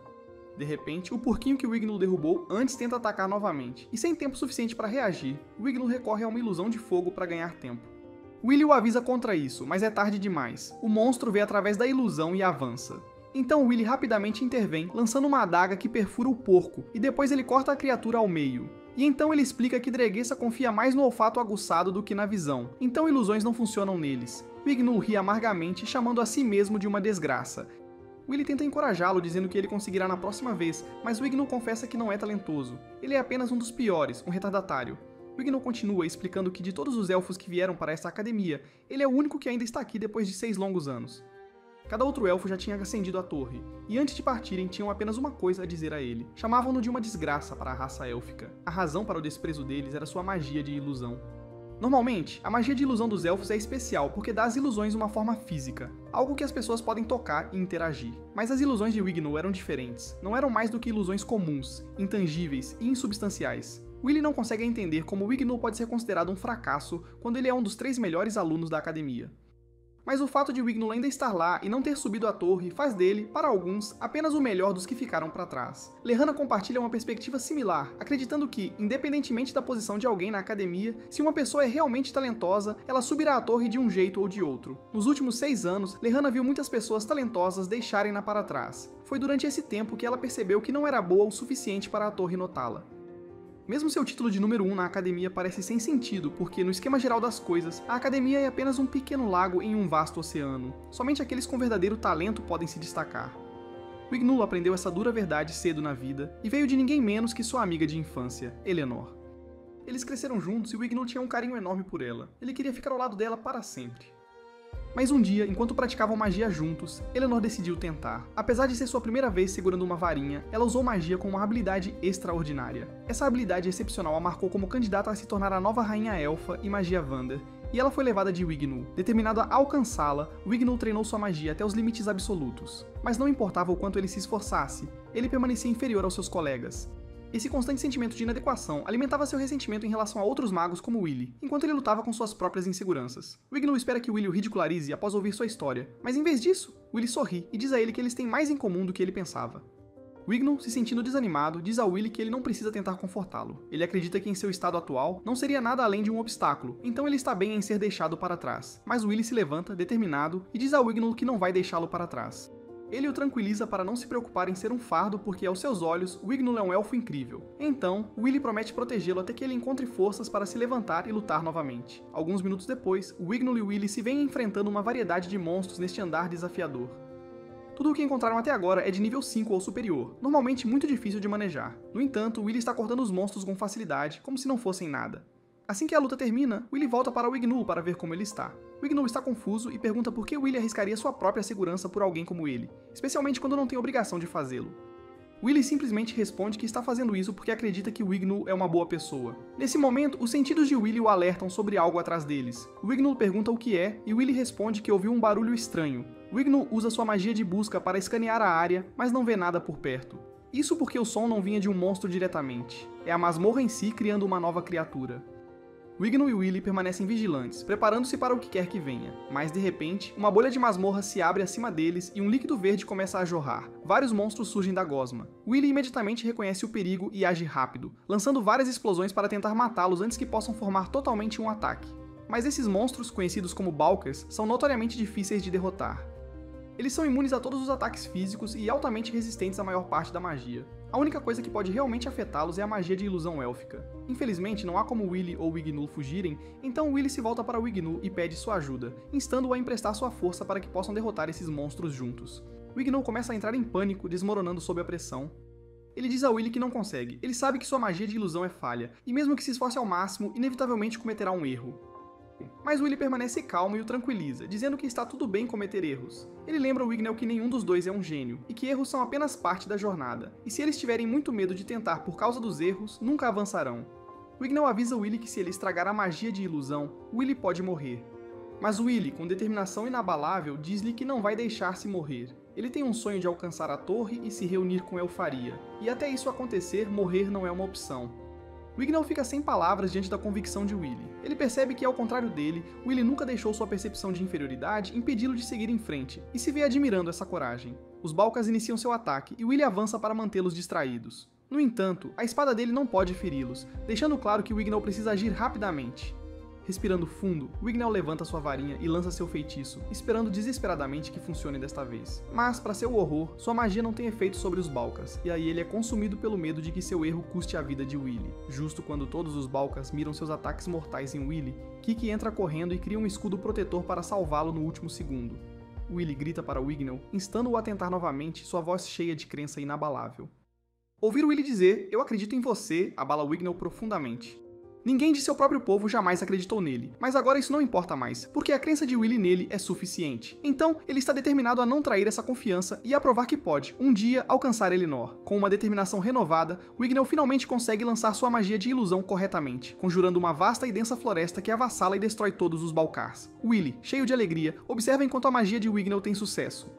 De repente, o porquinho que Wignall derrubou antes tenta atacar novamente, e sem tempo suficiente para reagir, Wignall recorre a uma ilusão de fogo para ganhar tempo. Willy o avisa contra isso, mas é tarde demais. O monstro vê através da ilusão e avança. Então Willy rapidamente intervém, lançando uma adaga que perfura o porco, e depois ele corta a criatura ao meio. E então ele explica que Dragessa confia mais no olfato aguçado do que na visão, então ilusões não funcionam neles. Wignall ri amargamente, chamando a si mesmo de uma desgraça. Willy tenta encorajá-lo, dizendo que ele conseguirá na próxima vez, mas Wignall confessa que não é talentoso. Ele é apenas um dos piores, um retardatário. Wignall continua explicando que de todos os elfos que vieram para essa academia, ele é o único que ainda está aqui depois de 6 longos anos. Cada outro elfo já tinha ascendido à torre, e antes de partirem tinham apenas uma coisa a dizer a ele. Chamavam-no de uma desgraça para a raça élfica. A razão para o desprezo deles era sua magia de ilusão. Normalmente, a magia de ilusão dos elfos é especial porque dá às ilusões uma forma física, algo que as pessoas podem tocar e interagir. Mas as ilusões de Wignall eram diferentes, não eram mais do que ilusões comuns, intangíveis e insubstanciais. Willy não consegue entender como Wignall pode ser considerado um fracasso quando ele é um dos 3 melhores alunos da academia. Mas o fato de Wignall ainda estar lá e não ter subido a torre faz dele, para alguns, apenas o melhor dos que ficaram para trás. Lehana compartilha uma perspectiva similar, acreditando que, independentemente da posição de alguém na academia, se uma pessoa é realmente talentosa, ela subirá a torre de um jeito ou de outro. Nos últimos 6 anos, Lehana viu muitas pessoas talentosas deixarem-na para trás. Foi durante esse tempo que ela percebeu que não era boa o suficiente para a torre notá-la. Mesmo seu título de número 1 na academia parece sem sentido, porque no esquema geral das coisas, a academia é apenas um pequeno lago em um vasto oceano. Somente aqueles com verdadeiro talento podem se destacar. Wignall aprendeu essa dura verdade cedo na vida, e veio de ninguém menos que sua amiga de infância, Eleanor. Eles cresceram juntos e Wignall tinha um carinho enorme por ela. Ele queria ficar ao lado dela para sempre. Mas um dia, enquanto praticavam magia juntos, Eleanor decidiu tentar. Apesar de ser sua primeira vez segurando uma varinha, ela usou magia com uma habilidade extraordinária. Essa habilidade excepcional a marcou como candidata a se tornar a nova rainha elfa e magia Vander, e ela foi levada de Wignall. Determinado a alcançá-la, Wignall treinou sua magia até os limites absolutos. Mas não importava o quanto ele se esforçasse, ele permanecia inferior aos seus colegas. Esse constante sentimento de inadequação alimentava seu ressentimento em relação a outros magos como Willy, enquanto ele lutava com suas próprias inseguranças. Wignall espera que Willy o ridicularize após ouvir sua história, mas em vez disso, Willy sorri e diz a ele que eles têm mais em comum do que ele pensava. Wignall, se sentindo desanimado, diz a Willy que ele não precisa tentar confortá-lo. Ele acredita que em seu estado atual não seria nada além de um obstáculo, então ele está bem em ser deixado para trás. Mas Willy se levanta, determinado, e diz a Wignall que não vai deixá-lo para trás. Ele o tranquiliza para não se preocupar em ser um fardo porque, aos seus olhos, Wignall é um elfo incrível. Então, Willy promete protegê-lo até que ele encontre forças para se levantar e lutar novamente. Alguns minutos depois, Wignall e Willy se veem enfrentando uma variedade de monstros neste andar desafiador. Tudo o que encontraram até agora é de nível 5 ou superior, normalmente muito difícil de manejar. No entanto, Willy está cortando os monstros com facilidade, como se não fossem nada. Assim que a luta termina, Willy volta para Wignall para ver como ele está. Wignall está confuso e pergunta por que Willy arriscaria sua própria segurança por alguém como ele, especialmente quando não tem obrigação de fazê-lo. Willy simplesmente responde que está fazendo isso porque acredita que Wignall é uma boa pessoa. Nesse momento, os sentidos de Willy o alertam sobre algo atrás deles. Wignall pergunta o que é, e Willy responde que ouviu um barulho estranho. Wignall usa sua magia de busca para escanear a área, mas não vê nada por perto. Isso porque o som não vinha de um monstro diretamente. É a masmorra em si criando uma nova criatura. Wignall e Willy permanecem vigilantes, preparando-se para o que quer que venha, mas de repente, uma bolha de masmorra se abre acima deles e um líquido verde começa a jorrar. Vários monstros surgem da gosma. Willy imediatamente reconhece o perigo e age rápido, lançando várias explosões para tentar matá-los antes que possam formar totalmente um ataque. Mas esses monstros, conhecidos como Balkers, são notoriamente difíceis de derrotar. Eles são imunes a todos os ataques físicos e altamente resistentes à maior parte da magia. A única coisa que pode realmente afetá-los é a magia de ilusão élfica. Infelizmente, não há como Willy ou Wignall fugirem, então Willy se volta para Wignall e pede sua ajuda, instando-o a emprestar sua força para que possam derrotar esses monstros juntos. Wignall começa a entrar em pânico, desmoronando sob a pressão. Ele diz a Willy que não consegue, ele sabe que sua magia de ilusão é falha, e mesmo que se esforce ao máximo, inevitavelmente cometerá um erro. Mas Willy permanece calmo e o tranquiliza, dizendo que está tudo bem cometer erros. Ele lembra Wignall que nenhum dos dois é um gênio, e que erros são apenas parte da jornada, e se eles tiverem muito medo de tentar por causa dos erros, nunca avançarão. Wignall avisa Willy que se ele estragar a magia de ilusão, Willy pode morrer. Mas Willy, com determinação inabalável, diz-lhe que não vai deixar-se morrer. Ele tem um sonho de alcançar a torre e se reunir com Elfaria, e até isso acontecer, morrer não é uma opção. Wignall fica sem palavras diante da convicção de Willy. Ele percebe que, ao contrário dele, Willy nunca deixou sua percepção de inferioridade impedi-lo de seguir em frente, e se vê admirando essa coragem. Os Balkars iniciam seu ataque, e Willy avança para mantê-los distraídos. No entanto, a espada dele não pode feri-los, deixando claro que Wignall precisa agir rapidamente. Respirando fundo, Wignall levanta sua varinha e lança seu feitiço, esperando desesperadamente que funcione desta vez. Mas, para seu horror, sua magia não tem efeito sobre os Balkars, e aí ele é consumido pelo medo de que seu erro custe a vida de Willy. Justo quando todos os Balkars miram seus ataques mortais em Willy, Kiki entra correndo e cria um escudo protetor para salvá-lo no último segundo. Willy grita para Wignall, instando-o a tentar novamente, sua voz cheia de crença inabalável. Ouvir Willy dizer, "Eu acredito em você", abala Wignall profundamente. Ninguém de seu próprio povo jamais acreditou nele, mas agora isso não importa mais, porque a crença de Willy nele é suficiente. Então, ele está determinado a não trair essa confiança e a provar que pode, um dia, alcançar Elinor. Com uma determinação renovada, Wignall finalmente consegue lançar sua magia de ilusão corretamente, conjurando uma vasta e densa floresta que avassala e destrói todos os Balkars. Willy, cheio de alegria, observa enquanto a magia de Wignall tem sucesso.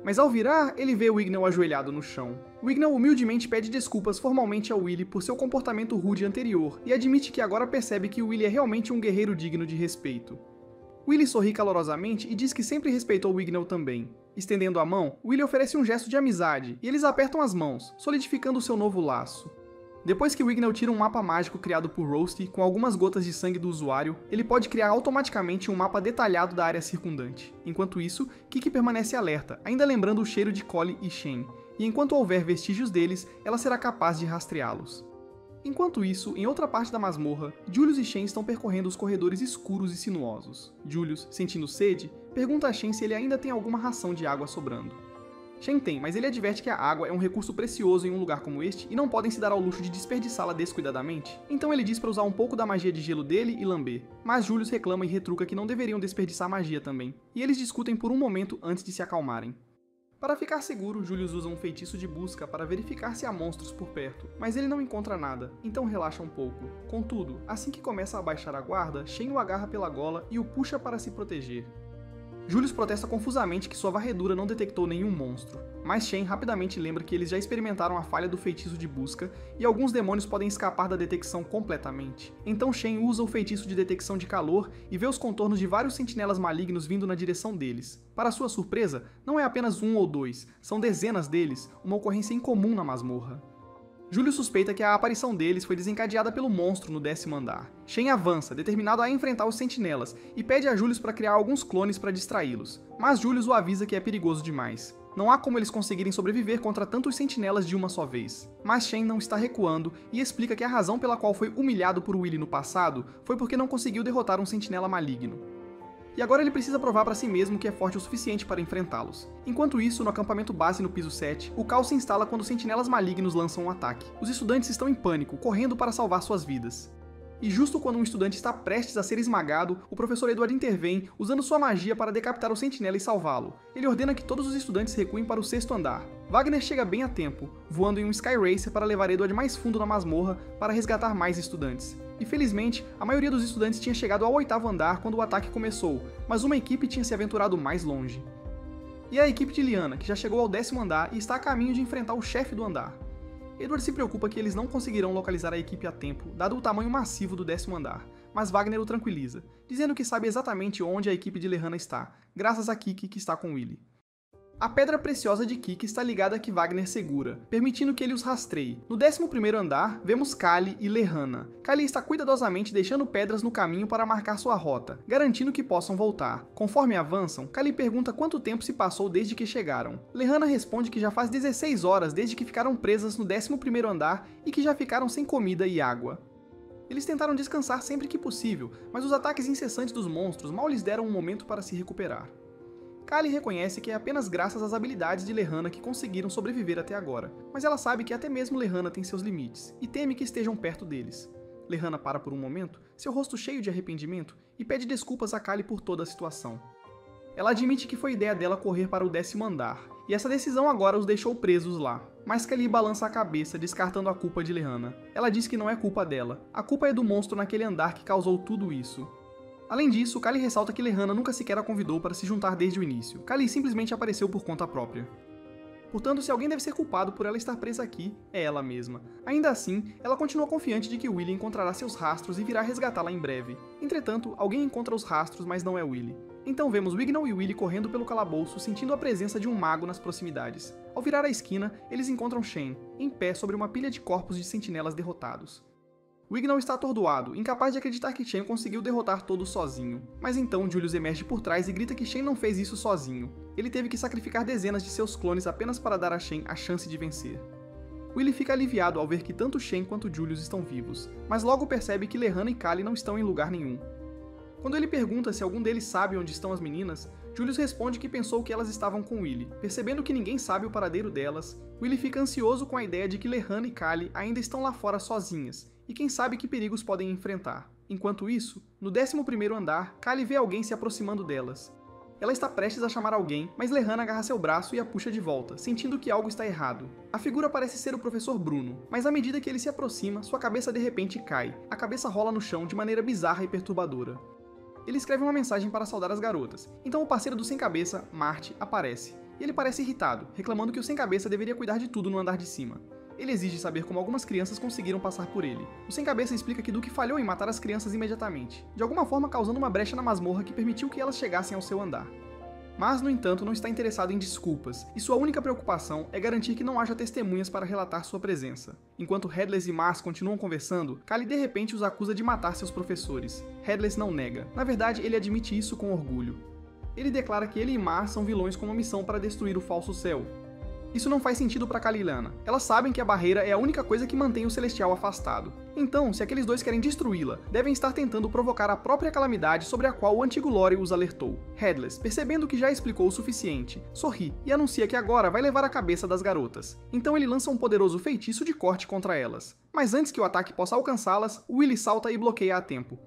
Mas ao virar, ele vê Wignall ajoelhado no chão. Wignall humildemente pede desculpas formalmente ao Willy por seu comportamento rude anterior e admite que agora percebe que Willy é realmente um guerreiro digno de respeito. Willy sorri calorosamente e diz que sempre respeitou Wignall também. Estendendo a mão, Willy oferece um gesto de amizade e eles apertam as mãos, solidificando seu novo laço. Depois que Wignall tira um mapa mágico criado por Rosti com algumas gotas de sangue do usuário, ele pode criar automaticamente um mapa detalhado da área circundante. Enquanto isso, Kiki permanece alerta, ainda lembrando o cheiro de Collei e Shen, e enquanto houver vestígios deles, ela será capaz de rastreá-los. Enquanto isso, em outra parte da masmorra, Julius e Shen estão percorrendo os corredores escuros e sinuosos. Julius, sentindo sede, pergunta a Shen se ele ainda tem alguma ração de água sobrando. Shen tem, mas ele adverte que a água é um recurso precioso em um lugar como este e não podem se dar ao luxo de desperdiçá-la descuidadamente. Então ele diz para usar um pouco da magia de gelo dele e lamber. Mas Julius reclama e retruca que não deveriam desperdiçar magia também. E eles discutem por um momento antes de se acalmarem. Para ficar seguro, Julius usa um feitiço de busca para verificar se há monstros por perto, mas ele não encontra nada, então relaxa um pouco. Contudo, assim que começa a abaixar a guarda, Shen o agarra pela gola e o puxa para se proteger. Julius protesta confusamente que sua varredura não detectou nenhum monstro, mas Shen rapidamente lembra que eles já experimentaram a falha do feitiço de busca e alguns demônios podem escapar da detecção completamente. Então Shen usa o feitiço de detecção de calor e vê os contornos de vários sentinelas malignos vindo na direção deles. Para sua surpresa, não é apenas um ou dois, são dezenas deles, uma ocorrência incomum na masmorra. Julius suspeita que a aparição deles foi desencadeada pelo monstro no 10º andar. Shen avança, determinado a enfrentar os sentinelas, e pede a Julius para criar alguns clones para distraí-los. Mas Julius o avisa que é perigoso demais. Não há como eles conseguirem sobreviver contra tantos sentinelas de uma só vez. Mas Shen não está recuando e explica que a razão pela qual foi humilhado por Willy no passado foi porque não conseguiu derrotar um sentinela maligno. E agora ele precisa provar para si mesmo que é forte o suficiente para enfrentá-los. Enquanto isso, no acampamento base no piso 7, o caos se instala quando sentinelas malignos lançam um ataque. Os estudantes estão em pânico, correndo para salvar suas vidas. E justo quando um estudante está prestes a ser esmagado, o professor Edward intervém, usando sua magia para decapitar o sentinela e salvá-lo. Ele ordena que todos os estudantes recuem para o 6º andar. Wagner chega bem a tempo, voando em um Sky Racer para levar Edward mais fundo na masmorra para resgatar mais estudantes. E felizmente, a maioria dos estudantes tinha chegado ao 8º andar quando o ataque começou, mas uma equipe tinha se aventurado mais longe. E a equipe de Lyanna, que já chegou ao 10º andar e está a caminho de enfrentar o chefe do andar. Edward se preocupa que eles não conseguirão localizar a equipe a tempo, dado o tamanho massivo do 10º andar, mas Wagner o tranquiliza, dizendo que sabe exatamente onde a equipe de Lyanna está, graças a Kiki que está com Willy. A pedra preciosa de Kiki está ligada a que Wagner segura, permitindo que ele os rastreie. No 11º andar, vemos Kali e Lyanna. Kali está cuidadosamente deixando pedras no caminho para marcar sua rota, garantindo que possam voltar. Conforme avançam, Kali pergunta quanto tempo se passou desde que chegaram. Lyanna responde que já faz 16 horas desde que ficaram presas no 11º andar e que já ficaram sem comida e água. Eles tentaram descansar sempre que possível, mas os ataques incessantes dos monstros mal lhes deram um momento para se recuperar. Kali reconhece que é apenas graças às habilidades de Lyanna que conseguiram sobreviver até agora, mas ela sabe que até mesmo Lyanna tem seus limites, e teme que estejam perto deles. Lyanna para por um momento, seu rosto cheio de arrependimento, e pede desculpas a Kali por toda a situação. Ela admite que foi ideia dela correr para o 10º andar, e essa decisão agora os deixou presos lá. Mas Kali balança a cabeça, descartando a culpa de Lyanna. Ela diz que não é culpa dela, a culpa é do monstro naquele andar que causou tudo isso. Além disso, Kali ressalta que Lyanna nunca sequer a convidou para se juntar desde o início. Kali simplesmente apareceu por conta própria. Portanto, se alguém deve ser culpado por ela estar presa aqui, é ela mesma. Ainda assim, ela continua confiante de que Willy encontrará seus rastros e virá resgatá-la em breve. Entretanto, alguém encontra os rastros, mas não é Willy. Então vemos Wignall e Willy correndo pelo calabouço, sentindo a presença de um mago nas proximidades. Ao virar a esquina, eles encontram Shane, em pé sobre uma pilha de corpos de sentinelas derrotados. Wignall está atordoado, incapaz de acreditar que Shane conseguiu derrotar todos sozinho. Mas então Julius emerge por trás e grita que Shane não fez isso sozinho. Ele teve que sacrificar dezenas de seus clones apenas para dar a Shane a chance de vencer. Willy fica aliviado ao ver que tanto Shane quanto Julius estão vivos, mas logo percebe que Lyanna e Kali não estão em lugar nenhum. Quando ele pergunta se algum deles sabe onde estão as meninas, Julius responde que pensou que elas estavam com Willy. Percebendo que ninguém sabe o paradeiro delas, Willy fica ansioso com a ideia de que Lyanna e Kali ainda estão lá fora sozinhas, e quem sabe que perigos podem enfrentar. Enquanto isso, no 11º andar, Kali vê alguém se aproximando delas. Ela está prestes a chamar alguém, mas Lyanna agarra seu braço e a puxa de volta, sentindo que algo está errado. A figura parece ser o professor Bruno, mas à medida que ele se aproxima, sua cabeça de repente cai. A cabeça rola no chão de maneira bizarra e perturbadora. Ele escreve uma mensagem para saudar as garotas, então o parceiro do Sem-Cabeça, Marty, aparece. E ele parece irritado, reclamando que o Sem-Cabeça deveria cuidar de tudo no andar de cima. Ele exige saber como algumas crianças conseguiram passar por ele. O Sem-Cabeça explica que Duke falhou em matar as crianças imediatamente, de alguma forma causando uma brecha na masmorra que permitiu que elas chegassem ao seu andar. Mas, no entanto, não está interessado em desculpas, e sua única preocupação é garantir que não haja testemunhas para relatar sua presença. Enquanto Headless e Mars continuam conversando, Kali de repente os acusa de matar seus professores. Headless não nega. Na verdade, ele admite isso com orgulho. Ele declara que ele e Mars são vilões com uma missão para destruir o Falso Céu. Isso não faz sentido para Kali e Lyanna. Elas sabem que a barreira é a única coisa que mantém o Celestial afastado. Então, se aqueles dois querem destruí-la, devem estar tentando provocar a própria calamidade sobre a qual o antigo Lore os alertou. Headless, percebendo que já explicou o suficiente, sorri e anuncia que agora vai levar a cabeça das garotas. Então ele lança um poderoso feitiço de corte contra elas. Mas antes que o ataque possa alcançá-las, Willy salta e bloqueia a tempo.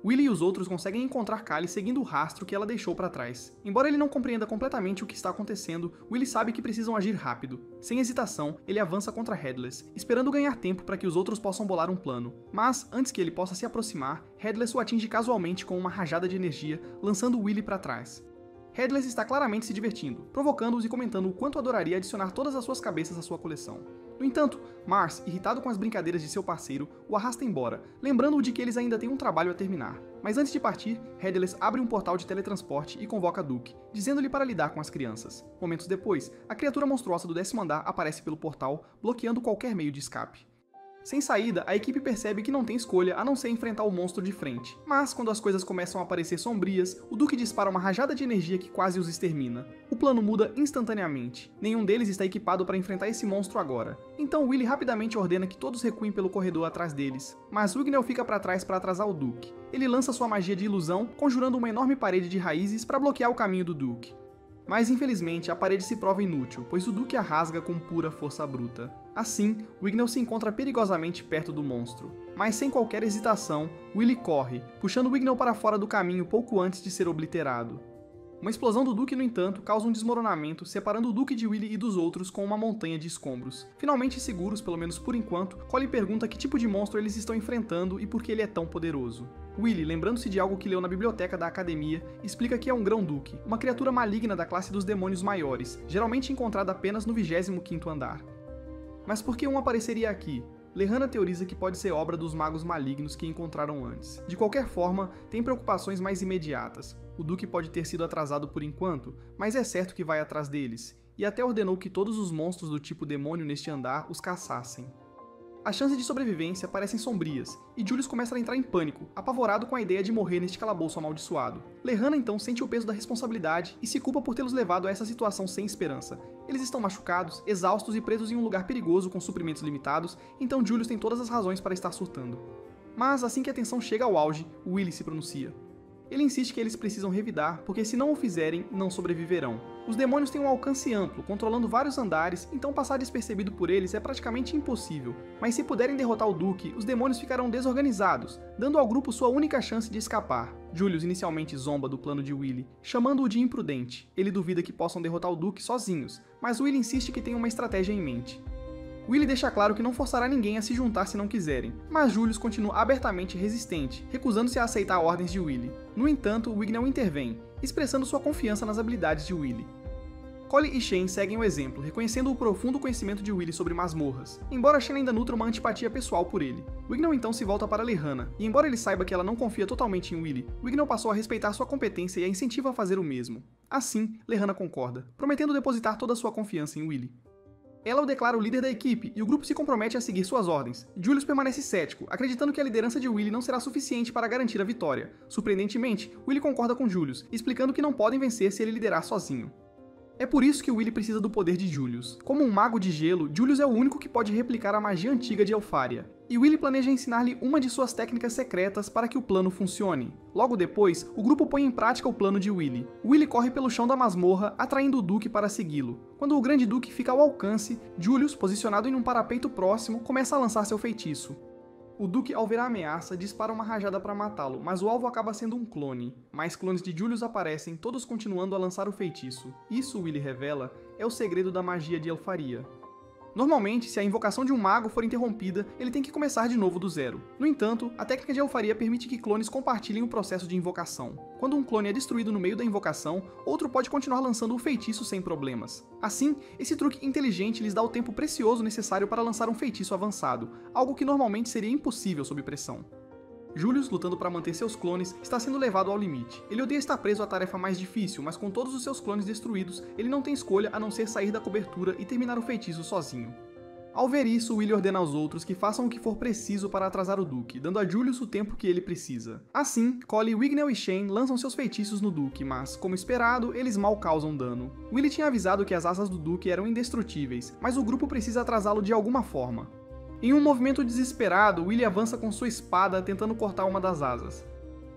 Willy e os outros conseguem encontrar Kali seguindo o rastro que ela deixou para trás. Embora ele não compreenda completamente o que está acontecendo, Willy sabe que precisam agir rápido. Sem hesitação, ele avança contra Headless, esperando ganhar tempo para que os outros possam bolar um plano. Mas, antes que ele possa se aproximar, Headless o atinge casualmente com uma rajada de energia, lançando Willy para trás. Headless está claramente se divertindo, provocando-os e comentando o quanto adoraria adicionar todas as suas cabeças à sua coleção. No entanto, Mars, irritado com as brincadeiras de seu parceiro, o arrasta embora, lembrando-o de que eles ainda têm um trabalho a terminar. Mas antes de partir, Headless abre um portal de teletransporte e convoca Duke, dizendo-lhe para lidar com as crianças. Momentos depois, a criatura monstruosa do 10º andar aparece pelo portal, bloqueando qualquer meio de escape. Sem saída, a equipe percebe que não tem escolha a não ser enfrentar o monstro de frente. Mas, quando as coisas começam a parecer sombrias, o Duke dispara uma rajada de energia que quase os extermina. O plano muda instantaneamente. Nenhum deles está equipado para enfrentar esse monstro agora. Então Willy rapidamente ordena que todos recuem pelo corredor atrás deles. Mas Wignall fica para trás para atrasar o Duke. Ele lança sua magia de ilusão, conjurando uma enorme parede de raízes para bloquear o caminho do Duke. Mas infelizmente a parede se prova inútil, pois o Duke a rasga com pura força bruta. Assim, Wignell se encontra perigosamente perto do monstro. Mas sem qualquer hesitação, Willy corre, puxando Wignell para fora do caminho pouco antes de ser obliterado. Uma explosão do Duque, no entanto, causa um desmoronamento, separando o Duque de Willy e dos outros com uma montanha de escombros. Finalmente seguros, pelo menos por enquanto, Colin pergunta que tipo de monstro eles estão enfrentando e por que ele é tão poderoso. Willy, lembrando-se de algo que leu na biblioteca da academia, explica que é um Grão-Duque, uma criatura maligna da classe dos demônios maiores, geralmente encontrada apenas no 25º andar. Mas por que um apareceria aqui? Lehana teoriza que pode ser obra dos magos malignos que encontraram antes. De qualquer forma, tem preocupações mais imediatas. O Duque pode ter sido atrasado por enquanto, mas é certo que vai atrás deles, e até ordenou que todos os monstros do tipo demônio neste andar os caçassem. As chances de sobrevivência parecem sombrias, e Julius começa a entrar em pânico, apavorado com a ideia de morrer neste calabouço amaldiçoado. Lehana então sente o peso da responsabilidade e se culpa por tê-los levado a essa situação sem esperança. Eles estão machucados, exaustos e presos em um lugar perigoso com suprimentos limitados, então Julius tem todas as razões para estar surtando. Mas assim que a tensão chega ao auge, Willy se pronuncia. Ele insiste que eles precisam revidar, porque se não o fizerem, não sobreviverão. Os demônios têm um alcance amplo, controlando vários andares, então passar despercebido por eles é praticamente impossível. Mas se puderem derrotar o Duque, os demônios ficarão desorganizados, dando ao grupo sua única chance de escapar. Julius inicialmente zomba do plano de Willy, chamando-o de imprudente. Ele duvida que possam derrotar o Duque sozinhos, mas Willy insiste que tem uma estratégia em mente. Willy deixa claro que não forçará ninguém a se juntar se não quiserem, mas Julius continua abertamente resistente, recusando-se a aceitar ordens de Willy. No entanto, Wignell intervém, expressando sua confiança nas habilidades de Willy. Colin e Shane seguem o exemplo, reconhecendo o profundo conhecimento de Willy sobre masmorras, embora Shane ainda nutra uma antipatia pessoal por ele. Wignell então se volta para Lehana, e embora ele saiba que ela não confia totalmente em Willy, Wignell passou a respeitar sua competência e a incentiva a fazer o mesmo. Assim, Lehana concorda, prometendo depositar toda a sua confiança em Willy. Ela o declara o líder da equipe e o grupo se compromete a seguir suas ordens. Julius permanece cético, acreditando que a liderança de Willy não será suficiente para garantir a vitória. Surpreendentemente, Willy concorda com Julius, explicando que não podem vencer se ele liderar sozinho. É por isso que Willy precisa do poder de Julius. Como um mago de gelo, Julius é o único que pode replicar a magia antiga de Elfaria. E Willy planeja ensinar-lhe uma de suas técnicas secretas para que o plano funcione. Logo depois, o grupo põe em prática o plano de Willy. Willy corre pelo chão da masmorra, atraindo o Duque para segui-lo. Quando o Grande Duque fica ao alcance, Julius, posicionado em um parapeito próximo, começa a lançar seu feitiço. O Duque, ao ver a ameaça, dispara uma rajada para matá-lo, mas o alvo acaba sendo um clone. Mais clones de Julius aparecem, todos continuando a lançar o feitiço. Isso, Willy revela, é o segredo da magia de Elfaria. Normalmente, se a invocação de um mago for interrompida, ele tem que começar de novo do zero. No entanto, a técnica de Elfaria permite que clones compartilhem o processo de invocação. Quando um clone é destruído no meio da invocação, outro pode continuar lançando o feitiço sem problemas. Assim, esse truque inteligente lhes dá o tempo precioso necessário para lançar um feitiço avançado, algo que normalmente seria impossível sob pressão. Julius, lutando para manter seus clones, está sendo levado ao limite. Ele odeia estar preso à tarefa mais difícil, mas com todos os seus clones destruídos, ele não tem escolha a não ser sair da cobertura e terminar o feitiço sozinho. Ao ver isso, Willy ordena aos outros que façam o que for preciso para atrasar o Duque, dando a Julius o tempo que ele precisa. Assim, Colin, Wignell e Shane lançam seus feitiços no Duque, mas, como esperado, eles mal causam dano. Willy tinha avisado que as asas do Duque eram indestrutíveis, mas o grupo precisa atrasá-lo de alguma forma. Em um movimento desesperado, Willy avança com sua espada tentando cortar uma das asas.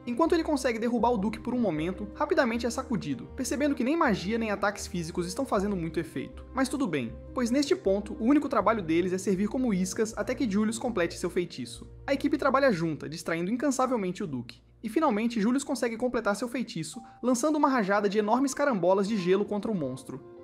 Enquanto ele consegue derrubar o Duque por um momento, rapidamente é sacudido, percebendo que nem magia nem ataques físicos estão fazendo muito efeito. Mas tudo bem, pois neste ponto, o único trabalho deles é servir como iscas até que Julius complete seu feitiço. A equipe trabalha junta, distraindo incansavelmente o Duque. E finalmente, Julius consegue completar seu feitiço, lançando uma rajada de enormes carambolas de gelo contra o monstro.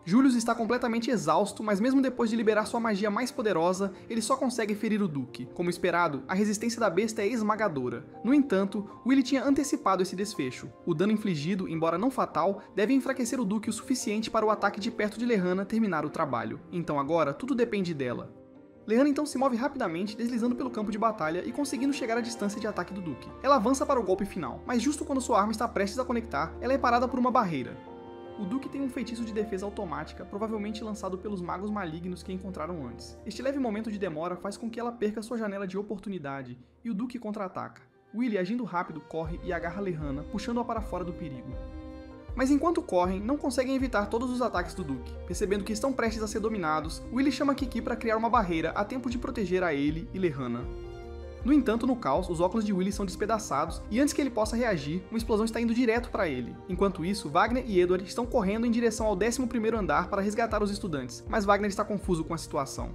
Julius está completamente exausto, mas mesmo depois de liberar sua magia mais poderosa, ele só consegue ferir o Duque. Como esperado, a resistência da besta é esmagadora. No entanto, Willy tinha antecipado esse desfecho. O dano infligido, embora não fatal, deve enfraquecer o Duque o suficiente para o ataque de perto de Lehana terminar o trabalho. Então agora, tudo depende dela. Lehana então se move rapidamente, deslizando pelo campo de batalha e conseguindo chegar à distância de ataque do Duque. Ela avança para o golpe final, mas justo quando sua arma está prestes a conectar, ela é parada por uma barreira. O Duque tem um feitiço de defesa automática, provavelmente lançado pelos magos malignos que encontraram antes. Este leve momento de demora faz com que ela perca sua janela de oportunidade, e o Duque contra-ataca. Willy, agindo rápido, corre e agarra Lehana, puxando-a para fora do perigo. Mas enquanto correm, não conseguem evitar todos os ataques do Duque. Percebendo que estão prestes a ser dominados, Willy chama Kiki para criar uma barreira a tempo de proteger a ele e Lehana. No entanto, no caos, os óculos de Willy são despedaçados e antes que ele possa reagir, uma explosão está indo direto para ele. Enquanto isso, Wagner e Edward estão correndo em direção ao 11º andar para resgatar os estudantes, mas Wagner está confuso com a situação.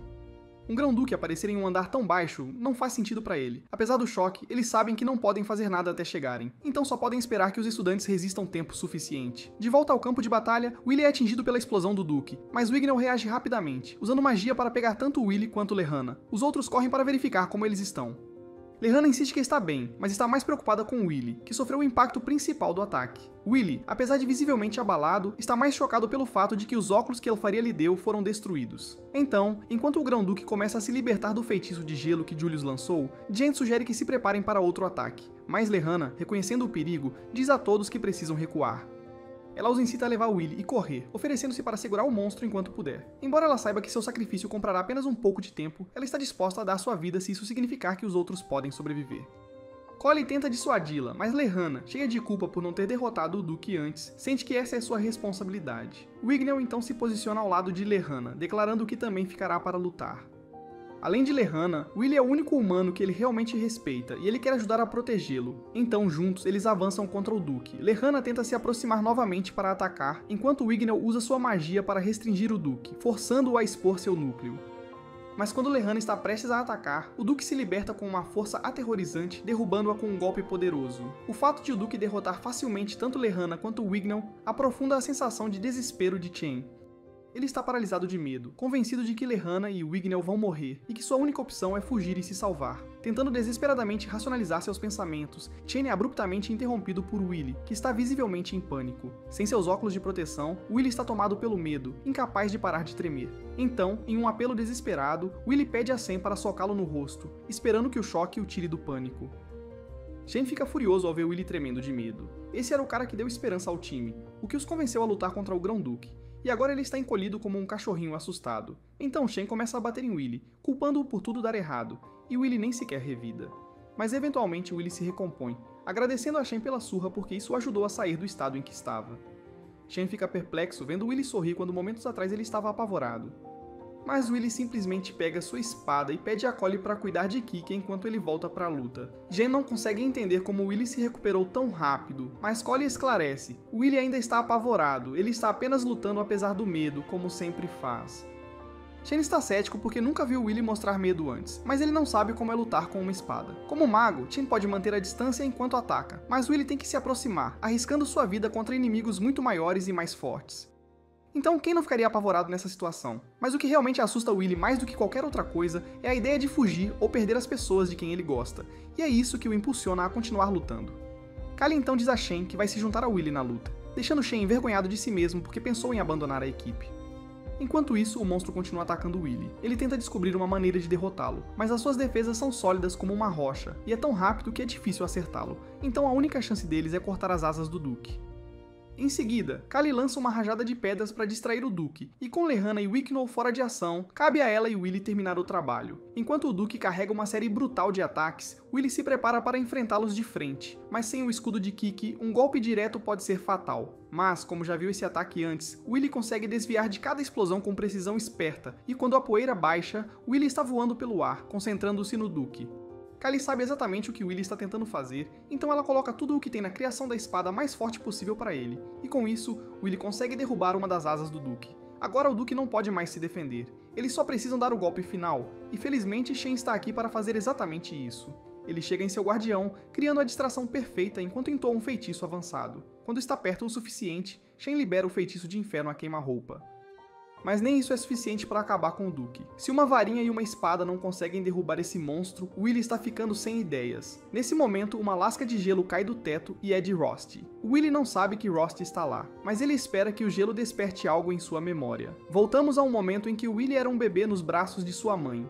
Um Grão-Duque aparecer em um andar tão baixo não faz sentido para ele. Apesar do choque, eles sabem que não podem fazer nada até chegarem, então só podem esperar que os estudantes resistam tempo suficiente. De volta ao campo de batalha, Willy é atingido pela explosão do Duque, mas Wignall reage rapidamente, usando magia para pegar tanto Willy quanto Lehana. Os outros correm para verificar como eles estão. Lehana insiste que está bem, mas está mais preocupada com Willy, que sofreu o impacto principal do ataque. Willy, apesar de visivelmente abalado, está mais chocado pelo fato de que os óculos que Elfaria lhe deu foram destruídos. Então, enquanto o Grão-Duque começa a se libertar do feitiço de gelo que Julius lançou, Jen sugere que se preparem para outro ataque. Mas Lehana, reconhecendo o perigo, diz a todos que precisam recuar. Ela os incita a levar Willy e correr, oferecendo-se para segurar o monstro enquanto puder. Embora ela saiba que seu sacrifício comprará apenas um pouco de tempo, ela está disposta a dar sua vida se isso significar que os outros podem sobreviver. Colley tenta dissuadi-la, mas Lehana, cheia de culpa por não ter derrotado o Duque antes, sente que essa é sua responsabilidade. Wignall então se posiciona ao lado de Lehana, declarando que também ficará para lutar. Além de Lehana, Willy é o único humano que ele realmente respeita e ele quer ajudar a protegê-lo. Então, juntos, eles avançam contra o Duque. Lehana tenta se aproximar novamente para atacar, enquanto Wignall usa sua magia para restringir o Duque, forçando-o a expor seu núcleo. Mas quando Lehana está prestes a atacar, o Duque se liberta com uma força aterrorizante, derrubando-a com um golpe poderoso. O fato de o Duque derrotar facilmente tanto Lehana quanto Wignall aprofunda a sensação de desespero de Chen. Ele está paralisado de medo, convencido de que Lehana e Wignall vão morrer, e que sua única opção é fugir e se salvar. Tentando desesperadamente racionalizar seus pensamentos, Chen é abruptamente interrompido por Willy, que está visivelmente em pânico. Sem seus óculos de proteção, Willy está tomado pelo medo, incapaz de parar de tremer. Então, em um apelo desesperado, Willy pede a Sen para socá-lo no rosto, esperando que o choque o tire do pânico. Shen fica furioso ao ver Willy tremendo de medo. Esse era o cara que deu esperança ao time, o que os convenceu a lutar contra o Grão-Duque. E agora ele está encolhido como um cachorrinho assustado. Então Shen começa a bater em Willy, culpando-o por tudo dar errado, e Willy nem sequer revida. Mas eventualmente Willy se recompõe, agradecendo a Shen pela surra porque isso o ajudou a sair do estado em que estava. Shen fica perplexo vendo Willy sorrir quando momentos atrás ele estava apavorado. Mas Willy simplesmente pega sua espada e pede a Colley para cuidar de Kiki enquanto ele volta para a luta. Jen não consegue entender como Willy se recuperou tão rápido, mas Colley esclarece. Willy ainda está apavorado, ele está apenas lutando apesar do medo, como sempre faz. Shen está cético porque nunca viu Willy mostrar medo antes, mas ele não sabe como é lutar com uma espada. Como mago, Shen pode manter a distância enquanto ataca, mas Willy tem que se aproximar, arriscando sua vida contra inimigos muito maiores e mais fortes. Então quem não ficaria apavorado nessa situação? Mas o que realmente assusta Willy mais do que qualquer outra coisa é a ideia de fugir ou perder as pessoas de quem ele gosta, e é isso que o impulsiona a continuar lutando. Kali então diz a Shen que vai se juntar a Willy na luta, deixando Shen envergonhado de si mesmo porque pensou em abandonar a equipe. Enquanto isso, o monstro continua atacando Willy. Ele tenta descobrir uma maneira de derrotá-lo, mas as suas defesas são sólidas como uma rocha, e é tão rápido que é difícil acertá-lo, então a única chance deles é cortar as asas do Duque. Em seguida, Kali lança uma rajada de pedras para distrair o Duque, e com Lehana e Wignall fora de ação, cabe a ela e Willy terminar o trabalho. Enquanto o Duque carrega uma série brutal de ataques, Willy se prepara para enfrentá-los de frente, mas sem o escudo de Kiki, um golpe direto pode ser fatal. Mas, como já viu esse ataque antes, Willy consegue desviar de cada explosão com precisão esperta, e quando a poeira baixa, Willy está voando pelo ar, concentrando-se no Duque. Kali sabe exatamente o que Willy está tentando fazer, então ela coloca tudo o que tem na criação da espada mais forte possível para ele, e com isso, Willy consegue derrubar uma das asas do Duque. Agora o Duque não pode mais se defender, eles só precisam dar o golpe final, e felizmente Shen está aqui para fazer exatamente isso. Ele chega em seu guardião, criando a distração perfeita enquanto entoa um feitiço avançado. Quando está perto o suficiente, Shen libera o feitiço de inferno a queima-roupa. Mas nem isso é suficiente para acabar com o Duque. Se uma varinha e uma espada não conseguem derrubar esse monstro, Willy está ficando sem ideias. Nesse momento, uma lasca de gelo cai do teto e é de Rosti. Willy não sabe que Rosti está lá, mas ele espera que o gelo desperte algo em sua memória. Voltamos a um momento em que Willy era um bebê nos braços de sua mãe.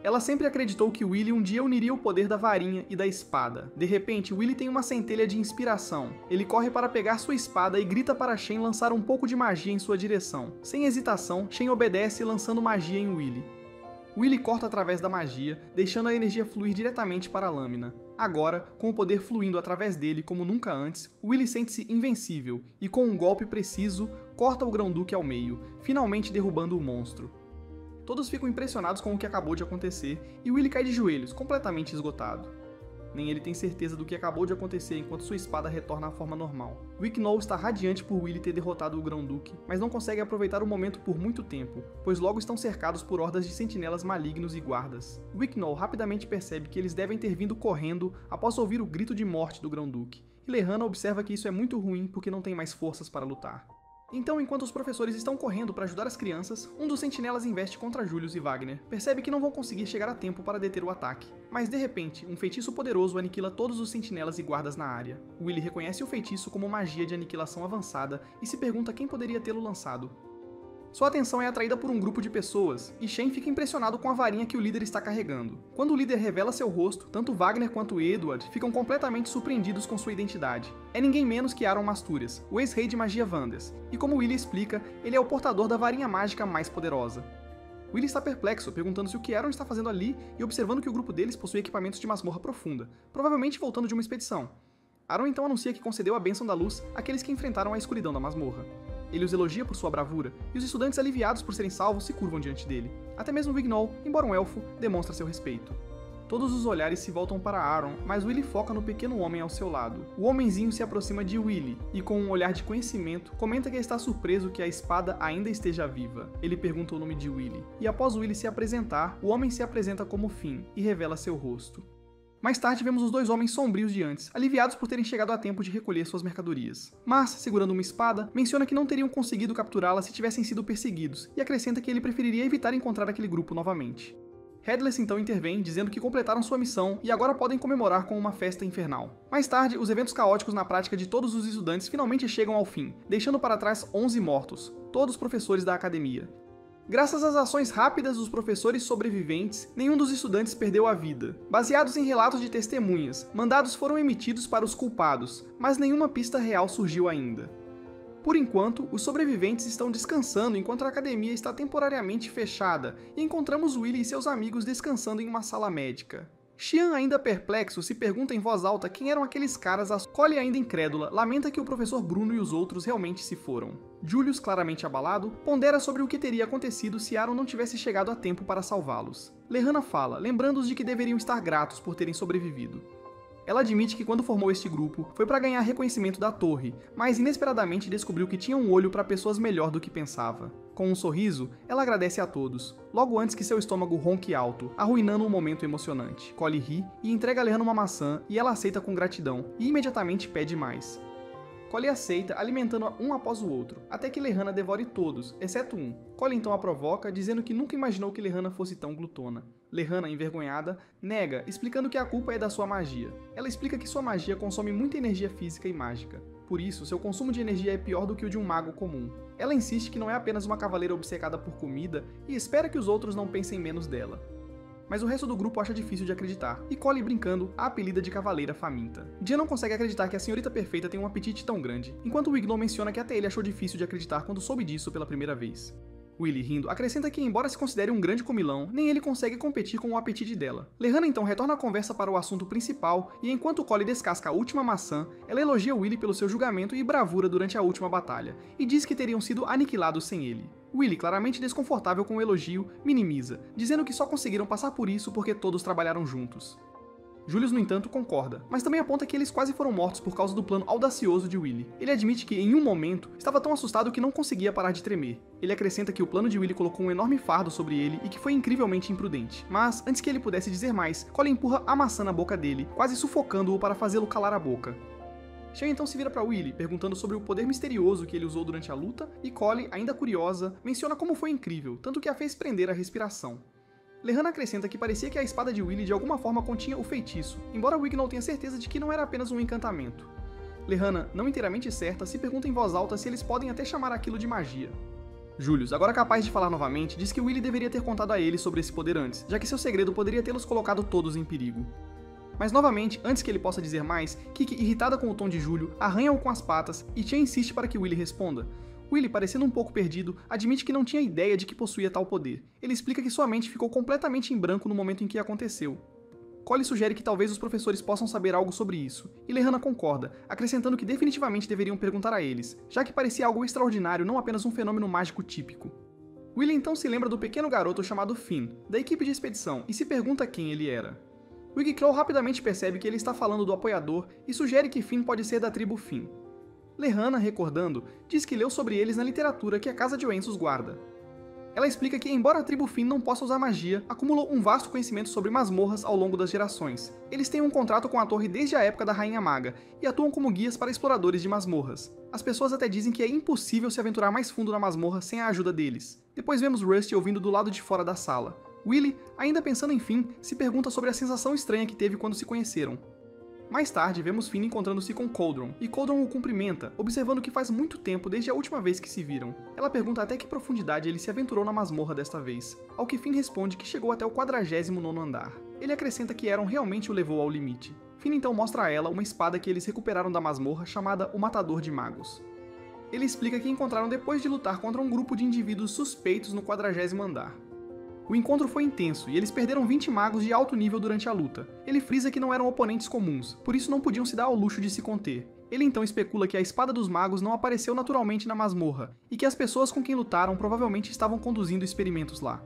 Ela sempre acreditou que Willy um dia uniria o poder da varinha e da espada. De repente, Willy tem uma centelha de inspiração. Ele corre para pegar sua espada e grita para Shen lançar um pouco de magia em sua direção. Sem hesitação, Shen obedece lançando magia em Willy. Willy corta através da magia, deixando a energia fluir diretamente para a lâmina. Agora, com o poder fluindo através dele como nunca antes, Willy sente-se invencível e, com um golpe preciso, corta o Grão-Duque ao meio, finalmente derrubando o monstro. Todos ficam impressionados com o que acabou de acontecer e Willy cai de joelhos, completamente esgotado. Nem ele tem certeza do que acabou de acontecer enquanto sua espada retorna à forma normal. Wicknow está radiante por Willy ter derrotado o Grão-Duque, mas não consegue aproveitar o momento por muito tempo, pois logo estão cercados por hordas de sentinelas malignos e guardas. Wicknow rapidamente percebe que eles devem ter vindo correndo após ouvir o grito de morte do Grão-Duque, e Lehana observa que isso é muito ruim porque não tem mais forças para lutar. Então, enquanto os professores estão correndo para ajudar as crianças, um dos sentinelas investe contra Julius e Wagner. Percebe que não vão conseguir chegar a tempo para deter o ataque. Mas, de repente, um feitiço poderoso aniquila todos os sentinelas e guardas na área. Willy reconhece o feitiço como magia de aniquilação avançada e se pergunta quem poderia tê-lo lançado. Sua atenção é atraída por um grupo de pessoas, e Shen fica impressionado com a varinha que o líder está carregando. Quando o líder revela seu rosto, tanto Wagner quanto Edward ficam completamente surpreendidos com sua identidade. É ninguém menos que Aaron Masturias, o ex-rei de magia Vanders, e como Willy explica, ele é o portador da varinha mágica mais poderosa. Willy está perplexo, perguntando se o que Aaron está fazendo ali e observando que o grupo deles possui equipamentos de masmorra profunda, provavelmente voltando de uma expedição. Aaron então anuncia que concedeu a bênção da luz àqueles que enfrentaram a escuridão da masmorra. Ele os elogia por sua bravura, e os estudantes aliviados por serem salvos se curvam diante dele. Até mesmo Wicknow, embora um elfo, demonstra seu respeito. Todos os olhares se voltam para Aaron, mas Willy foca no pequeno homem ao seu lado. O homenzinho se aproxima de Willy, e com um olhar de conhecimento, comenta que está surpreso que a espada ainda esteja viva. Ele pergunta o nome de Willy, e após Willy se apresentar, o homem se apresenta como Finn, e revela seu rosto. Mais tarde vemos os dois homens sombrios de antes, aliviados por terem chegado a tempo de recolher suas mercadorias. Mas, segurando uma espada, menciona que não teriam conseguido capturá-la se tivessem sido perseguidos, e acrescenta que ele preferiria evitar encontrar aquele grupo novamente. Headless então intervém, dizendo que completaram sua missão e agora podem comemorar com uma festa infernal. Mais tarde, os eventos caóticos na prática de todos os estudantes finalmente chegam ao fim, deixando para trás 11 mortos, todos professores da academia. Graças às ações rápidas dos professores sobreviventes, nenhum dos estudantes perdeu a vida. Baseados em relatos de testemunhas, mandados foram emitidos para os culpados, mas nenhuma pista real surgiu ainda. Por enquanto, os sobreviventes estão descansando enquanto a academia está temporariamente fechada, e encontramos Willy e seus amigos descansando em uma sala médica. Xian, ainda perplexo, se pergunta em voz alta quem eram aqueles caras. Collie, ainda incrédula, lamenta que o professor Bruno e os outros realmente se foram. Julius, claramente abalado, pondera sobre o que teria acontecido se Aaron não tivesse chegado a tempo para salvá-los. Lehana fala, lembrando-os de que deveriam estar gratos por terem sobrevivido. Ela admite que quando formou este grupo, foi para ganhar reconhecimento da torre, mas inesperadamente descobriu que tinha um olho para pessoas melhor do que pensava. Com um sorriso, ela agradece a todos, logo antes que seu estômago ronque alto, arruinando um momento emocionante. Collie ri e entrega a Lehana uma maçã, e ela aceita com gratidão, e imediatamente pede mais. Collie aceita, alimentando-a um após o outro, até que Lehana devore todos, exceto um. Collie então a provoca, dizendo que nunca imaginou que Lehana fosse tão glutona. Lehana, envergonhada, nega, explicando que a culpa é da sua magia. Ela explica que sua magia consome muita energia física e mágica. Por isso, seu consumo de energia é pior do que o de um mago comum. Ela insiste que não é apenas uma cavaleira obcecada por comida e espera que os outros não pensem menos dela. Mas o resto do grupo acha difícil de acreditar, e Collie, brincando, a apelida de Cavaleira Faminta. Dia não consegue acreditar que a Senhorita Perfeita tem um apetite tão grande, enquanto Wicknow menciona que até ele achou difícil de acreditar quando soube disso pela primeira vez. Willy, rindo, acrescenta que, embora se considere um grande comilão, nem ele consegue competir com o apetite dela. Lehana então retorna a conversa para o assunto principal, e enquanto Collie descasca a última maçã, ela elogia Willy pelo seu julgamento e bravura durante a última batalha, e diz que teriam sido aniquilados sem ele. Willy, claramente desconfortável com o elogio, minimiza, dizendo que só conseguiram passar por isso porque todos trabalharam juntos. Julius, no entanto, concorda, mas também aponta que eles quase foram mortos por causa do plano audacioso de Willy. Ele admite que, em um momento, estava tão assustado que não conseguia parar de tremer. Ele acrescenta que o plano de Willy colocou um enorme fardo sobre ele e que foi incrivelmente imprudente. Mas, antes que ele pudesse dizer mais, Collie empurra a maçã na boca dele, quase sufocando-o para fazê-lo calar a boca. Shen então se vira para Willy, perguntando sobre o poder misterioso que ele usou durante a luta, e Collie, ainda curiosa, menciona como foi incrível, tanto que a fez prender a respiração. Lehana acrescenta que parecia que a espada de Willy de alguma forma continha o feitiço, embora Wicknow tenha certeza de que não era apenas um encantamento. Lehana, não inteiramente certa, se pergunta em voz alta se eles podem até chamar aquilo de magia. Julius, agora capaz de falar novamente, diz que Willy deveria ter contado a ele sobre esse poder antes, já que seu segredo poderia tê-los colocado todos em perigo. Mas novamente, antes que ele possa dizer mais, Kiki, irritada com o tom de Júlio, arranha-o com as patas e Tia insiste para que Willy responda. Willy, parecendo um pouco perdido, admite que não tinha ideia de que possuía tal poder. Ele explica que sua mente ficou completamente em branco no momento em que aconteceu. Collie sugere que talvez os professores possam saber algo sobre isso, e Lehana concorda, acrescentando que definitivamente deveriam perguntar a eles, já que parecia algo extraordinário, não apenas um fenômeno mágico típico. Willy então se lembra do pequeno garoto chamado Finn, da equipe de expedição, e se pergunta quem ele era. Wigclaw rapidamente percebe que ele está falando do apoiador e sugere que Finn pode ser da tribo Finn. Lehana, recordando, diz que leu sobre eles na literatura que a casa de Oensus guarda. Ela explica que, embora a tribo Finn não possa usar magia, acumulou um vasto conhecimento sobre masmorras ao longo das gerações. Eles têm um contrato com a torre desde a época da Rainha Maga e atuam como guias para exploradores de masmorras. As pessoas até dizem que é impossível se aventurar mais fundo na masmorra sem a ajuda deles. Depois vemos Rusty ouvindo do lado de fora da sala. Willy, ainda pensando em Finn, se pergunta sobre a sensação estranha que teve quando se conheceram. Mais tarde, vemos Finn encontrando-se com Cauldron, e Cauldron o cumprimenta, observando que faz muito tempo desde a última vez que se viram. Ela pergunta até que profundidade ele se aventurou na masmorra desta vez, ao que Finn responde que chegou até o 49º andar. Ele acrescenta que Aeron realmente o levou ao limite. Finn então mostra a ela uma espada que eles recuperaram da masmorra chamada o Matador de Magos. Ele explica que encontraram depois de lutar contra um grupo de indivíduos suspeitos no 40º andar. O encontro foi intenso e eles perderam 20 magos de alto nível durante a luta. Ele frisa que não eram oponentes comuns, por isso não podiam se dar ao luxo de se conter. Ele então especula que a espada dos magos não apareceu naturalmente na masmorra, e que as pessoas com quem lutaram provavelmente estavam conduzindo experimentos lá.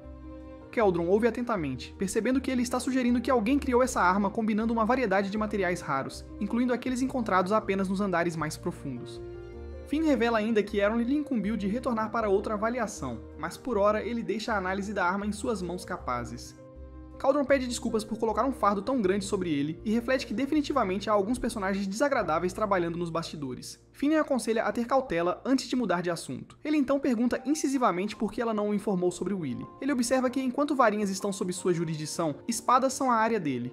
Cauldron ouve atentamente, percebendo que ele está sugerindo que alguém criou essa arma combinando uma variedade de materiais raros, incluindo aqueles encontrados apenas nos andares mais profundos. Finn revela ainda que Aeron lhe incumbiu de retornar para outra avaliação, mas por hora ele deixa a análise da arma em suas mãos capazes. Cauldron pede desculpas por colocar um fardo tão grande sobre ele e reflete que definitivamente há alguns personagens desagradáveis trabalhando nos bastidores. Finn aconselha a ter cautela antes de mudar de assunto. Ele então pergunta incisivamente por que ela não o informou sobre Willy. Ele observa que enquanto varinhas estão sob sua jurisdição, espadas são a área dele.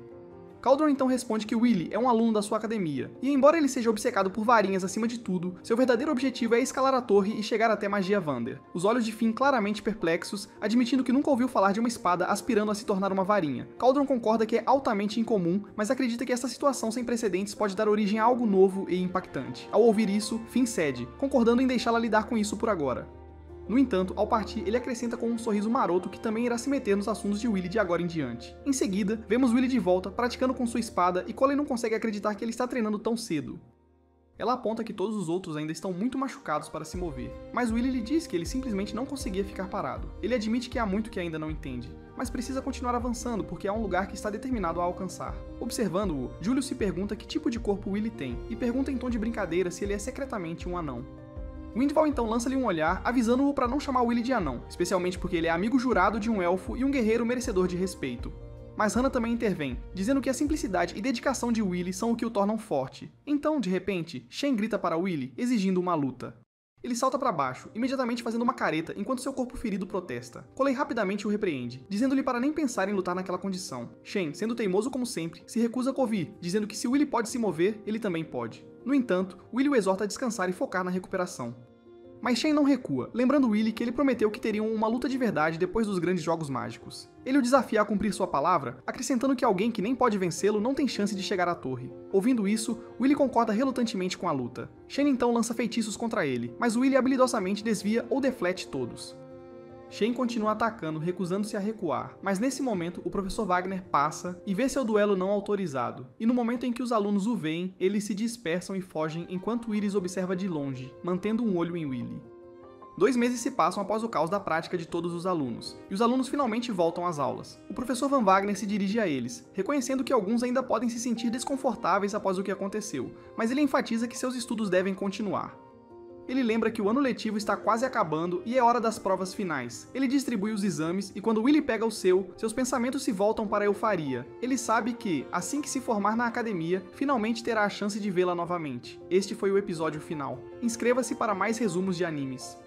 Cauldron então responde que Willy é um aluno da sua academia, e embora ele seja obcecado por varinhas acima de tudo, seu verdadeiro objetivo é escalar a torre e chegar até Magia Vander. Os olhos de Finn claramente perplexos, admitindo que nunca ouviu falar de uma espada aspirando a se tornar uma varinha. Cauldron concorda que é altamente incomum, mas acredita que essa situação sem precedentes pode dar origem a algo novo e impactante. Ao ouvir isso, Finn cede, concordando em deixá-la lidar com isso por agora. No entanto, ao partir, ele acrescenta com um sorriso maroto que também irá se meter nos assuntos de Willy de agora em diante. Em seguida, vemos Willy de volta, praticando com sua espada, e Collei não consegue acreditar que ele está treinando tão cedo. Ela aponta que todos os outros ainda estão muito machucados para se mover, mas Willy lhe diz que ele simplesmente não conseguia ficar parado. Ele admite que há muito que ainda não entende, mas precisa continuar avançando porque há um lugar que está determinado a alcançar. Observando-o, Julius se pergunta que tipo de corpo Willy tem, e pergunta em tom de brincadeira se ele é secretamente um anão. Windval então lança-lhe um olhar, avisando-o para não chamar Willy de anão, especialmente porque ele é amigo jurado de um elfo e um guerreiro merecedor de respeito. Mas Hannah também intervém, dizendo que a simplicidade e dedicação de Willy são o que o tornam forte. Então, de repente, Shen grita para Willy, exigindo uma luta. Ele salta para baixo, imediatamente fazendo uma careta enquanto seu corpo ferido protesta. Collei rapidamente o repreende, dizendo-lhe para nem pensar em lutar naquela condição. Shen, sendo teimoso como sempre, se recusa a ouvir, dizendo que se Willy pode se mover, ele também pode. No entanto, Willy o exorta a descansar e focar na recuperação. Mas Shen não recua, lembrando Willy que ele prometeu que teriam uma luta de verdade depois dos grandes jogos mágicos. Ele o desafia a cumprir sua palavra, acrescentando que alguém que nem pode vencê-lo não tem chance de chegar à torre. Ouvindo isso, Willy concorda relutantemente com a luta. Shen então lança feitiços contra ele, mas Willy habilidosamente desvia ou deflete todos. Shen continua atacando, recusando-se a recuar, mas nesse momento o professor Wagner passa e vê seu duelo não autorizado, e no momento em que os alunos o veem, eles se dispersam e fogem enquanto Iris observa de longe, mantendo um olho em Willy. 2 meses se passam após o caos da prática de todos os alunos, e os alunos finalmente voltam às aulas. O professor Van Wagner se dirige a eles, reconhecendo que alguns ainda podem se sentir desconfortáveis após o que aconteceu, mas ele enfatiza que seus estudos devem continuar. Ele lembra que o ano letivo está quase acabando e é hora das provas finais. Ele distribui os exames e quando Willy pega o seu, seus pensamentos se voltam para a eufaria. Ele sabe que, assim que se formar na academia, finalmente terá a chance de vê-la novamente. Este foi o episódio final. Inscreva-se para mais resumos de animes.